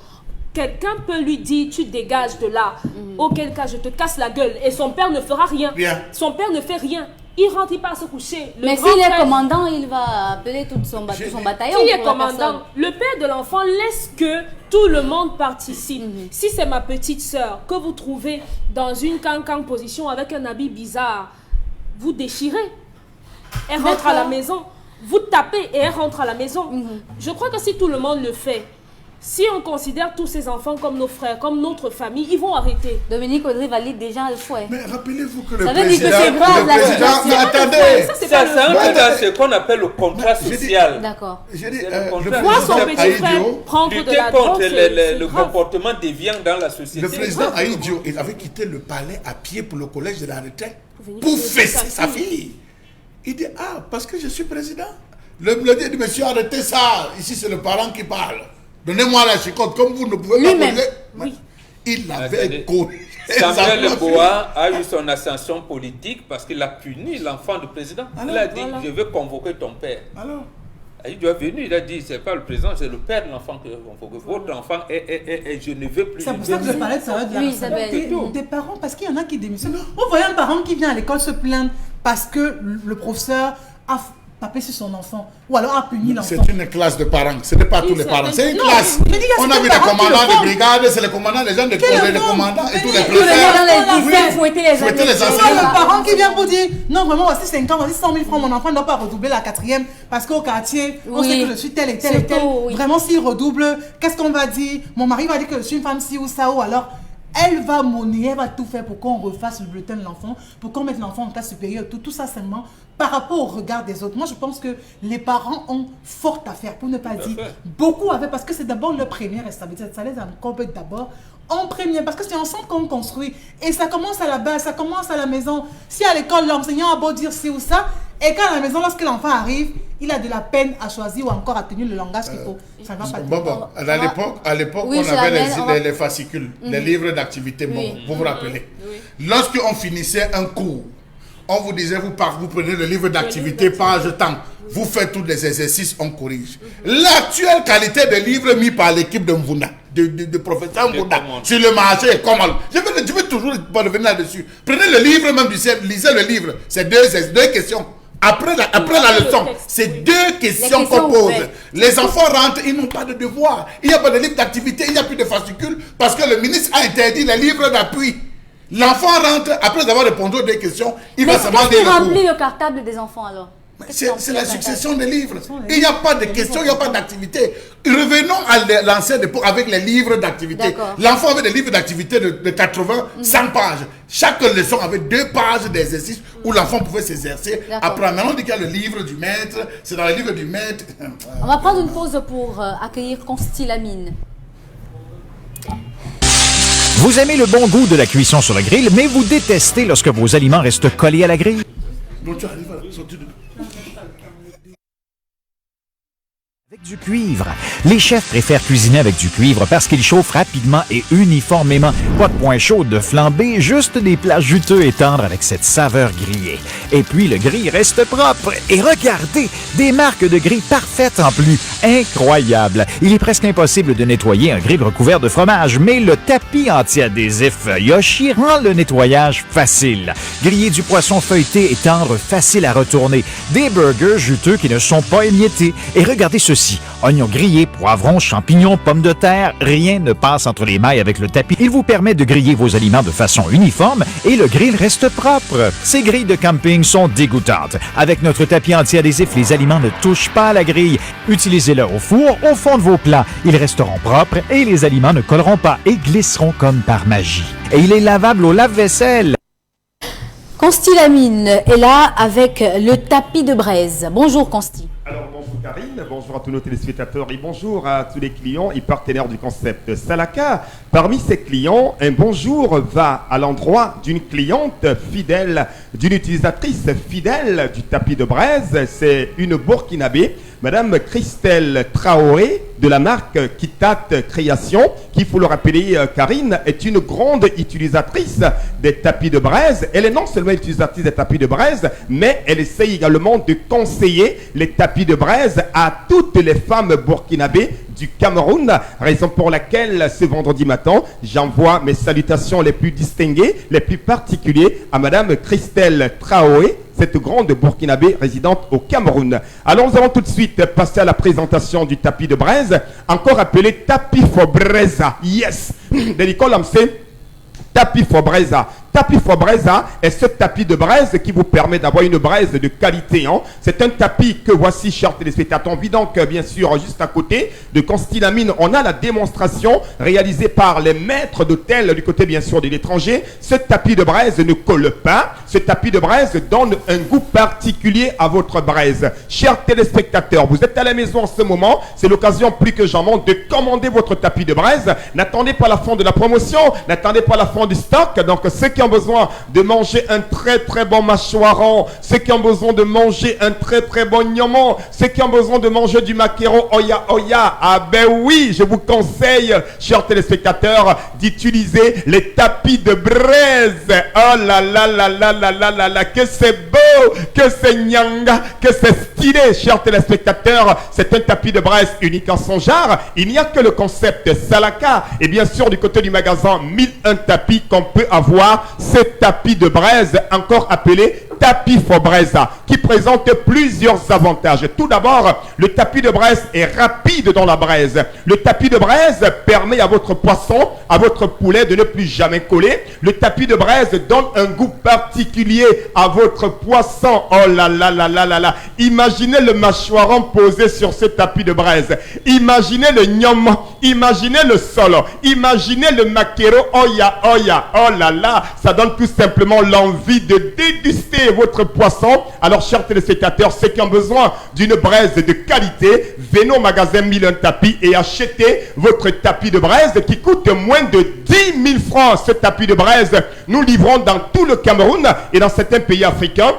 Quelqu'un peut lui dire, tu dégages de là, auquel cas je te casse la gueule. Et son père ne fera rien. Son père ne fait rien. Il rentre, il part se coucher. Mais s'il est commandant, il va appeler tout son bataillon. Qui est commandant? Le père de l'enfant laisse que tout le monde participe. Si c'est ma petite sœur que vous trouvez dans une cancan position avec un habit bizarre, vous déchirez. Elle rentre à la maison. Vous tapez et elle rentre à la maison. Je crois que si tout le monde le fait, si on considère tous ces enfants comme nos frères, comme notre famille, ils vont arrêter. Dominique Audrey valide déjà le fouet. Mais rappelez-vous que le ça président... veut dire que c'est grave, la situation. Attendez. C'est un peu dans ce qu'on appelle le contrat social. D'accord. Voir son petit frère prendre de la drogue, le comportement déviant dans la société. Le président Aïdjo, il avait quitté le palais à pied pour le collège de la retraite pour fesser sa fille. Il dit, ah, parce que je suis président. Le dit, monsieur, arrêtez ça. Ici, c'est le parent qui parle. Donnez-moi la chicotte, comme vous ne pouvez pas poser. Oui. Il avait corrigé. Samuel Leboa a eu son ascension politique parce qu'il a puni l'enfant du président. Il a dit, je veux convoquer ton père. Alors il est venu, il a dit, c'est pas le président, c'est le père de l'enfant que je veux convoquer. Votre enfant et je ne veux plus. C'est pour ça que je parlais de ça, des parents, parce qu'il y en a qui démissionnent. Vous voyez un parent qui vient à l'école se plaindre parce que le professeur a taper sur son enfant ou alors a puni l'enfant. C'est une classe de parents, ce n'est pas tous les parents, c'est une classe. On a vu les commandants de brigade, c'est les commandants, les gens de corps, les commandants et tous les préfets. Fouetter les enseignants. Le parent qui vient pour dire non, vraiment, voici 5 ans, voici 100 000 francs, mon enfant ne doit pas redoubler la 4e parce qu'au quartier, on sait que je suis tel et tel et tel. Vraiment, s'il redouble, qu'est-ce qu'on va dire? Mon mari va dire que je suis une femme ci ou ça, ou alors. Elle va monnayer, elle va tout faire pour qu'on refasse le bulletin de l'enfant, pour qu'on mette l'enfant en classe supérieure, tout ça seulement par rapport au regard des autres. Moi, je pense que les parents ont fort à faire, pour ne pas dire beaucoup à faire, parce que c'est d'abord leur première responsabilité. Ça les incombe d'abord en premier, parce que c'est ensemble qu'on construit. Et ça commence à la base, ça commence à la maison. Si à l'école, l'enseignant a beau dire ci ou ça, et qu'à la maison, lorsque l'enfant arrive, il a de la peine à choisir ou encore à tenir le langage qu'il faut. Ça va pas. À l'époque, on avait les fascicules, les livres d'activité. Vous vous rappelez? Lorsqu'on finissait un cours, on vous disait, vous prenez le livre d'activité, page temps. Vous faites tous les exercices, on corrige. L'actuelle qualité de livre mis par l'équipe de Mvuna, de professeur Mvuna, sur le marché, comment? Je veux toujours revenir là-dessus. Prenez le livre même du ciel, lisez le livre. C'est deux questions. Après la leçon, c'est 2 questions qu'on pose. Les enfants rentrent, ils n'ont pas de devoir. Il n'y a pas de livre d'activité, il n'y a plus de fascicules parce que le ministre a interdit les livres d'appui. L'enfant rentre, après avoir répondu aux 2 questions, il va se demander. Mais qui remplit le cartable des enfants alors? C'est la succession des livres. Il n'y a pas de questions, il n'y a pas d'activité. Revenons à l'ancienne époque avec les livres d'activité. L'enfant avait des livres d'activité de 80, 100 pages. Chaque leçon avait 2 pages d'exercice où l'enfant pouvait s'exercer. Après, maintenant, on dit qu'il y a le livre du maître. C'est dans le livre du maître. On va prendre une pause pour accueillir Consti Lamine. Vous aimez le bon goût de la cuisson sur le grill, mais vous détestez lorsque vos aliments restent collés à la grille? Avec du cuivre. Les chefs préfèrent cuisiner avec du cuivre parce qu'il chauffe rapidement et uniformément. Pas de point chaud de flambée, juste des plats juteux et tendres avec cette saveur grillée. Et puis le grill reste propre. Et regardez, des marques de grill parfaites en plus. Incroyable. Il est presque impossible de nettoyer un grill recouvert de fromage, mais le tapis anti-adhésif Yoshi rend le nettoyage facile. Griller du poisson feuilleté et tendre, facile à retourner. Des burgers juteux qui ne sont pas émiettés. Et regardez ceci. Oignons grillés, poivrons, champignons, pommes de terre, rien ne passe entre les mailles avec le tapis. Il vous permet de griller vos aliments de façon uniforme et le grill reste propre. Ces grilles de camping sont dégoûtantes. Avec notre tapis anti-adhésif, les aliments ne touchent pas à la grille. Utilisez-le au four, au fond de vos plats. Ils resteront propres et les aliments ne colleront pas et glisseront comme par magie. Et il est lavable au lave-vaisselle. Consti Lamine est là avec le tapis de braise. Bonjour Consti. Alors bonjour Karine, bonjour à tous nos téléspectateurs et bonjour à tous les clients et partenaires du concept Salaka. Parmi ces clients, un bonjour va à l'endroit d'une cliente fidèle, d'une utilisatrice fidèle du tapis de braise. C'est une Burkinabé, Madame Christelle Traoré de la marque Kitat Création, qui, il faut le rappeler, Karine, est une grande utilisatrice des tapis de braise. Elle est non seulement utilisatrice des tapis de braise, mais elle essaye également de conseiller les tapis de braise à toutes les femmes burkinabées du Cameroun, raison pour laquelle ce vendredi matin, j'envoie mes salutations les plus distinguées, les plus particulières à Madame Christelle Traoré, cette grande Burkinabé résidente au Cameroun. Alors nous allons tout de suite passer à la présentation du tapis de braise, encore appelé tapis Fobreza. Yes! Délicat l'amsé, tapis Fobreza. Tapis Fobreza est ce tapis de braise qui vous permet d'avoir une braise de qualité. Hein. C'est un tapis que voici, chers téléspectateurs. On vit donc bien sûr juste à côté de Consti Lamine. On a la démonstration réalisée par les maîtres d'hôtel du côté bien sûr de l'étranger. Ce tapis de braise ne colle pas. Ce tapis de braise donne un goût particulier à votre braise. Chers téléspectateurs, vous êtes à la maison en ce moment. C'est l'occasion plus que jamais de commander votre tapis de braise. N'attendez pas la fin de la promotion. N'attendez pas la fin du stock. Donc ceux qui ont besoin de manger un très très bon mâchoiron, ceux qui ont besoin de manger un très très bon gnomon, ceux qui ont besoin de manger du maquereau oya oya, ah ben oui, je vous conseille, chers téléspectateurs, d'utiliser les tapis de braise. Oh là là là là là là là là, que c'est beau, que c'est nyanga, que c'est stylé, chers téléspectateurs. C'est un tapis de braise unique en son genre. Il n'y a que le concept Salaka et bien sûr du côté du magasin 1001 tapis qu'on peut avoir ce tapis de braise, encore appelé tapis Fobreza, qui présente plusieurs avantages. Tout d'abord, le tapis de braise est rapide dans la braise. Le tapis de braise permet à votre poisson, à votre poulet de ne plus jamais coller. Le tapis de braise donne un goût particulier à votre poisson. Oh là là là là là là. Imaginez le mâchoiron posé sur ce tapis de braise. Imaginez le gnome. Imaginez le sol. Imaginez le maquereau. Oya oya. Oh là là. Ça donne tout simplement l'envie de déguster votre poisson. Alors chers téléspectateurs, ceux qui ont besoin d'une braise de qualité, venez au magasin 1001 tapis et achetez votre tapis de braise qui coûte moins de 10 000 francs. Ce tapis de braise, nous livrons dans tout le Cameroun et dans certains pays africains.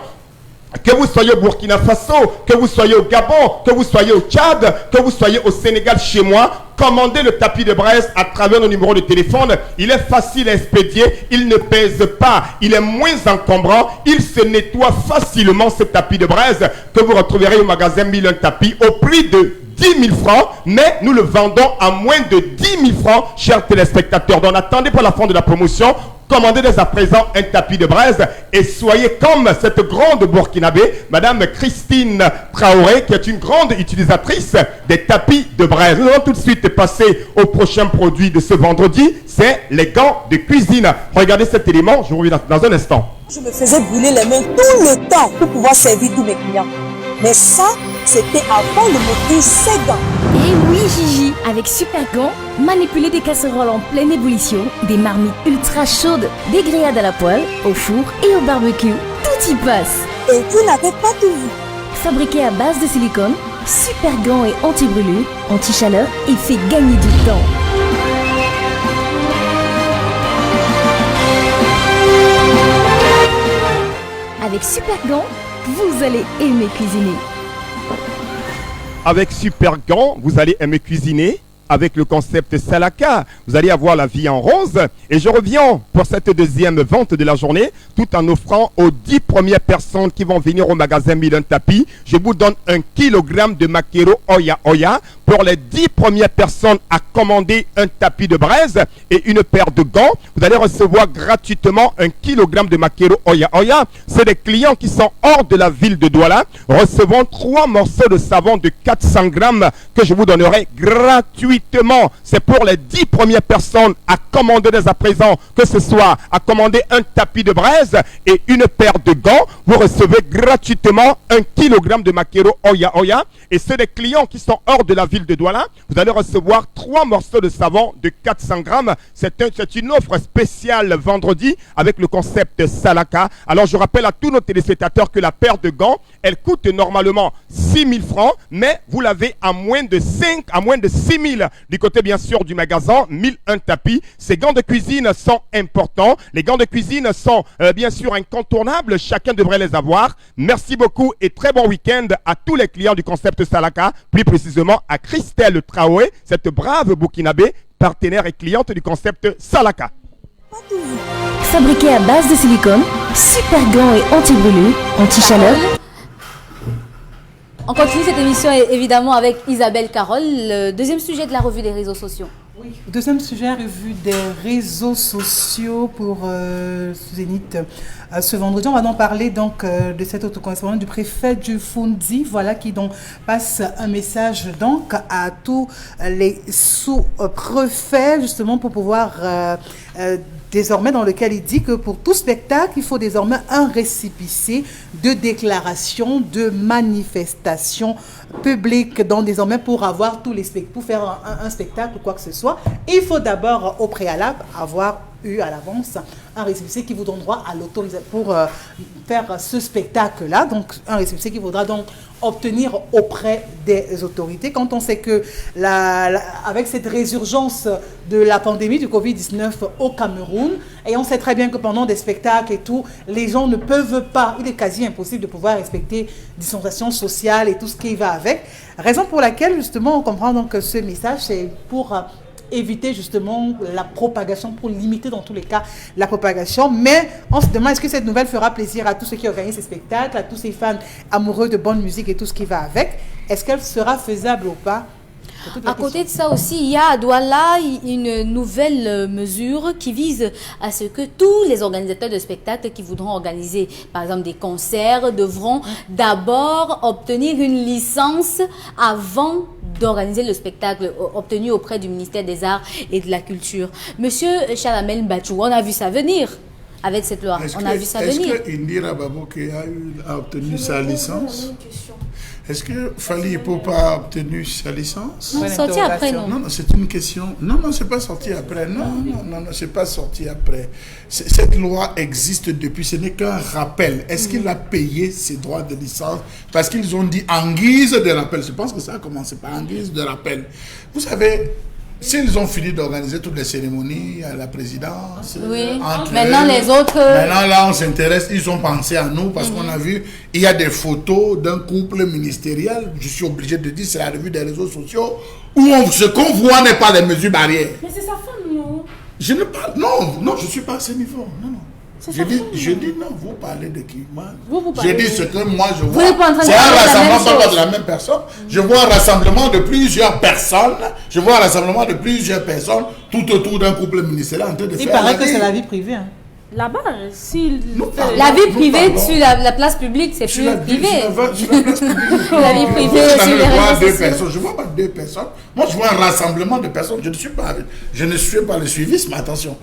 Que vous soyez au Burkina Faso, que vous soyez au Gabon, que vous soyez au Tchad, que vous soyez au Sénégal chez moi, commandez le tapis de braise à travers nos numéros de téléphone. Il est facile à expédier, il ne pèse pas, il est moins encombrant, il se nettoie facilement ce tapis de braise que vous retrouverez au magasin 1001 tapis au prix de 10 000 francs, mais nous le vendons à moins de 10 000 francs, chers téléspectateurs. Donc n'attendez pas la fin de la promotion. Commandez dès à présent un tapis de braise et soyez comme cette grande Burkinabé, Madame Christine Traoré, qui est une grande utilisatrice des tapis de braise. Nous allons tout de suite passer au prochain produit de ce vendredi, c'est les gants de cuisine. Regardez cet élément, je vous reviens dans un instant. Je me faisais brûler les mains tout le temps pour pouvoir servir tous mes clients. Mais ça, c'était avant de m'offrir ces gants. Et oui Gigi, avec Super Gants, manipuler des casseroles en pleine ébullition, des marmites ultra chaudes, des grillades à la poêle, au four et au barbecue, tout y passe. Et vous n'avez pas tout vu. Fabriqué à base de silicone, Super Gants est anti-brûlure, anti-chaleur et fait gagner du temps. Avec Super Gants, vous allez aimer cuisiner. Avec Super Gants, vous allez aimer cuisiner. Avec le concept Salaka, vous allez avoir la vie en rose. Et je reviens pour cette deuxième vente de la journée, tout en offrant aux 10 premières personnes qui vont venir au magasin Milan Tapis, je vous donne 1 kilogramme de Makero Oya Oya. Pour les 10 premières personnes à commander un tapis de braise et une paire de gants, vous allez recevoir gratuitement 1 kilogramme de Makero Oya Oya. C'est des clients qui sont hors de la ville de Douala, recevront 3 morceaux de savon de 400 grammes que je vous donnerai gratuitement. C'est pour les 10 premières personnes à commander dès à présent, que ce soit à commander un tapis de braise et une paire de gants. Vous recevez gratuitement 1 kilogramme de Makero Oya Oya. Et c'est des clients qui sont hors de la ville de Douala, vous allez recevoir 3 morceaux de savon de 400 grammes. C'est une offre spéciale vendredi avec le concept Salaka. Alors je rappelle à tous nos téléspectateurs que la paire de gants, elle coûte normalement 6 000 francs, mais vous l'avez à moins de 6 000 du côté bien sûr du magasin 1001 tapis. Ces gants de cuisine sont importants. Les gants de cuisine sont bien sûr incontournables. Chacun devrait les avoir. Merci beaucoup et très bon week-end à tous les clients du concept Salaka, plus précisément à Christelle Traoré, cette brave Burkinabé, partenaire et cliente du concept Salaka. Fabriqué à base de silicone, Super Gants et anti-brûlure, anti-chaleur. On continue cette émission évidemment avec Isabelle Carole, le deuxième sujet de la revue des réseaux sociaux. Oui, deuxième sujet, revue des réseaux sociaux pour Zénith. Ce vendredi, on va donc parler donc, de cette autocorrespondance du préfet du Fundi, voilà, qui donc passe un message donc à tous les sous-préfets, justement, pour pouvoir désormais, dans lequel il dit que pour tout spectacle, il faut désormais un récépissé de déclaration de manifestation publique. Donc désormais, pour avoir tous les spectacles, pour faire un spectacle ou quoi que ce soit, il faut d'abord au préalable avoir eu à l'avance un récépissé qui vous donne droit à l'autorisation pour faire ce spectacle-là. Donc un récépissé qui vaudra donc obtenir auprès des autorités. Quand on sait que avec cette résurgence de la pandémie du Covid-19 au Cameroun, et on sait très bien que pendant des spectacles et tout, les gens ne peuvent pas, il est quasi impossible de pouvoir respecter distanciation sociale et tout ce qui va avec. Raison pour laquelle justement on comprend donc que ce message c'est pour éviter justement la propagation, pour limiter dans tous les cas la propagation. Mais on se demande, est-ce que cette nouvelle fera plaisir à tous ceux qui organisent ces spectacles, à tous ces fans amoureux de bonne musique et tout ce qui va avec? Est-ce qu'elle sera faisable ou pas? À côté de ça aussi, il y a à Douala une nouvelle mesure qui vise à ce que tous les organisateurs de spectacles qui voudront organiser, par exemple, des concerts, devront d'abord obtenir une licence avant d'organiser le spectacle obtenu auprès du ministère des Arts et de la Culture. Monsieur Chalamel Mbachou, on a vu ça venir avec cette loi. On a vu ça venir. Est-ce que Indira Baboke a obtenu sa licence? Est-ce que Fally Ipupa a obtenu sa licence? Non, sorti après, non. Non, c'est une question. Non, c'est pas sorti après. Non, c'est pas sorti après. Cette loi existe depuis. Ce n'est qu'un rappel. Est-ce qu'il a payé ses droits de licence? Parce qu'ils ont dit en guise de rappel. Je pense que ça a commencé par en guise de rappel. Vous savez, s'ils ont fini d'organiser toutes les cérémonies à la présidence, oui. Maintenant les autres. Maintenant là, on s'intéresse. Ils ont pensé à nous parce qu'on a vu, il y a des photos d'un couple ministériel. Je suis obligé de dire, c'est la revue des réseaux sociaux où ce qu'on voit n'est pas les mesures barrières. Mais c'est sa femme, non? Je ne parle. Non, je suis pas à ce niveau. Non. Je dis non, vous parlez de qui? Moi, j'ai dit ce que moi je vois. C'est un rassemblement pas de la même personne. Je vois un rassemblement de plusieurs personnes. Tout autour d'un couple ministériel en train de faire. Il paraît que c'est la vie privée. Hein. Là-bas, si... La vie privée sur la place publique, c'est plus privé. La vie privée sur les réseaux sociaux. Je ne vois pas 2 personnes. Moi, je vois un rassemblement de personnes. Je ne suis pas le suivisme, attention.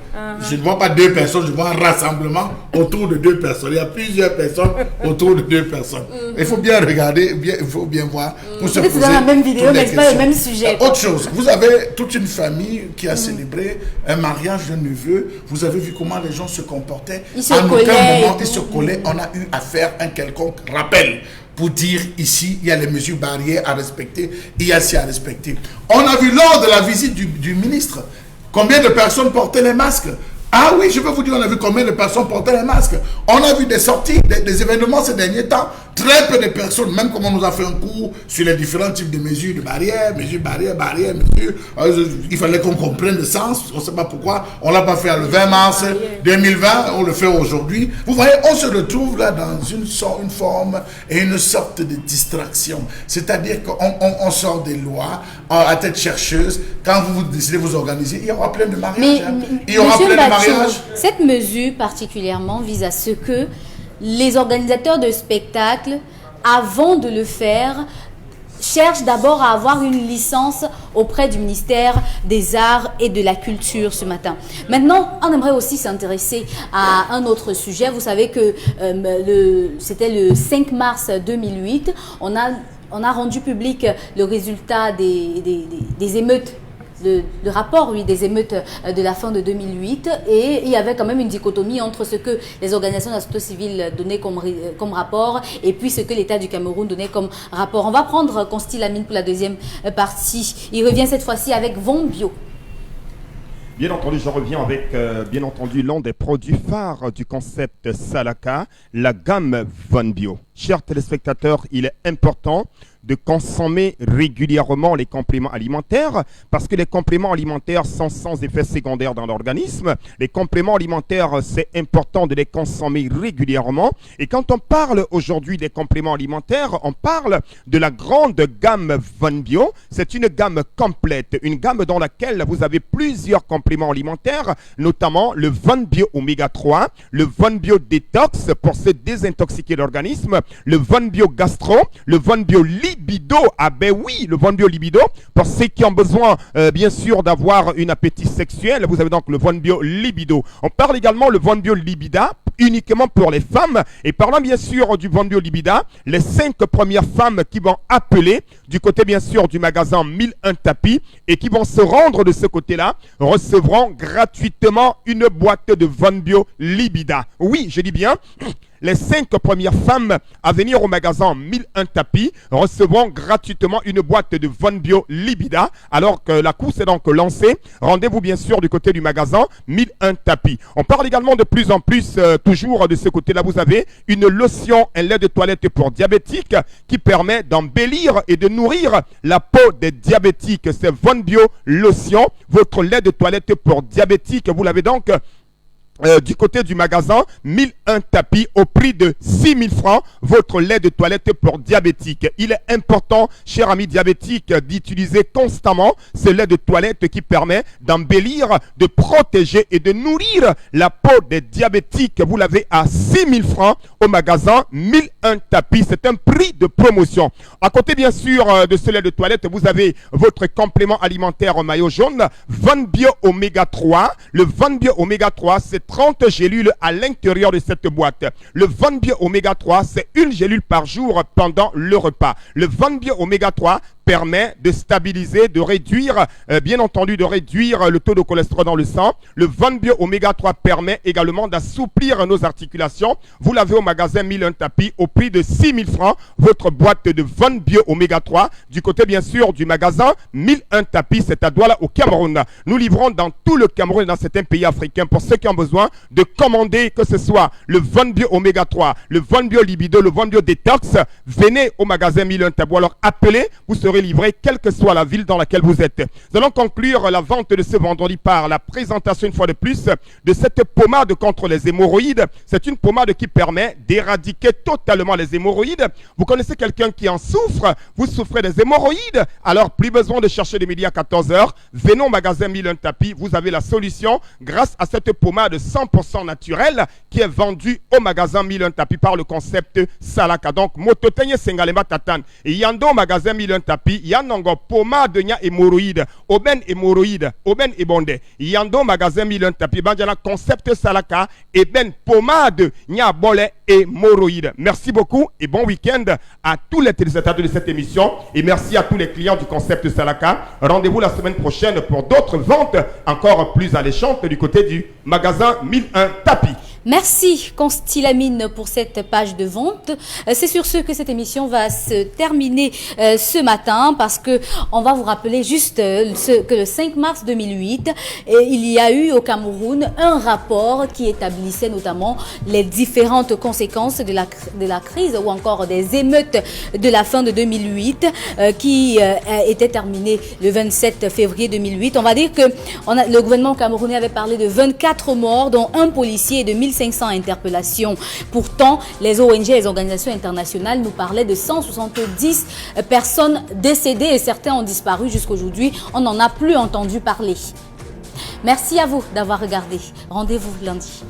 Je ne vois pas 2 personnes, je vois un rassemblement autour de 2 personnes. Il y a plusieurs personnes autour de 2 personnes. Il faut bien regarder, il faut bien voir pour se poser. C'est dans la même vidéo, mais c'est pas le même sujet. Autre chose, vous avez toute une famille qui a célébré un mariage d'un neveu. Vous avez vu comment les gens se comportaient. Ils se collaient. On a eu à faire un quelconque rappel pour dire ici, il y a les mesures barrières à respecter, il y a ci à respecter. On a vu lors de la visite du ministre combien de personnes portaient les masques. Ah oui, je peux vous dire, on a vu combien de personnes portaient les masques. On a vu des sorties, des événements ces derniers temps. Très peu de personnes, même comme on nous a fait un cours sur les différents types de mesures de barrières, mesures. Il fallait qu'on comprenne le sens. On ne sait pas pourquoi. On ne l'a pas fait le 20 mars 2020, on le fait aujourd'hui. Vous voyez, on se retrouve là dans une forme et une sorte de distraction. C'est-à-dire qu'on sort des lois à tête chercheuse. Quand vous décidez de vous organiser, il y aura plein de mariages. Il y aura plein de mariages. Cette mesure particulièrement vise à ce que les organisateurs de spectacles, avant de le faire, cherchent d'abord à avoir une licence auprès du ministère des Arts et de la Culture ce matin. Maintenant, on aimerait aussi s'intéresser à un autre sujet. Vous savez que c'était le 5 mars 2008. On a rendu public le résultat des émeutes. Le rapport, des émeutes de la fin de 2008, et il y avait quand même une dichotomie entre ce que les organisations de la société civile donnaient comme rapport et puis ce que l'État du Cameroun donnait comme rapport. On va prendre Consti Lamine pour la deuxième partie. Il revient cette fois-ci avec Von Bio. Bien entendu, je reviens avec, bien entendu, l'un des produits phares du concept Salaka, la gamme Von Bio. Chers téléspectateurs, il est important de consommer régulièrement les compléments alimentaires parce que les compléments alimentaires sont sans effet secondaire dans l'organisme. Les compléments alimentaires, c'est important de les consommer régulièrement. Et quand on parle aujourd'hui des compléments alimentaires, on parle de la grande gamme Von Bio. C'est une gamme complète, une gamme dans laquelle vous avez plusieurs compléments alimentaires, notamment le Von Bio Oméga 3, le Von Bio Détox pour se désintoxiquer l'organisme, le Von Bio Gastro, le Von Bio Libido, ah ben oui, le Von Bio Libido, pour ceux qui ont besoin, bien sûr, d'avoir un appétit sexuel, vous avez donc le Von Bio Libido. On parle également le Von Bio Libida, uniquement pour les femmes, et parlant bien sûr du Von Bio Libida, les 5 premières femmes qui vont appeler du côté bien sûr du magasin 1001 tapis et qui vont se rendre de ce côté-là, recevront gratuitement une boîte de Von Bio Libida. Oui, je dis bien, les 5 premières femmes à venir au magasin 1001 tapis recevront gratuitement une boîte de Von Bio Libida. Alors que la course est donc lancée, rendez-vous bien sûr du côté du magasin 1001 tapis. On parle également de plus en plus, toujours de ce côté-là, vous avez une lotion, un lait de toilette pour diabétiques qui permet d'embellir et de nourrir la peau des diabétiques. C'est Von Bio Lotion, votre lait de toilette pour diabétiques. Vous l'avez donc du côté du magasin 1001 tapis au prix de 6 000 francs, votre lait de toilette pour diabétiques. Il est important, chers amis diabétiques, d'utiliser constamment ce lait de toilette qui permet d'embellir, de protéger et de nourrir la peau des diabétiques. Vous l'avez à 6 000 francs au magasin 1001 tapis. C'est un prix de promotion. À côté, bien sûr, de ce lait de toilette, vous avez votre complément alimentaire en maillot jaune, Von Bio Oméga 3. Le Von Bio Oméga 3, c'est 30 gélules à l'intérieur de cette boîte. Le Von Bio Oméga 3, c'est une gélule par jour pendant le repas. Le Von Bio Oméga 3 permet de stabiliser, de réduire, bien entendu, de réduire le taux de cholestérol dans le sang. Le Von Bio Oméga 3 permet également d'assouplir nos articulations. Vous l'avez au magasin 1001 tapis au prix de 6 000 francs, votre boîte de Von Bio Oméga 3. Du côté, bien sûr, du magasin 1001 tapis, c'est à Douala au Cameroun. Nous livrons dans tout le Cameroun et dans certains pays africains pour ceux qui ont besoin de commander, que ce soit le Von Bio Oméga 3, le Von Bio Libido, le Von Bio Détox. Venez au magasin 1001 tapis. Alors appelez, vous serez serez livré quelle que soit la ville dans laquelle vous êtes. Nous allons conclure la vente de ce vendredi par la présentation une fois de plus de cette pommade contre les hémorroïdes. C'est une pommade qui permet d'éradiquer totalement les hémorroïdes. Vous connaissez quelqu'un qui en souffre, vous souffrez des hémorroïdes, alors plus besoin de chercher de midi à 14h. Venez au magasin 1001 tapis, vous avez la solution grâce à cette pommade 100% naturelle qui est vendue au magasin 1001 tapis par le concept Salaka. Donc, mototenye sengalema tatan. Et yando magasin 1001 tapis, yanongo pommade nya hémorroïde, oben hémorroïde, oben ebonde. Yando magasin 1001 tapis, banjana concept Salaka, et ben pommade nya bole hémorroïde. Merci beaucoup et bon week-end à tous les téléspectateurs de cette émission et merci à tous les clients du concept Salaka. Rendez-vous la semaine prochaine pour d'autres ventes encore plus alléchantes du côté du magasin 1001 tapis. Merci Constilamine pour cette page de vente. C'est sur ce que cette émission va se terminer ce matin parce que on va vous rappeler juste que le 5 mars 2008, il y a eu au Cameroun un rapport qui établissait notamment les différentes conséquences de la crise ou encore des émeutes de la fin de 2008 qui était terminée le 27 février 2008. On va dire que le gouvernement camerounais avait parlé de 24 morts dont un policier et de 1500 interpellations. Pourtant, les ONG et les organisations internationales nous parlaient de 170 personnes décédées et certains ont disparu jusqu'aujourd'hui. On n'en a plus entendu parler. Merci à vous d'avoir regardé. Rendez-vous lundi.